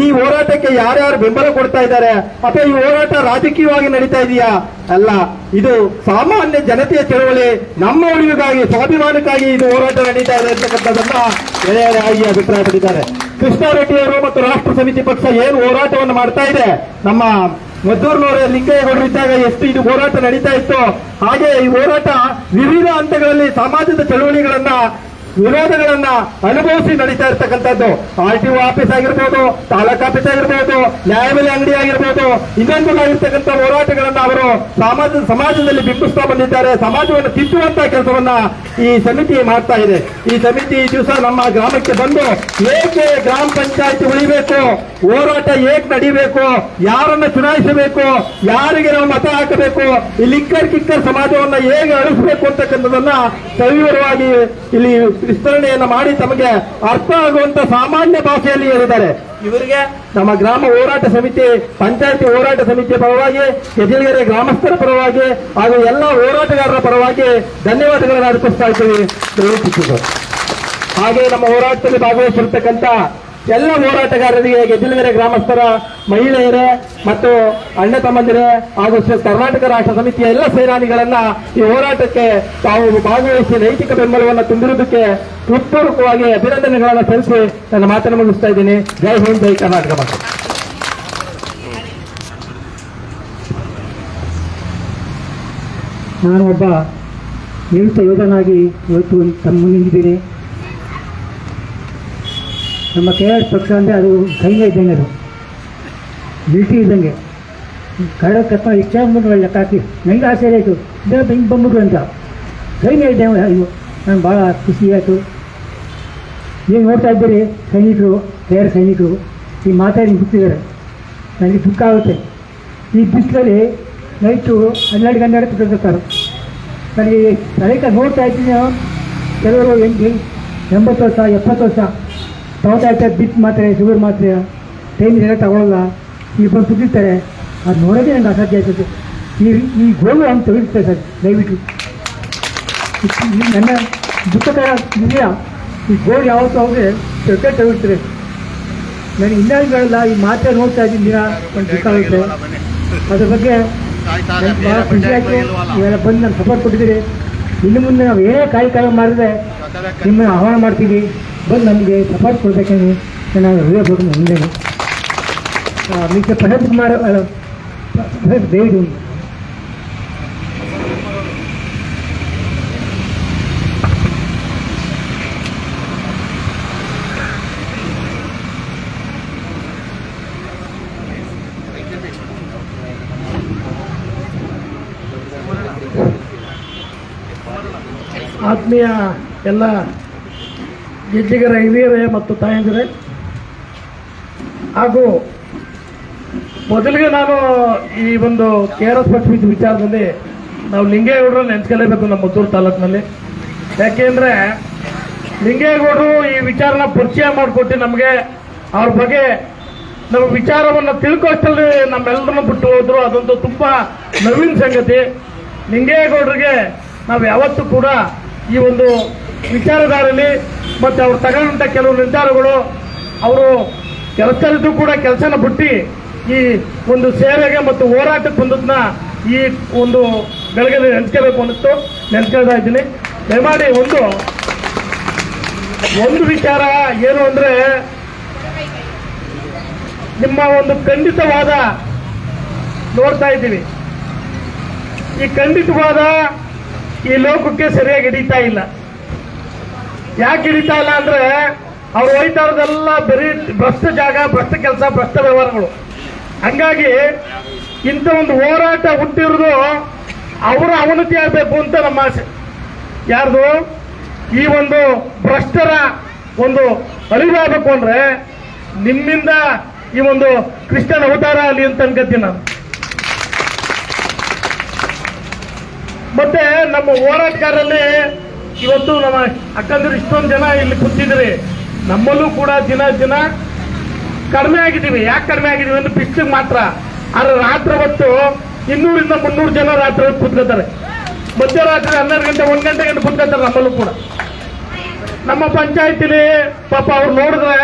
S5: ಈ ಹೋರಾಟಕ್ಕೆ ಯಾರ್ಯಾರು ಬೆಂಬಲ ಕೊಡ್ತಾ ಇದ್ದಾರೆ, ಅಥವಾ ಈ ಹೋರಾಟ ರಾಜಕೀಯವಾಗಿ ನಡೀತಾ ಇದೆಯಾ? ಅಲ್ಲ, ಇದು ಸಾಮಾನ್ಯ ಜನತೆಯ ಚಳವಳಿ, ನಮ್ಮ ಉಳಿವಿಗಾಗಿ ಸ್ವಾಭಿಮಾನಕ್ಕಾಗಿ ಇದು ಹೋರಾಟ ನಡೀತಾ ಇದೆ ಅಂತಕ್ಕಂಥದ್ದನ್ನ ಎಳೆಯಾಗಿ ಅಭಿಪ್ರಾಯಪಟ್ಟಿದ್ದಾರೆ. ಕೃಷ್ಣಾರೆಡ್ಡಿ ಅವರು ಮತ್ತು ರಾಷ್ಟ್ರ ಸಮಿತಿ ಪಕ್ಷ ಏನು ಹೋರಾಟವನ್ನು ಮಾಡ್ತಾ ಇದೆ, ನಮ್ಮ ಮದ್ದೂರಿನವರ ಲಿಂಗಯ್ಯಗೌಡರು ಇದ್ದಾಗ ಎಷ್ಟು ಇದು ಹೋರಾಟ ನಡೀತಾ ಇತ್ತು, ಹಾಗೆ ಈ ಹೋರಾಟ ವಿವಿಧ ಹಂತಗಳಲ್ಲಿ ಸಮಾಜದ ಚಳವಳಿಗಳನ್ನ ವಿರೋಧಗಳನ್ನ ಅನುಭವಿಸಿ ನಡೀತಾ ಇರ್ತಕ್ಕಂಥದ್ದು. RTO ಆಫೀಸ್ ಆಗಿರ್ಬೋದು, ತಾಲೂಕ್ ಆಫೀಸ್ ಆಗಿರ್ಬೋದು, ನ್ಯಾಯಬೆಲೆ ಅಂಗಡಿ ಆಗಿರ್ಬೋದು, ಇನ್ನೊಂದಾಗಿರ್ತಕ್ಕಂಥ ಹೋರಾಟಗಳನ್ನ ಅವರು ಸಮಾಜದಲ್ಲಿ ಬಿಂಬಿಸ್ತಾ ಬಂದಿದ್ದಾರೆ. ಸಮಾಜವನ್ನು ತಿದ್ದುವಂತ ಕೆಲಸವನ್ನ ಈ ಸಮಿತಿ ಮಾಡ್ತಾ ಇದೆ. ಈ ಸಮಿತಿ ಈ ದಿವಸ ನಮ್ಮ ಗ್ರಾಮಕ್ಕೆ ಬಂದು ಏಕೆ ಗ್ರಾಮ ಪಂಚಾಯತಿ ಉಳಿಬೇಕು, ಹೋರಾಟ ಹೇಗೆ ನಡೀಬೇಕು, ಯಾರನ್ನ ಚುನಾಯಿಸಬೇಕು, ಯಾರಿಗೆ ನಾವು ಮತ ಹಾಕಬೇಕು, ಈ ಲಿಕ್ಕರ್ ಕಿಕ್ಕರ್ ಸಮಾಜವನ್ನ ಹೇಗೆ ಅಳಿಸಬೇಕು ಅಂತಕ್ಕಂಥದನ್ನ ಸವಿವರವಾಗಿ ಇಲ್ಲಿ ವಿಸ್ತರಣೆಯನ್ನ ಮಾಡಿ ತಮಗೆ ಅರ್ಥ ಆಗುವಂತ ಸಾಮಾನ್ಯ ಭಾಷೆಯಲ್ಲಿ ಹೇಳಿದ್ದಾರೆ. ಇವರಿಗೆ ನಮ್ಮ ಗ್ರಾಮ ಹೋರಾಟ ಸಮಿತಿ, ಪಂಚಾಯತಿ ಹೋರಾಟ ಸಮಿತಿಯ ಪರವಾಗಿ, ಕೆಜಿಲ್ಗೆರೆ ಗ್ರಾಮಸ್ಥರ ಪರವಾಗಿ ಹಾಗೂ ಎಲ್ಲ ಹೋರಾಟಗಾರರ ಪರವಾಗಿ ಧನ್ಯವಾದಗಳನ್ನು ಅರ್ಪಿಸ್ತಾ ಇದ್ದೀವಿ. ಹಾಗೆ ನಮ್ಮ ಹೋರಾಟದಲ್ಲಿ ಭಾಗವಹಿಸಿರ್ತಕ್ಕಂಥ ಎಲ್ಲ ಹೋರಾಟಗಾರರಿಗೆ, ಗೆಜ್ಜಿಲಗೆರೆ ಗ್ರಾಮಸ್ಥರ, ಮಹಿಳೆಯರೇ ಮತ್ತು ಅಣ್ಣ ತಮ್ಮಂದಿರೇ ಹಾಗೂ ಕರ್ನಾಟಕ ರಾಷ್ಟ್ರ ಸಮಿತಿಯ ಎಲ್ಲ ಸೇನಾನಿಗಳನ್ನ ಈ ಹೋರಾಟಕ್ಕೆ ತಾವು ಭಾಗವಹಿಸಿ ನೈತಿಕ ಬೆಂಬಲವನ್ನು ತುಂಬಿರುವುದಕ್ಕೆ ಹೃತ್ಪೂರ್ವಕವಾಗಿ ಅಭಿನಂದನೆಗಳನ್ನು ಸಲ್ಲಿಸಿ ನನ್ನ ಮಾತನ್ನು ಮುಗಿಸ್ತಾ ಇದ್ದೀನಿ. ಜೈ ಹಿಂದ್, ಜೈ ಕರ್ನಾಟಕ. ಮತ್ತು
S6: ನಾನು ಒಬ್ಬ ನಿವೃತ್ತ ಯೋಧನಾಗಿ ಇವತ್ತು ತಮ್ಮ ಮುಂದಿದ್ದೀನಿ. ನಮ್ಮ KRS ಪಕ್ಷ ಅಂದರೆ ಅದು ಸೈನ್ಯ ಇದ್ದಂಗೆ, ಅದು ಮಿಲಿಟರಿ ಇದ್ದಂಗೆ. ಕನ್ನಡ ಕರ್ಕೊಂಡು ಇಚ್ಛೆ ಬಂದು ಲೆಕ್ಕ ಹಾಕಿ ನನಗೆ ಆಸೆ ಆಯಿತು, ಇದೇ ಬೆಂಕಿ ಬಂದ್ಬಿಟ್ರು ಅಂತ. ಸೈನ್ಯ ಇದ್ದಂಗೆ ಅಯ್ಯೋ, ನಾನು ಭಾಳ ಖುಷಿ ಆಯಿತು. ನೀವು ನೋಡ್ತಾ ಇದ್ದೀರಿ ಸೈನಿಕರು, KRS ಸೈನಿಕರು ಈ ಮಾತಾಡಿ ಬಿಟ್ಟಿದ್ದಾರೆ. ನನಗೆ ದುಃಖ ಆಗುತ್ತೆ. ಈ ಬಿಸಿಲಲ್ಲಿ ನೈಟು 12 ಬಿಟ್ಟಿರ್ತಾರೆ. ನನಗೆ ಅನೇಕ ನೋಡ್ತಾ ಇದ್ದೀನಿ, ಕೆಲವರು 80 ವರ್ಷ 70 ವರ್ಷ ತಗೋತಾ ಇರ್ತಾರೆ, ಬಿಟ್ಟು ಮಾತ್ರೆ, ಶುಗರ್ ಮಾತ್ರೆ, ಟೈಮಿಗೆಲ್ಲ ತಗೊಳ್ಳಲ್ಲ, ಈಗ ಬಂದು ಬಿಟ್ಟಿರ್ತಾರೆ. ಅದು ನೋಡೋದೇ ನನಗೆ ಅಸಾಧ್ಯ ಆಯ್ತದೆ. ಈ ಗೋಳು ಅಂತ ತೆಗೆದುತ್ತೆ ಸರ್, ದಯವಿಟ್ಟು ನನ್ನ ದುಃಖಕರ ಇದೆಯಾ, ಈ ಗೋಳು ಯಾವತ್ತೂ ಅವ್ರಿಗೆ ತೆಗೆದಿರ್ತಾರೆ. ನಾನು ಇನ್ನೊಂದುಗಳಲ್ಲ ಈ ಮಾತೇ ನೋಡ್ತಾ ಇದ್ದೀನಿ, ದಿನ ಒಂದು ದುಃಖ ಆಗುತ್ತೆ. ಅದ್ರ ಬಗ್ಗೆ ನನಗೆ ಭಾಳ ಖುಷಿ ಆಯಿತು. ಇವೆಲ್ಲ ಬಂದು ನಾನು ಸಪೋರ್ಟ್ ಕೊಟ್ಟಿದ್ದೀರಿ. ಇನ್ನು ಮುಂದೆ ನಾವು ಏನೇ ಕಾರ್ಯಕ್ರಮ ಮಾಡಿದ್ರೆ ನಿಮ್ಮನ್ನು ಆಹ್ವಾನ ಮಾಡ್ತೀವಿ, ಬಂದು ನಮಗೆ ಸಪೋರ್ಟ್ ಕೊಡಬೇಕೆಂದು ನಾನು ಹೃದಯ ಕೊಟ್ಟು ಮುಂದೇನು ಮಿಸ್ಟರ್ ಪ್ರಶಾಂತ್ ಕುಮಾರ್ ದಯವಿಟ್ಟು ಆತ್ಮೀಯ ಎಲ್ಲ ಗೆಜ್ಜಿಗರ ಹಿರಿಯರೇ ಮತ್ತು ತಾಯಂದಿರೇ, ಹಾಗೂ ಮೊದಲಿಗೆ ನಾನು ಈ ಒಂದು KRS ಪಕ್ಷ ವಿಚಾರದಲ್ಲಿ ನಾವು ಲಿಂಗೇಗೌಡರು ನೆನೆಸ್ಕೊಳ್ಳೇಬೇಕು ನಮ್ಮ ಮದ್ದೂರು ತಾಲೂಕಿನಲ್ಲಿ. ಯಾಕೆಂದರೆ ಲಿಂಗೇಗೌಡರು ಈ ವಿಚಾರನ ಪರಿಚಯ ಮಾಡಿಕೊಟ್ಟು ನಮಗೆ ಅವ್ರ ಬಗ್ಗೆ ನಮ್ಮ ವಿಚಾರವನ್ನು ತಿಳ್ಕೊಷ್ಟಲ್ಲಿ ನಮ್ಮೆಲ್ಲರನ್ನು ಬಿಟ್ಟು ಹೋದ್ರು. ಅದೊಂದು ತುಂಬ ನವೀನ ಸಂಗತಿ. ಲಿಂಗೇಗೌಡರಿಗೆ ನಾವು ಯಾವತ್ತೂ ಕೂಡ ಈ ಒಂದು ವಿಚಾರಧಾರೆಯಲ್ಲಿ ಮತ್ತು ಅವ್ರು ತಗೊಂಡಂಥ ಕೆಲವು ನಿರ್ಧಾರಗಳು, ಅವರು ಕೆಲಸದಲ್ಲೂ ಕೂಡ ಕೆಲಸನ ಬಿಟ್ಟು ಈ ಒಂದು ಸೇವೆಗೆ ಮತ್ತು ಹೋರಾಟಕ್ಕೆ ಬಂದದನ್ನ ಈ ಒಂದು ಬೆಳಗ್ಗೆ ನೆನೆಸ್ಕೋಬೇಕು ಅನ್ನಿಸ್ತು, ನೆನೆಸ್ಕೊಳ್ತಾ ಇದ್ದೀನಿ. ದಯಮಾಡಿ ಒಂದು ವಿಚಾರ ಏನು ಅಂದರೆ, ನಿಮ್ಮ ಒಂದು ಖಂಡಿತವಾದ ನೋಡ್ತಾ ಇದ್ದೀವಿ. ಈ ಖಂಡಿತವಾದ ಈ ಲೋಕಕ್ಕೆ ಸರಿಯಾಗಿ ಹಿಡಿತಾ ಇಲ್ಲ. ಯಾಕೆ ಹಿಡಿತಾ ಇಲ್ಲ ಅಂದ್ರೆ, ಅವ್ರು ಹೋಯ್ತಾ ಇರೋದೆಲ್ಲ ಬರೀ ಭ್ರಷ್ಟ ಜಾಗ, ಭ್ರಷ್ಟ ಕೆಲಸ, ಭ್ರಷ್ಟ ವ್ಯವಹಾರಗಳು. ಹಂಗಾಗಿ ಇಂಥ ಒಂದು ಹೋರಾಟ ಹುಟ್ಟಿರೋದು ಅವರ ಅವನತಿ ಆಗಬೇಕು ಅಂತ ನಮ್ಮ ಆಸೆ. ಯಾರ್ದು? ಈ ಒಂದು ಭ್ರಷ್ಟರ ಒಂದು ಅರಿವಾಗಬೇಕು ಅಂದ್ರೆ ನಿಮ್ಮಿಂದ ಈ ಒಂದು ಕೃಷ್ಣನ ಅವತಾರ ಅಲ್ಲಿ ಅಂತ ಅನ್ಕೋತೀನಿ ನಾನು. ಮತ್ತೆ ನಮ್ಮ ಹೋರಾಟಗಾರರಲ್ಲಿ ಇವತ್ತು ನಮ್ಮ ಅಕ್ಕಂದಿರು ಇಷ್ಟೊಂದು ಜನ ಇಲ್ಲಿ ಕೂತಿದ್ರಿ. ನಮ್ಮಲ್ಲೂ ಕೂಡ ದಿನ ಕಡಿಮೆ ಆಗಿದ್ದೀವಿ. ಯಾಕೆ ಕಡಿಮೆ ಆಗಿದ್ದೀವಿ ಅಂದ್ರೆ ಪಿಸ್ಟಿಗೆ ಮಾತ್ರ. ಆದ್ರೆ ರಾತ್ರಿ ಹೊತ್ತು 200 ಇಂದ 300 ಜನ ರಾತ್ರಿ ಹೊತ್ತು ಕೂತ್ಕೋತಾರೆ. ಮಧ್ಯರಾತ್ರಿ 12 ಗಂಟೆ 1 ಗಂಟೆ ಕೂತ್ಕೋತಾರೆ ನಮ್ಮಲ್ಲೂ ಕೂಡ. ನಮ್ಮ ಪಂಚಾಯತಿಲಿ ಪಾಪ ಅವ್ರು ನೋಡಿದ್ರೆ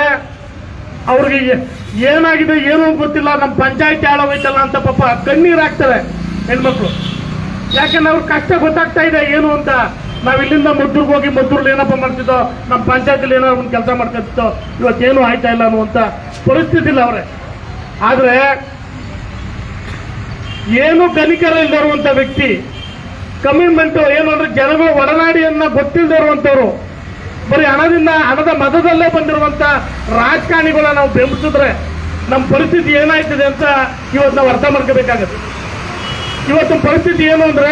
S6: ಅವ್ರಿಗೆ ಏನಾಗಿದೆ ಏನೂ ಗೊತ್ತಿಲ್ಲ, ನಮ್ಮ ಪಂಚಾಯತಿ ಹಾಳಾಗೋಯ್ತಲ್ಲ ಅಂತ ಪಾಪ ಕಣ್ಣೀರು ಹಾಕ್ತಾರೆ ಹೆಣ್ಮಕ್ಳು. ಯಾಕಂದ್ರೆ ಅವ್ರ ಕಷ್ಟ ಗೊತ್ತಾಗ್ತಾ ಇದೆ ಏನು ಅಂತ. ನಾವು ಇಲ್ಲಿಂದ ಮದ್ದೂರ್ಗೆ ಹೋಗಿ ಮದ್ದೂರ್ಲಿ ಏನಪ್ಪ ಮಾಡ್ತಿದ್ದೋ, ನಮ್ಮ ಪಂಚಾಯತಿಲಿ ಏನೋ ಒಂದು ಕೆಲಸ ಮಾಡ್ತಿದ್ದೋ, ಇವತ್ತೇನು ಆಯ್ತಾ ಇಲ್ಲ ಅನ್ನುವಂಥ ಪರಿಸ್ಥಿತಿ ಇಲ್ಲ ಅವ್ರೆ. ಆದ್ರೆ ಏನು ಕನಿಕರ ಇಲ್ದಿರುವಂತ ವ್ಯಕ್ತಿ, ಕಮಿಟ್ಮೆಂಟ್ ಏನು ಅಂದ್ರೆ ಜನಗಳು ಒಡನಾಡಿಯನ್ನ ಗೊತ್ತಿಲ್ಲದೆ ಇರುವಂತವ್ರು, ಬರೀ ಹಣದ ಮದದಲ್ಲೇ ಬಂದಿರುವಂತ ರಾಜಕಾರಣಿಗಳ ನಾವು ಬೆಂಬಲಿಸಿದ್ರೆ ನಮ್ಮ ಪರಿಸ್ಥಿತಿ ಏನಾಯ್ತದೆ ಅಂತ ಇವತ್ತು ನಾವು ಅರ್ಥ ಮಾಡ್ಕೋಬೇಕಾಗತ್ತೆ. ಇವತ್ತು ಪರಿಸ್ಥಿತಿ ಏನು ಅಂದ್ರೆ,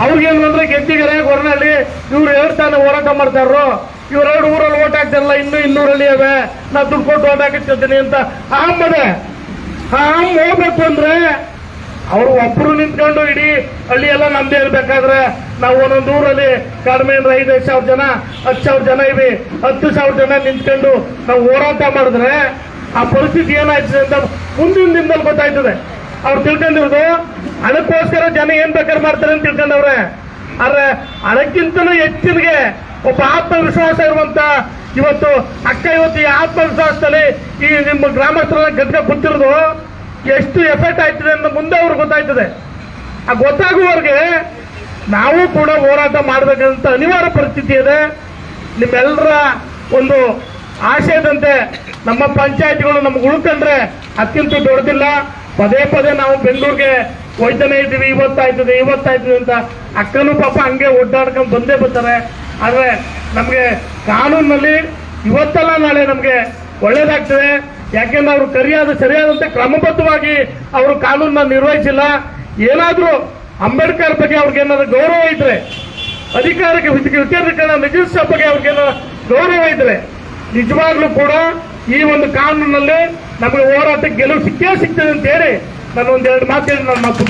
S6: ಅವ್ರಿಗೇನು ಅಂದ್ರೆ ಗೆದ್ದಿಗೆರೆ ಗೊರನಹಳ್ಳಿ ಇವ್ರು 2 ತಾನೇ ಹೋರಾಟ ಮಾಡ್ತಾರೋ, ಇವ್ರು 2 ಊರಲ್ಲಿ ಓಟ್ ಹಾಕ್ತಾರಲ್ಲ, ಇನ್ನೂ 200 ಅವೆ, ನಾ ದುಡ್ಡು ಕೊಟ್ಟು ಓಟ್ ಹಾಕಿರ್ತೀನಿ ಅಂತ ಆಮದೆ ಹೋಗ್ಬೇಕು ಅಂದ್ರೆ ಅವರು ಒಬ್ಬರು ನಿಂತ್ಕೊಂಡು ಇಡೀ ಹಳ್ಳಿ ಎಲ್ಲ ನಮ್ದೇ ಇರ್ಬೇಕಾದ್ರೆ ನಾವು ಒಂದೊಂದು ಊರಲ್ಲಿ ಕಡಿಮೆ ಅಂದ್ರೆ 5,000 ಜನ 10,000 ಜನ ಇವೆ, 10,000 ಜನ ನಿಂತ್ಕೊಂಡು ನಾವು ಹೋರಾಟ ಮಾಡಿದ್ರೆ ಆ ಪರಿಸ್ಥಿತಿ ಏನಾಯ್ತದೆ ಅಂತ ಮುಂದಿನ ದಿನದಲ್ಲಿ ಗೊತ್ತಾಯ್ತದೆ. ಅವ್ರು ತಿಳ್ಕೊಂಡಿರೋದು ಹಣಕ್ಕೋಸ್ಕರ ಜನ ಏನ್ ಬೇಕಾದ್ರೆ ಮಾಡ್ತಾರೆ ಅಂತ ತಿಳ್ಕೊಂಡವ್ರೆ. ಆದ್ರೆ ಹಣಕ್ಕಿಂತಲೂ ಹೆಚ್ಚಿಗೆ ಒಬ್ಬ ಆತ್ಮವಿಶ್ವಾಸ ಇರುವಂತ ಇವತ್ತು ಈ ಆತ್ಮವಿಶ್ವಾಸದಲ್ಲಿ ಈ ನಿಮ್ಮ ಗ್ರಾಮಸ್ಥರ ಗದ್ದೆ ಗೊತ್ತಿರೋದು ಎಷ್ಟು ಎಫೆಕ್ಟ್ ಆಯ್ತದೆ ಅಂತ ಮುಂದೆ ಅವ್ರಿಗೆ ಗೊತ್ತಾಯ್ತದೆ. ಆ ಗೊತ್ತಾಗುವವರೆಗೆ ನಾವು ಕೂಡ ಹೋರಾಟ ಮಾಡಬೇಕಂತ ಅನಿವಾರ್ಯ ಪರಿಸ್ಥಿತಿ ಇದೆ. ನಿಮ್ಮೆಲ್ಲರ ಒಂದು ಆಶಯದಂತೆ ನಮ್ಮ ಪಂಚಾಯತ್ಗಳು ನಮ್ಗೆ ಉಳ್ಕೊಂಡ್ರೆ ಅದಕ್ಕಿಂತ ದೊಡ್ಡದಿಲ್ಲ. ಪದೇ ನಾವು ಬೆಂಗಳೂರಿಗೆ ಹೋಯ್ತಾನೆ ಇದ್ದೀವಿ, ಇವತ್ತಾಯ್ತದೆ ಅಂತ ಅಕ್ಕನೂ ಪಾಪ ಹಂಗೆ ಒಡ್ಡಾಡ್ಕೊಂಡು ಬಂದೇ ಬರ್ತಾರೆ. ಆದ್ರೆ ನಮಗೆ ಕಾನೂನಲ್ಲಿ ಇವತ್ತಲ್ಲ ನಾಳೆ ನಮಗೆ ಒಳ್ಳೇದಾಗ್ತದೆ. ಯಾಕೆಂದ್ರೆ ಅವರು ಸರಿಯಾದಂತೆ ಕ್ರಮಬದ್ಧವಾಗಿ ಅವರು ಕಾನೂನನ್ನ ನಿರ್ವಹಿಸಿಲ್ಲ. ಏನಾದ್ರೂ ಅಂಬೇಡ್ಕರ್ ಬಗ್ಗೆ ಅವ್ರಿಗೇನಾದ್ರು ಗೌರವ ಇದ್ರೆ, ಅಧಿಕಾರಕ್ಕೆ ಮೆಜಿಸ್ಟ್ರೇಟ್ ಬಗ್ಗೆ ಅವ್ರಿಗೇನಾದ್ರು ಗೌರವ ಇದ್ರೆ ನಿಜವಾಗ್ಲೂ ಕೂಡ ಈ ಒಂದು ಕಾನೂನಲ್ಲಿ ನಮಗೆ ಹೋರಾಟಕ್ಕೆ ಗೆಲುವು ಸಿಗ್ತದೆ ಅಂತ ಹೇಳಿ ನಾನು 1-2 ಮಾತು ಹೇಳಿ ನಾನು ಮಾತು